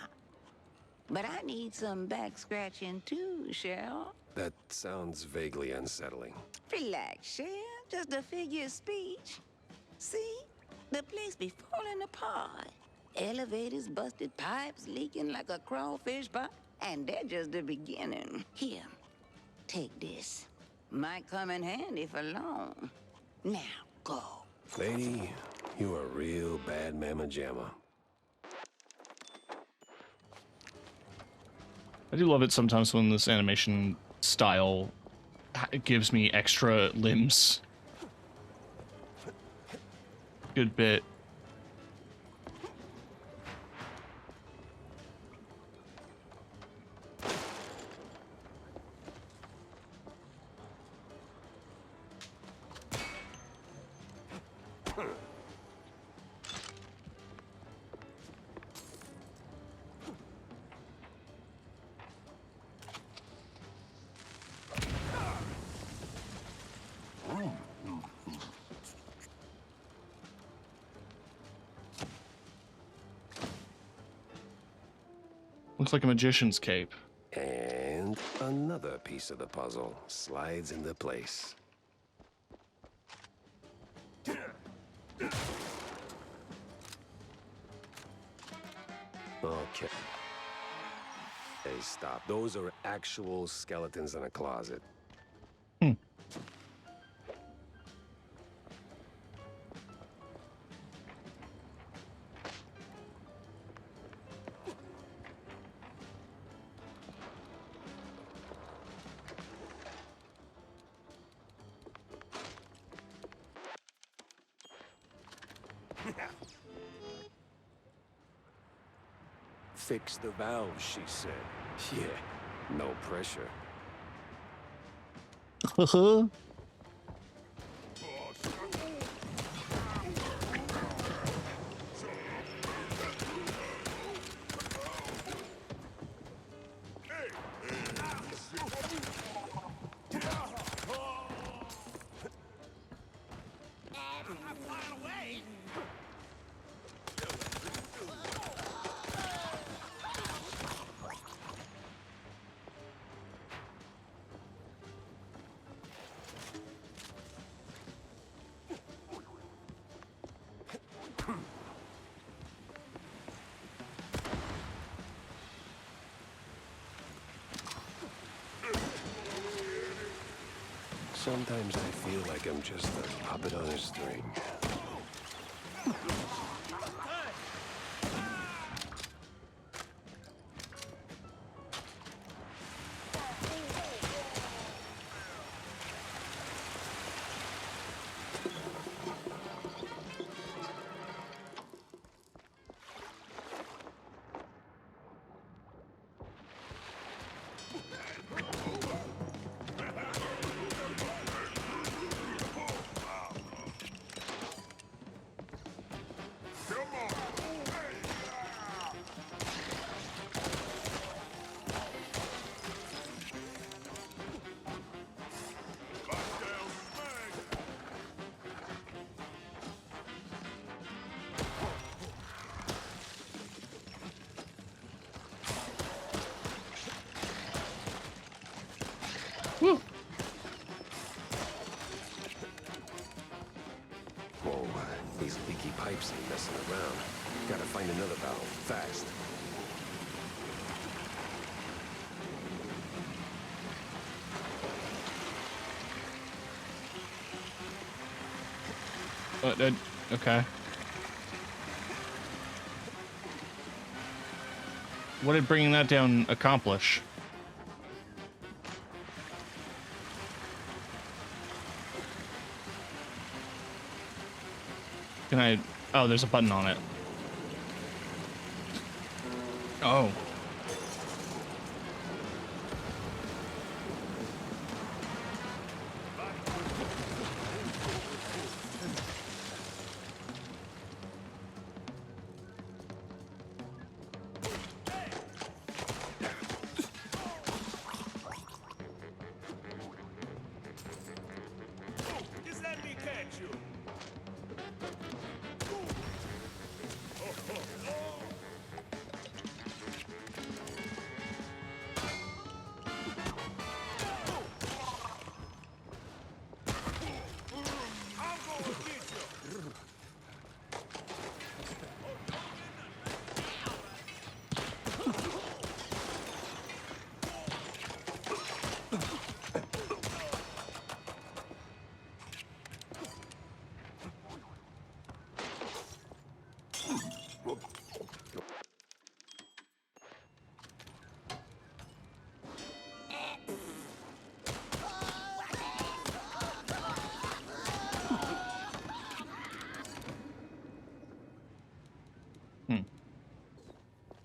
But I need some back scratching too, Shell. That sounds vaguely unsettling. Relax, Shell. Just a figure of speech. See? The place be falling apart. Elevators, busted pipes, leaking like a crawfish pot. And they're just the beginning. Here, take this. Might come in handy for long. Now, go. Lady, you are real bad mamma jamma. I do love it sometimes when this animation style gives me extra limbs. Good bit. Looks like a magician's cape. And another piece of the puzzle slides into place. Okay. Hey, stop. Those are actual skeletons in a closet. Fix the valve, she said. Yeah, no pressure. Sometimes I feel like I'm just a puppet on a string. Woo. Whoa, these leaky pipes ain't messing around. Gotta find another valve, fast. Okay. What did bringing that down accomplish? can I... Oh, there's a button on it. Oh. Just let me catch you.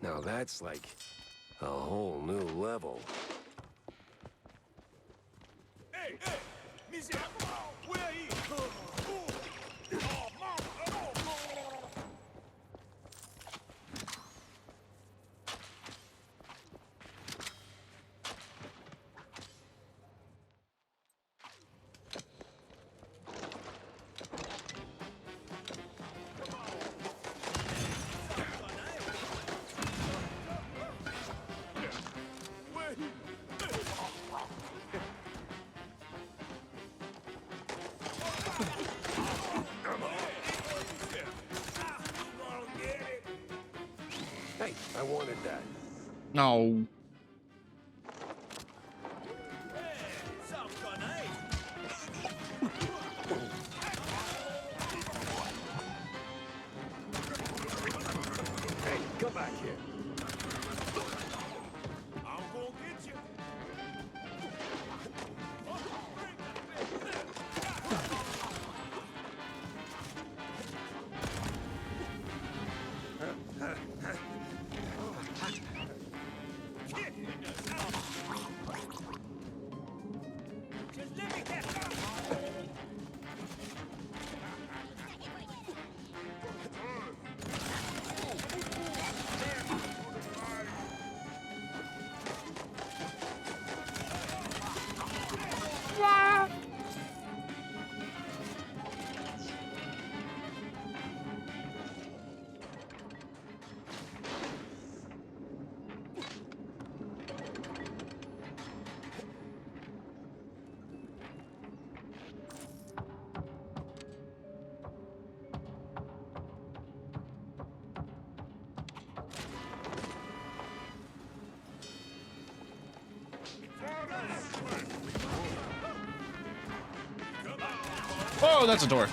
Now that's like a whole new level. Hey, hey, Missy, where he? Hey, I wanted that. No. Hey, come back here. I'm gonna get you. Just let me catch you. Oh, that's a door.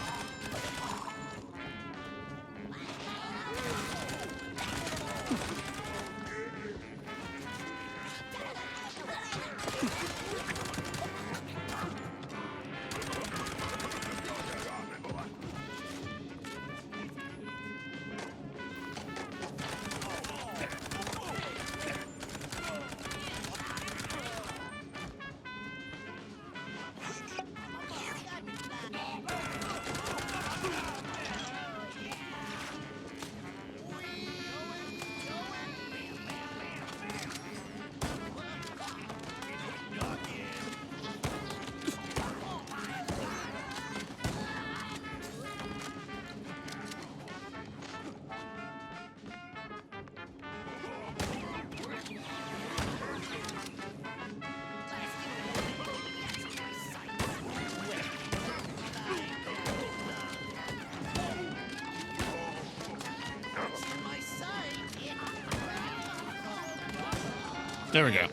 There we go.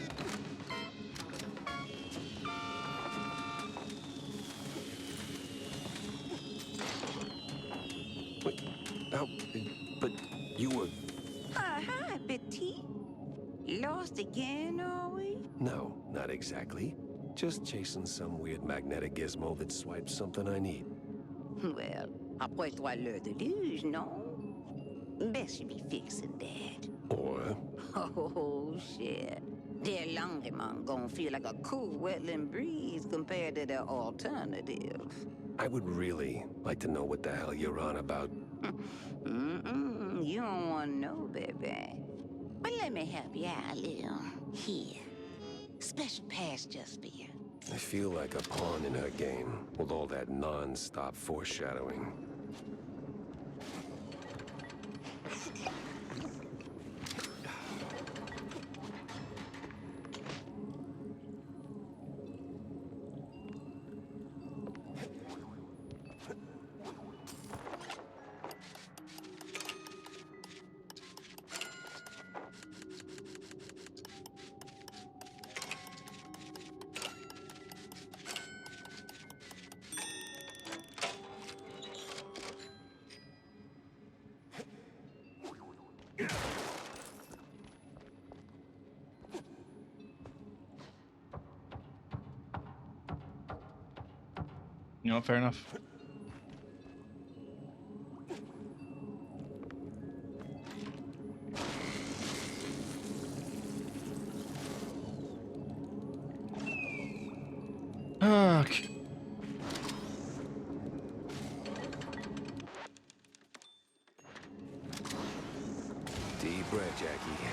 Wait, how, but you were... Hi, Betty. Lost again, are we? No, not exactly. Just chasing some weird magnetic gizmo that swipes something I need. Well, Après toi le deluge, non? Best you be fixing that. Or Oh, shit. Their Longemont gonna feel like a cool wetland breeze compared to the alternative. I would really like to know what the hell you're on about. You don't want to know, baby. But let me help you out a little. Here. Special pass just for you. I feel like a pawn in her game, with all that non-stop foreshadowing. You know, fair enough. Okay. Deep breath, Jackie.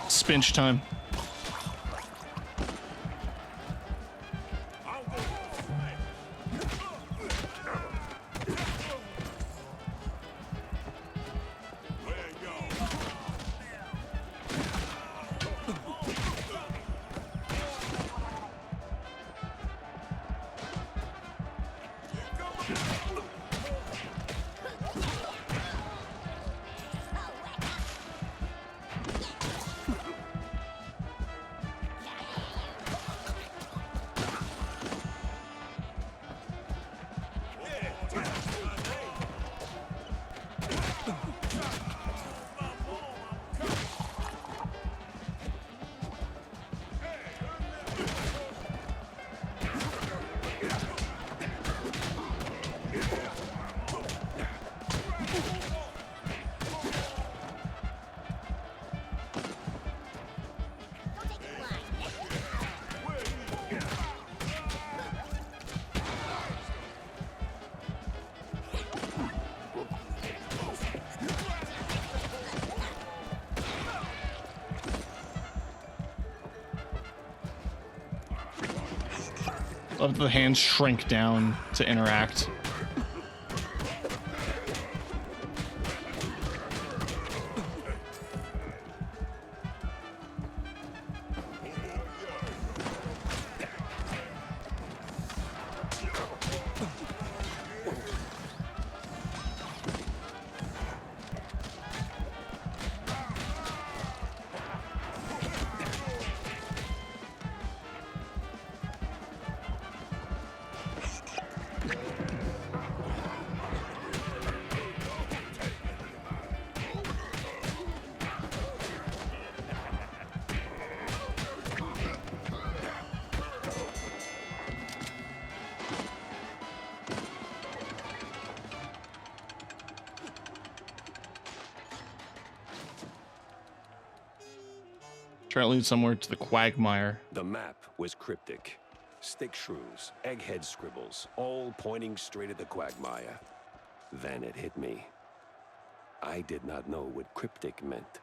Spinch time. Love the hands shrink down to interact. Try to lead somewhere to the quagmire. The map was cryptic. Stick shrews, egghead scribbles, all pointing straight at the quagmire. Then it hit me. I did not know what cryptic meant.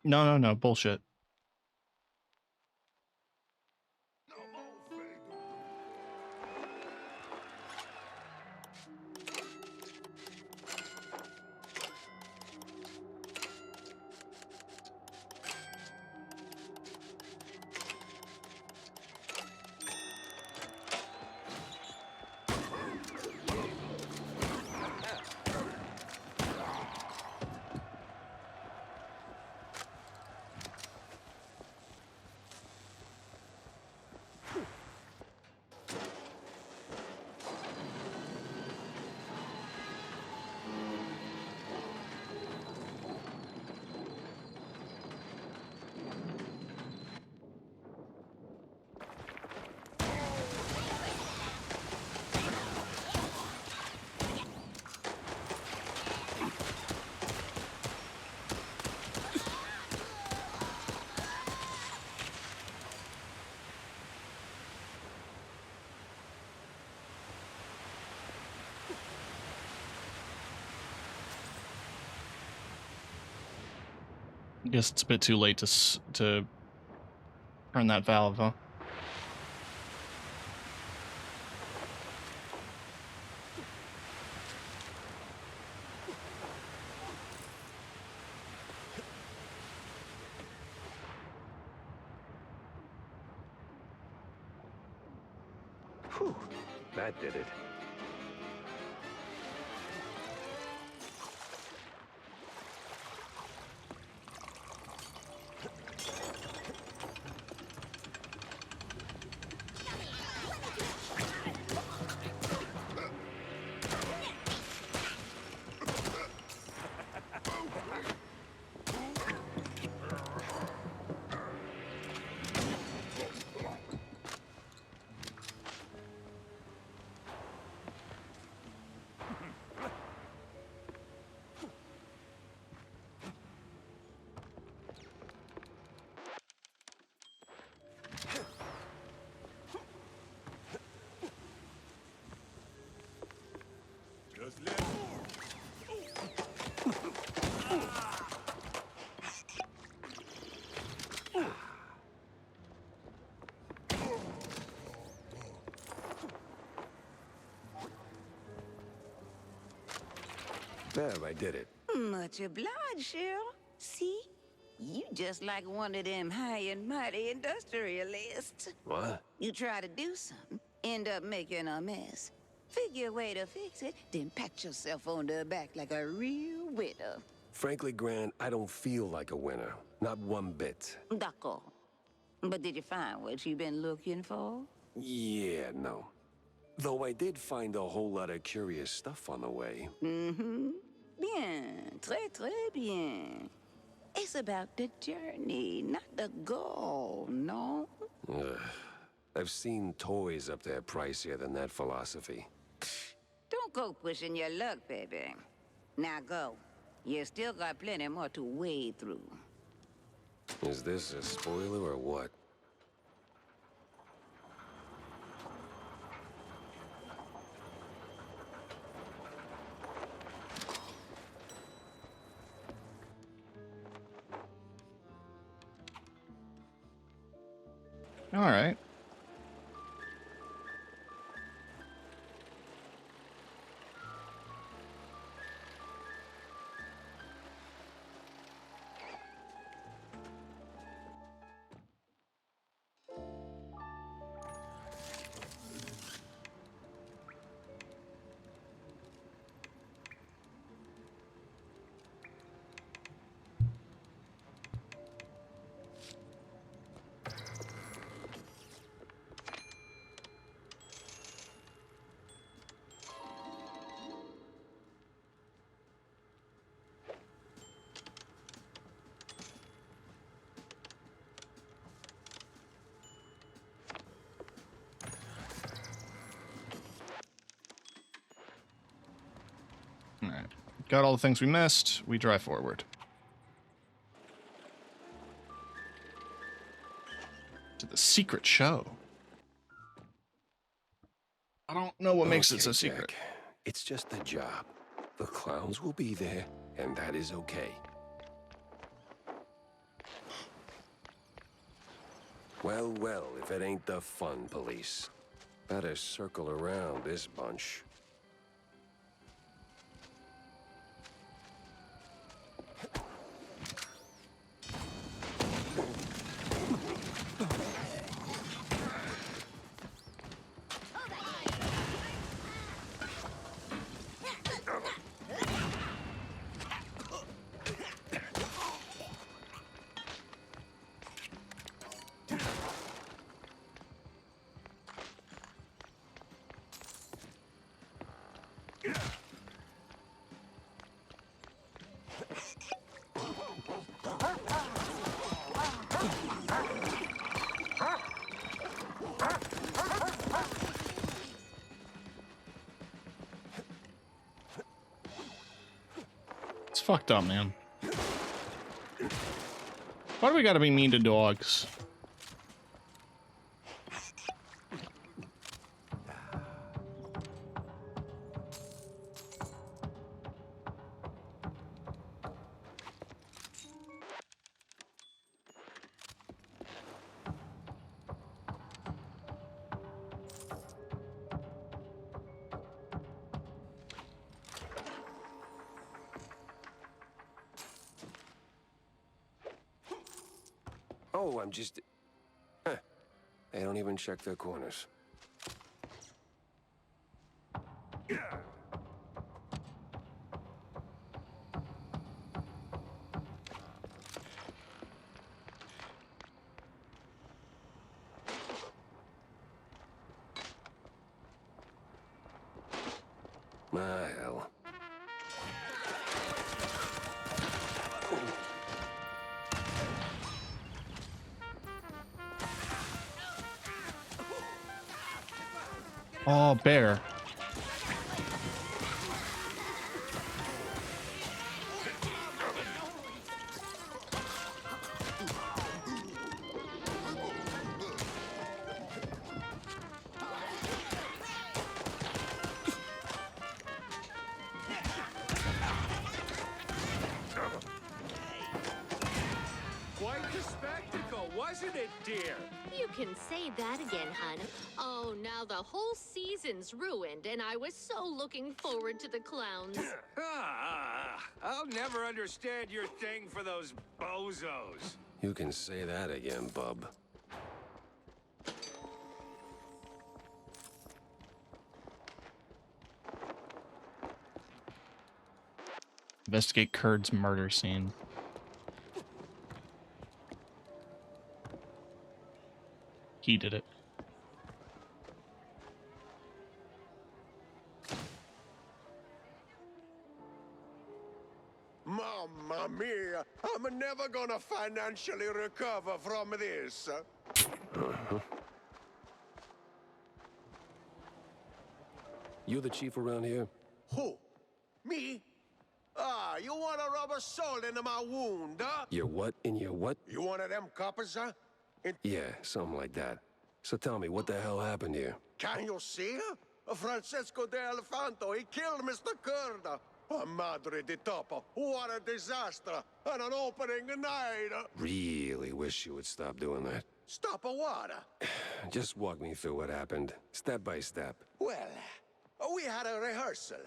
No, bullshit. I guess it's a bit too late to turn that valve, huh? Whew, that did it. There, I did it. Much obliged, Cheryl. See? You just like one of them high and mighty industrialists. What? You try to do something, end up making a mess. Figure a way to fix it, then pat yourself on the back like a real winner. Frankly, Grant, I don't feel like a winner. Not one bit. D'accord. But did you find what you've been looking for? Yeah, no. Though I did find a whole lot of curious stuff on the way. Mm-hmm. Bien. Très, très bien. It's about the journey, not the goal, no? Ugh. I've seen toys up there pricier than that philosophy. Don't go pushing your luck, baby. Now go. You still got plenty more to wade through. Is this a spoiler or what? All right. All right. Got all the things we missed. We drive forward. To the secret show. I don't know what makes it so secret. Jack. It's just a job. The clowns will be there, and that is okay. Well, well, if it ain't the fun police. Better circle around this bunch. It's fucked up, man. Why do we gotta be mean to dogs? No, I'm just... Huh. They don't even check their corners. My hell. Oh, bear. Quite the spectacle, wasn't it, dear? You can say that again, hun. Oh, now the whole season's ruined, and I was so looking forward to the clowns. I'll never understand your thing for those bozos. You can say that again, bub. Investigate Kurd's murder scene. He did it. Mamma mia! I'm never gonna financially recover from this. You the chief around here? Who? Me? Ah, you wanna rub a salt into my wound, huh? Your what in your what? You one of them coppers, huh? Yeah, something like that. So tell me, what the hell happened here? Can you see? Francesco De Elefanto, he killed Mr. Kurda. Oh, madre di topo, what a disaster! And an opening night! Really wish you would stop doing that. Stop a what? Just walk me through what happened, step by step. Well, we had a rehearsal.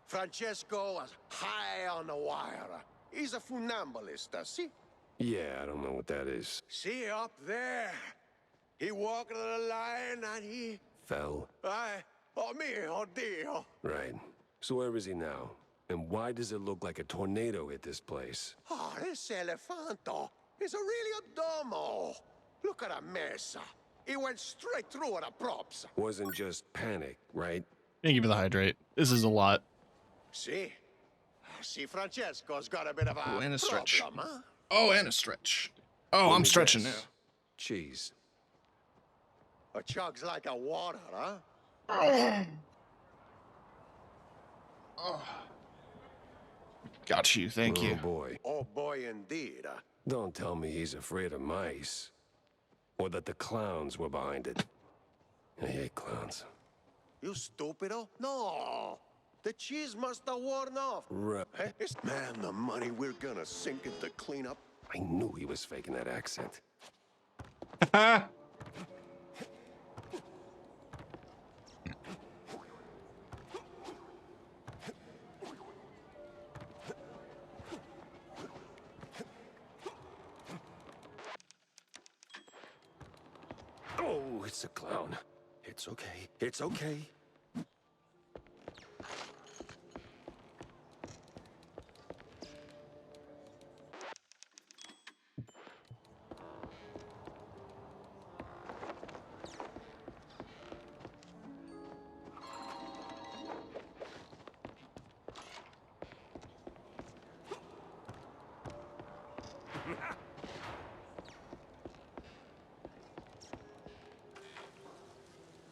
Francesco was high on the wire. He's a funambulist, see? Yeah, I don't know what that is. See up there? He walked the line and he... Fell? Oh mio Dio. Right. So where is he now? And why does it look like a tornado hit this place? Oh, this Elefanto is really a domo. Look at that mess. He went straight through the props. Wasn't just panic, right? Thank you for the hydrate. This is a lot. See? See, Francesco's got a bit of a Oh, and a stretch. problem, huh? Oh, and a stretch. Oh, I'm stretching now. Cheese. A chugs like a water, huh? Oh. Got you, thank you. Oh boy. Oh boy, indeed. Don't tell me he's afraid of mice. Or that the clowns were behind it. I hate clowns. You stupido? No. The cheese must have worn off. Right. Man, the money we're gonna sink into cleanup. I knew he was faking that accent. Oh, it's a clown. It's okay. It's okay.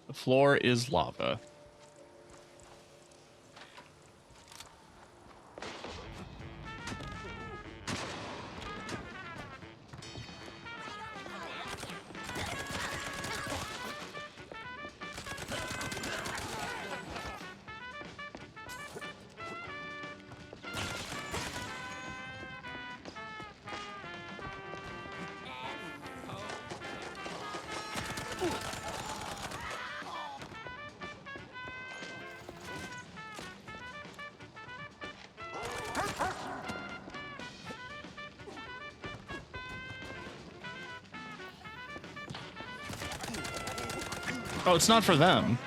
The floor is lava. Oh, it's not for them.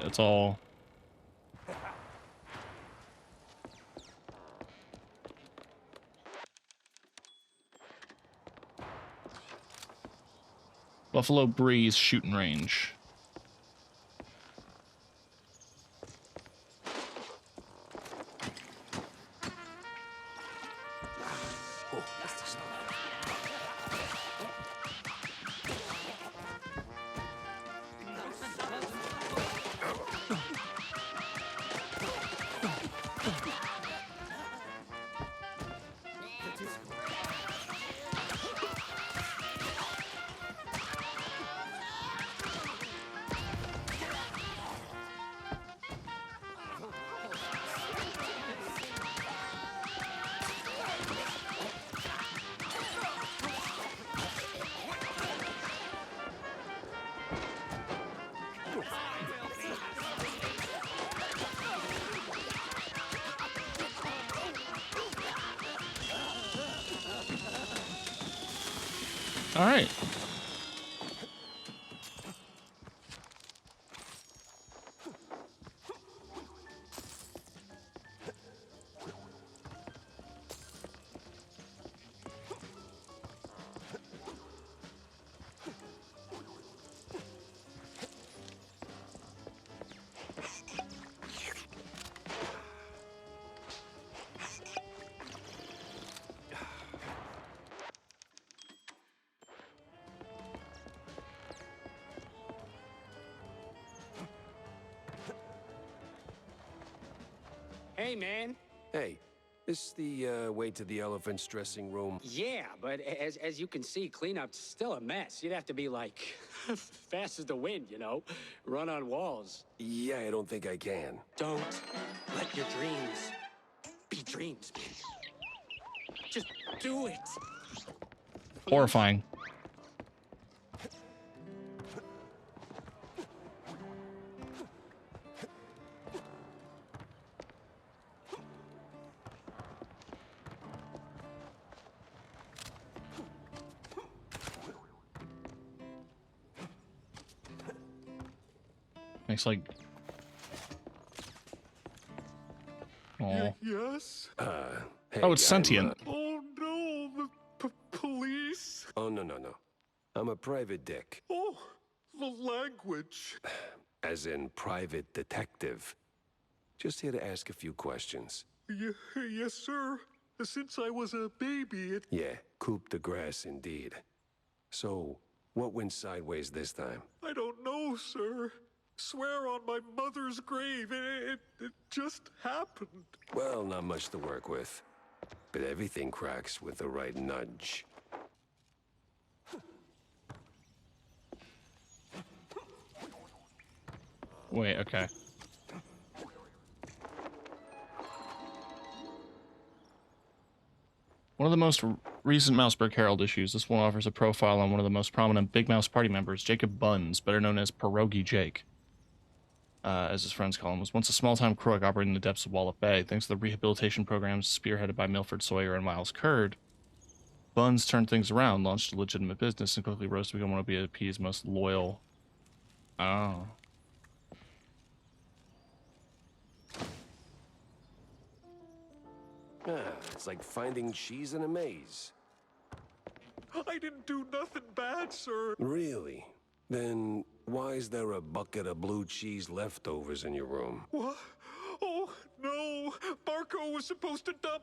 It's all Buffalo Breeze shooting range. All right. Hey, man. Hey, this the way to the elephant's dressing room? Yeah, but as you can see, cleanup's still a mess. You'd have to be like fast as the wind, you know, run on walls. Yeah, I don't think I can. Don't let your dreams be dreams, man. Just do it. Horrifying. Makes like. Oh. Yes? Hey, Oh, it's sentient. Oh no, the police? Oh, no. I'm a private dick. Oh, the language. As in private detective. Just here to ask a few questions. Yes, sir. Since I was a baby, it... Yeah, coup de grace indeed. So, what went sideways this time? I don't know, sir. Swear on my mother's grave, it just happened. Well, not much to work with. But everything cracks with the right nudge. Wait, okay. One of the most recent Mouseburg Herald issues, this one offers a profile on one of the most prominent Big Mouse Party members, Jacob Buns, better known as Pierogi Jake. As his friends call him, was once a small-time crook operating in the depths of Wallop Bay. Thanks to the rehabilitation programs spearheaded by Milford Sawyer and Miles Curd, Buns turned things around, launched a legitimate business, and quickly rose to become one of BAP's most loyal. Oh. Ah, it's like finding cheese in a maze. I didn't do nothing bad, sir. Really? Then why is there a bucket of blue cheese leftovers in your room? What? Oh, no. Barco was supposed to dump...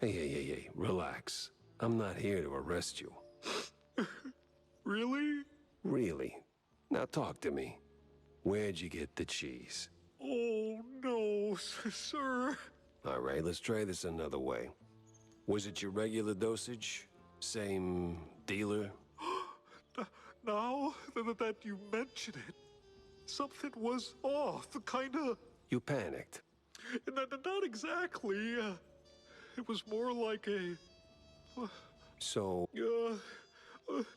Hey, relax. I'm not here to arrest you. Really? Really? Now talk to me. Where'd you get the cheese? Oh, no, sir. All right, let's try this another way. Was it your regular dosage? Same dealer? Now that you mention it, something was off, kinda... You panicked. Not exactly. It was more like a... So...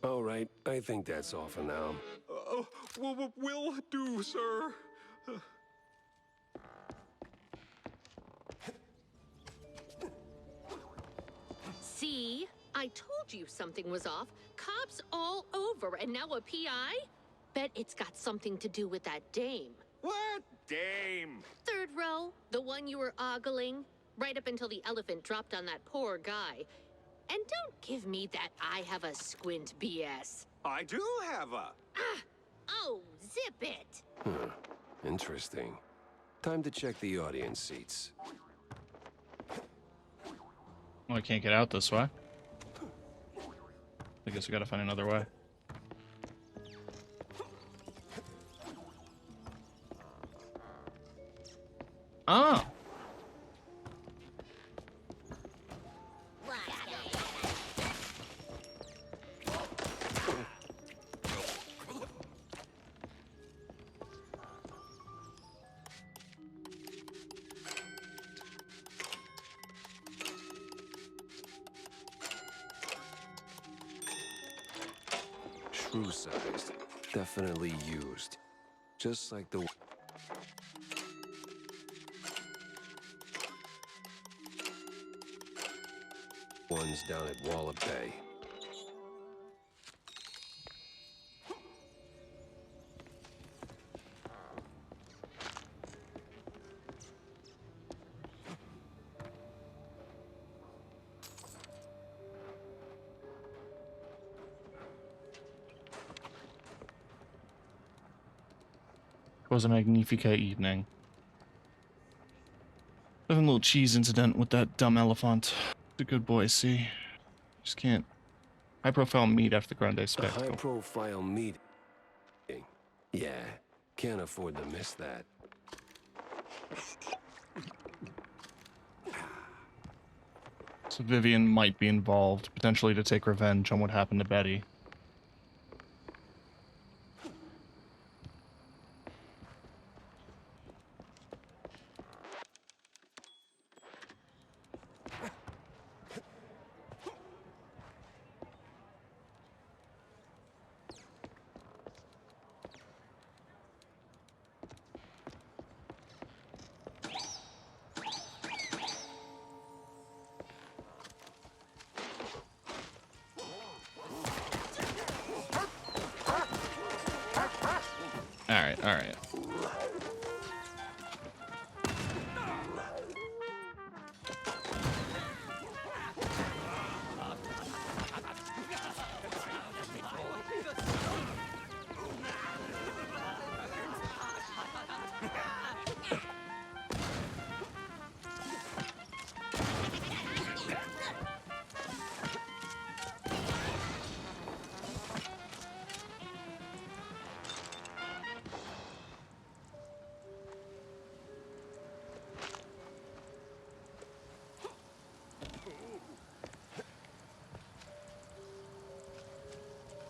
all right, I think that's all for now. Will do, sir. See? I told you something was off. Cops all over, and now a PI? Bet it's got something to do with that dame. What dame? Third row, the one you were ogling, right up until the elephant dropped on that poor guy. And don't give me that I have a squint BS. I do have a... Ah! Oh, zip it! Interesting. Time to check the audience seats. Well, I can't get out this way. I guess we gotta find another way. Oh! True-sized. Definitely used. Just like the... ones down at Wallop Bay. It was a Magnifica evening. Having a little cheese incident with that dumb elephant. The good boy, see? Just can't. High profile meet after the Grande A spectacle. high-profile meeting. Yeah, can't afford to miss that. So Vivian might be involved, potentially to take revenge on what happened to Betty. Alright, alright.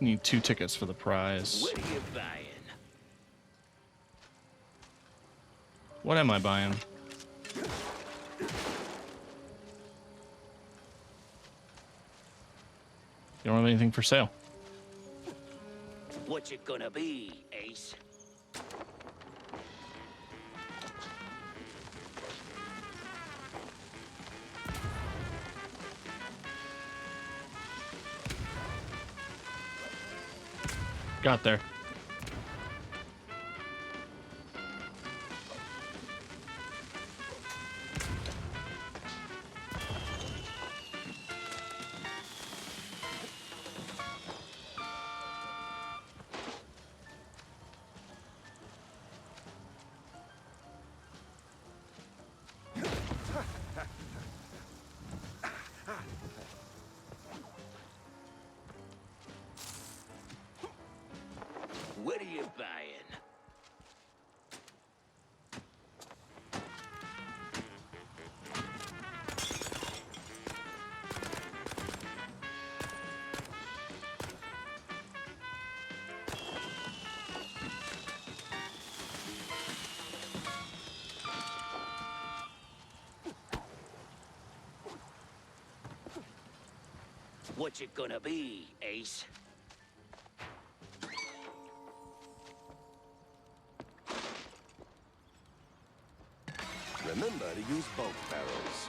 Need 2 tickets for the prize. What are you buying? What am I buying? You don't have anything for sale. What's it gonna be, Ace? Got there. What are you buying? What's it gonna be, Ace? Remember to use both barrels.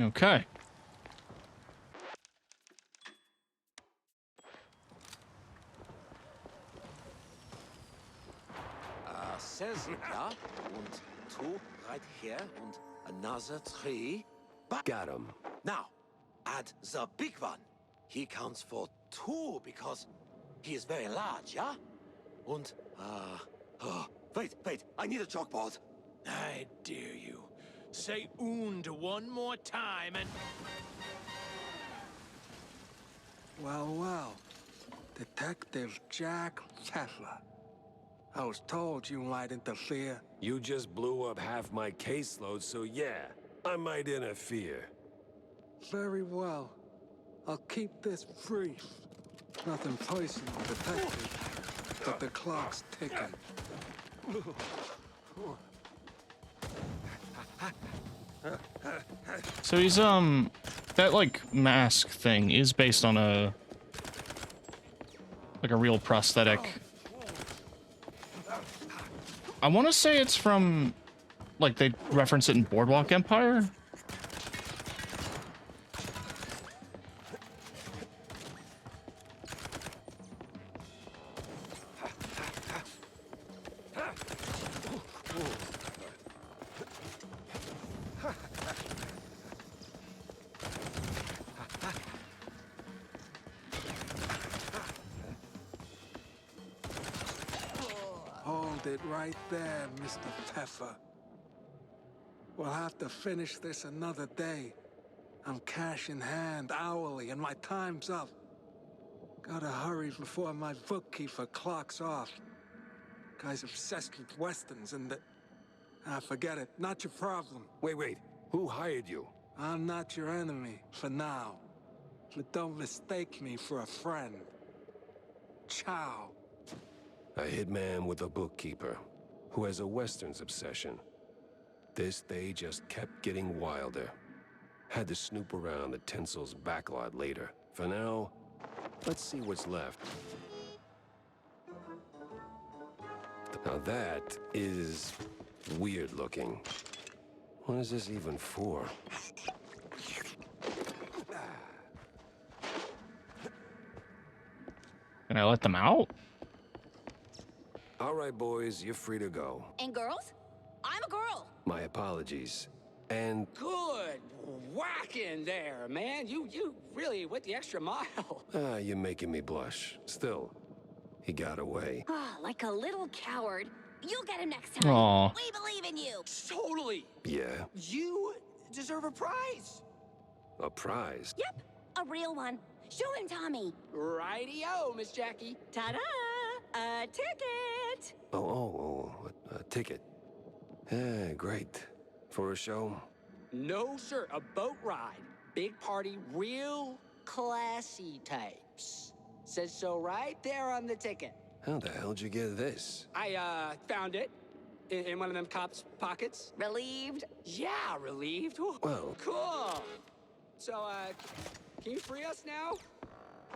Okay. Says ja, und two right here, and another three. Got him. Now, add the big one. He counts for two because he is very large, yeah? And, wait, I need a chalkboard. I dare you. Say "und" one more time and... Well, Detective Jack Tefler. I was told you might interfere. You just blew up half my caseload, so yeah, I might interfere. Very well. I'll keep this brief. Nothing personal, detective. But the clock's ticking. So he's that like mask thing is based on a real prosthetic. I want to say it's from, like, they reference it in Boardwalk Empire. Hold it right there, Mr. Teffer. We'll have to finish this another day. I'm cash in hand hourly, and my time's up. Gotta hurry before my bookkeeper clocks off. Guy's obsessed with westerns and the... forget it. Not your problem. Wait. Who hired you? I'm not your enemy, for now. But don't mistake me for a friend. Ciao. A hitman with a bookkeeper, who has a westerns obsession. This day just kept getting wilder. Had to snoop around the Tinsel's backlot later. For now, let's see what's left. Now that is weird looking. What is this even for? Can I let them out? All right, boys, you're free to go. And girls? I'm My apologies. And Good whacking there, man. You really went the extra mile. you're making me blush. Still, he got away. Ah, like a little coward. You'll get him next time. Aw. We believe in you. Totally. Yeah, You deserve a prize. a prize. Yep, a real one. Show him, Tommy. Righty-o, Miss Jackie. Ta-da! A ticket! A ticket. Yeah, great. For a show? No, sir. A boat ride. Big party, real classy types. Says so right there on the ticket. How the hell'd you get this? I, found it in one of them cops' pockets. Relieved? Yeah, relieved. Ooh, Well. Cool. So, can you free us now?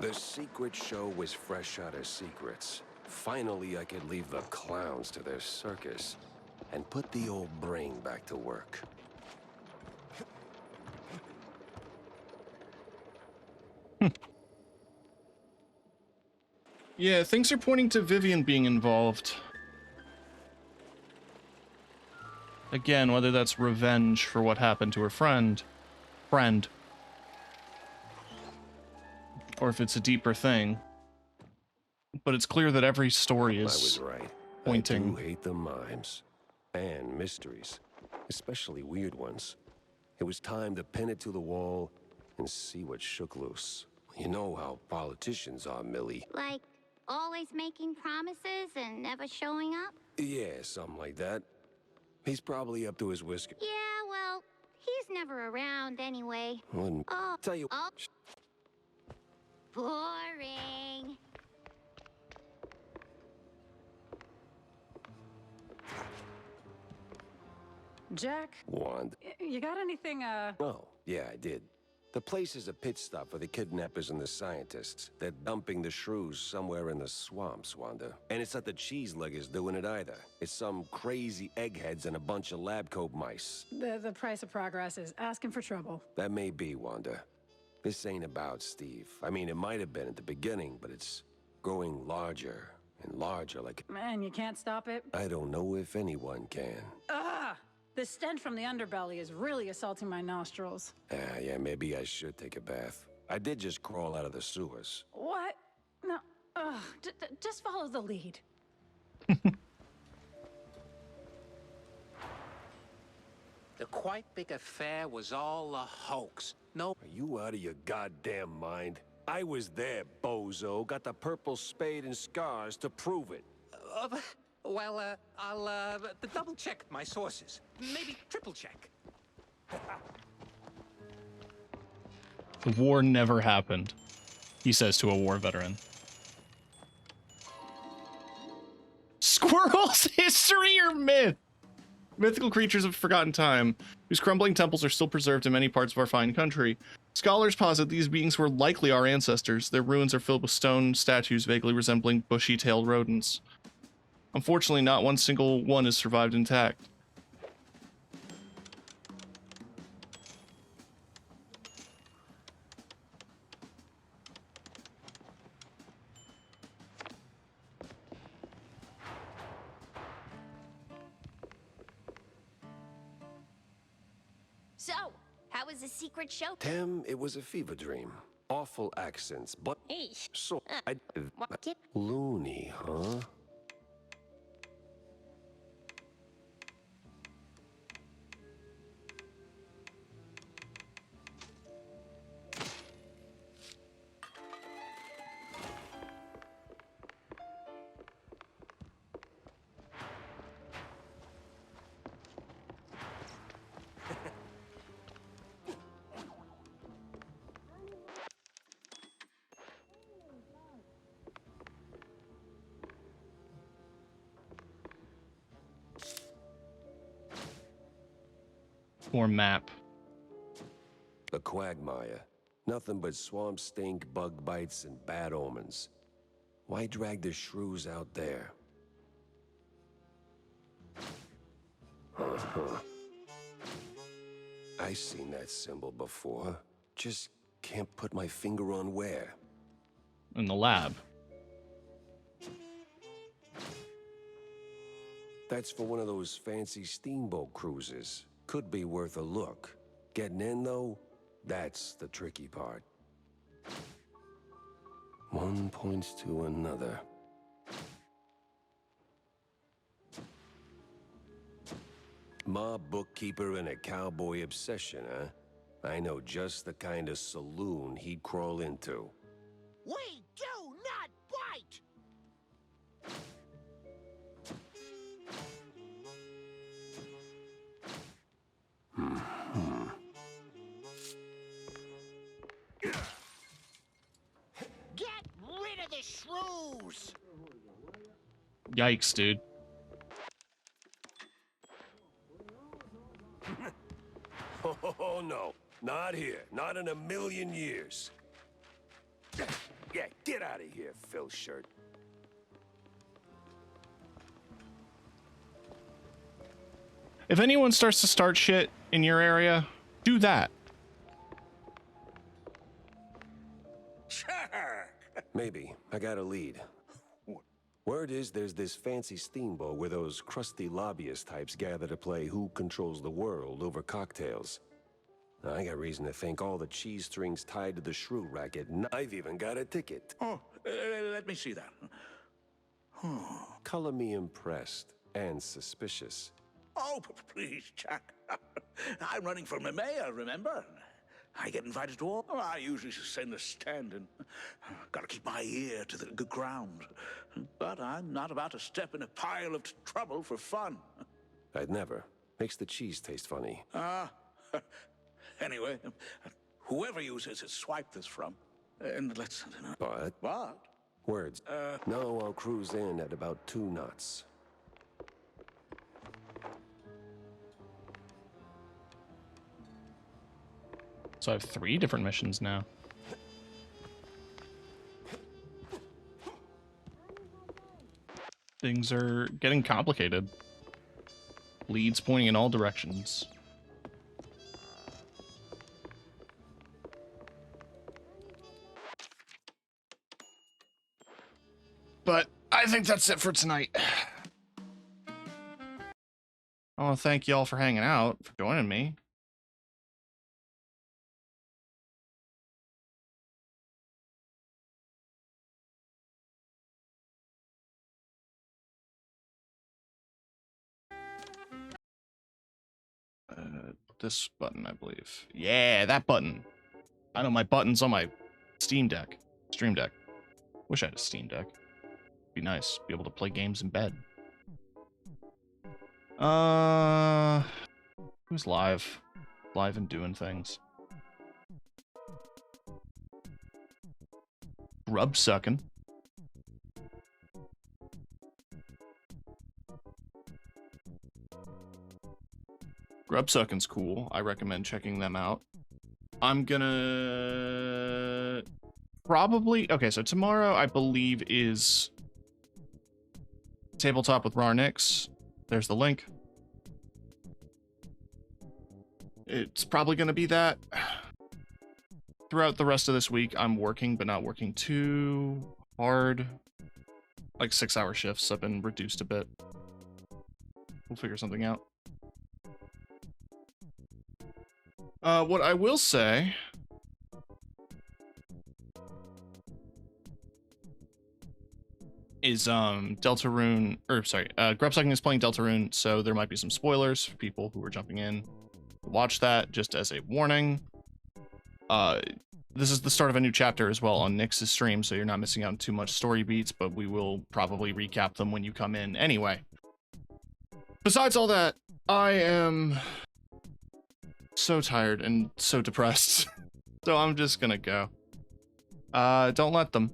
The secret show was fresh out of secrets. Finally, I could leave the clowns to their circus and put the old brain back to work. Yeah, things are pointing to Vivian being involved. Again, whether that's revenge for what happened to her friend, or if it's a deeper thing. But it's clear that every story is I was right. pointing. I do hate the mimes and mysteries, especially weird ones. It was time to pin it to the wall and see what shook loose. You know how politicians are, Millie. Like, always making promises and never showing up? Yeah, something like that. He's probably up to his whiskers. Yeah, well, he's never around anyway. Wouldn't Oh, tell you. oh. Boring. Jack, Wand. you got anything, Oh, yeah, I did. The place is a pit stop for the kidnappers and the scientists. They're dumping the shrews somewhere in the swamps, Wanda. And it's not the cheese luggers doing it either. It's some crazy eggheads and a bunch of lab coat mice. the price of progress is asking for trouble. That may be, Wanda. This ain't about Steve. I mean, it might have been at the beginning, but it's growing larger and larger like... Man, you can't stop it. I don't know if anyone can. Ah! The stench from the underbelly is really assaulting my nostrils. Yeah, maybe I should take a bath. I did just crawl out of the sewers. What? No. Ugh. Just follow the lead. The quite big affair was all a hoax. No. Are you out of your goddamn mind? I was there, bozo. Got the purple spade and scars to prove it. Well, I'll double check my sources. Maybe triple check. The war never happened, he says to a war veteran. Squirrels, history or myth? Mythical creatures of forgotten time, whose crumbling temples are still preserved in many parts of our fine country. Scholars posit these beings were likely our ancestors. Their ruins are filled with stone statues vaguely resembling bushy-tailed rodents. Unfortunately, not one single one has survived intact. So, how was the secret show? Tim, it was a fever dream. Awful accents, but Eesh. so loony, huh? Or map. A quagmire. Nothing but swamp stink, bug bites, and bad omens. Why drag the shrews out there? I've seen that symbol before. Just can't put my finger on where. In the lab. That's for one of those fancy steamboat cruises. Could be worth a look. Getting in, though, that's the tricky part. One points to another. Mob bookkeeper and a cowboy obsession, huh? I know just the kind of saloon he'd crawl into. We do not bite! Get rid of the shrews! Yikes, dude. Oh, no. Not here. Not in a million years. Yeah, get out of here, Phil Shirt. If anyone starts to start shit in your area, do that. Sure. Maybe. I got a lead. Word is there's this fancy steamboat where those crusty lobbyist types gather to play Who Controls the World over cocktails. I got reason to think all the cheese strings tied to the shrew racket, and I've even got a ticket. Oh, let me see that. Color me impressed and suspicious. Oh, please, Jack. I'm running for the mayor, remember? I get invited to all. I usually send a stand-in. Gotta keep my ear to the ground. But I'm not about to step in a pile of trouble for fun. I'd never. Makes the cheese taste funny. Anyway, whoever you swipe this from, and let's... But? What? Words. No, I'll cruise in at about 2 knots. So I have 3 different missions now. Things are getting complicated. Leads pointing in all directions. But I think that's it for tonight. I want to thank y'all for hanging out, for joining me. This button, I believe. Yeah, that button. I know my buttons on my Steam Deck. Stream Deck. Wish I had a Steam Deck. Be nice. Be able to play games in bed. Who's live? Live and doing things. Grub sucking. Grubsucking's cool. I recommend checking them out. I'm gonna probably... Okay, so tomorrow, I believe, is Tabletop with Rarnix. There's the link. It's probably gonna be that. Throughout the rest of this week, I'm working, but not working too hard. Like 6-hour shifts. I've been reduced a bit. We'll figure something out. What I will say is Deltarune, or sorry, Grubsucking is playing Deltarune, so there might be some spoilers for people who are jumping in. Watch that just as a warning. This is the start of a new chapter as well on Nyx's stream, so you're not missing out on too much story beats, but we will probably recap them when you come in anyway. Besides all that, I am so tired and so depressed. So I'm just gonna go. Don't let them.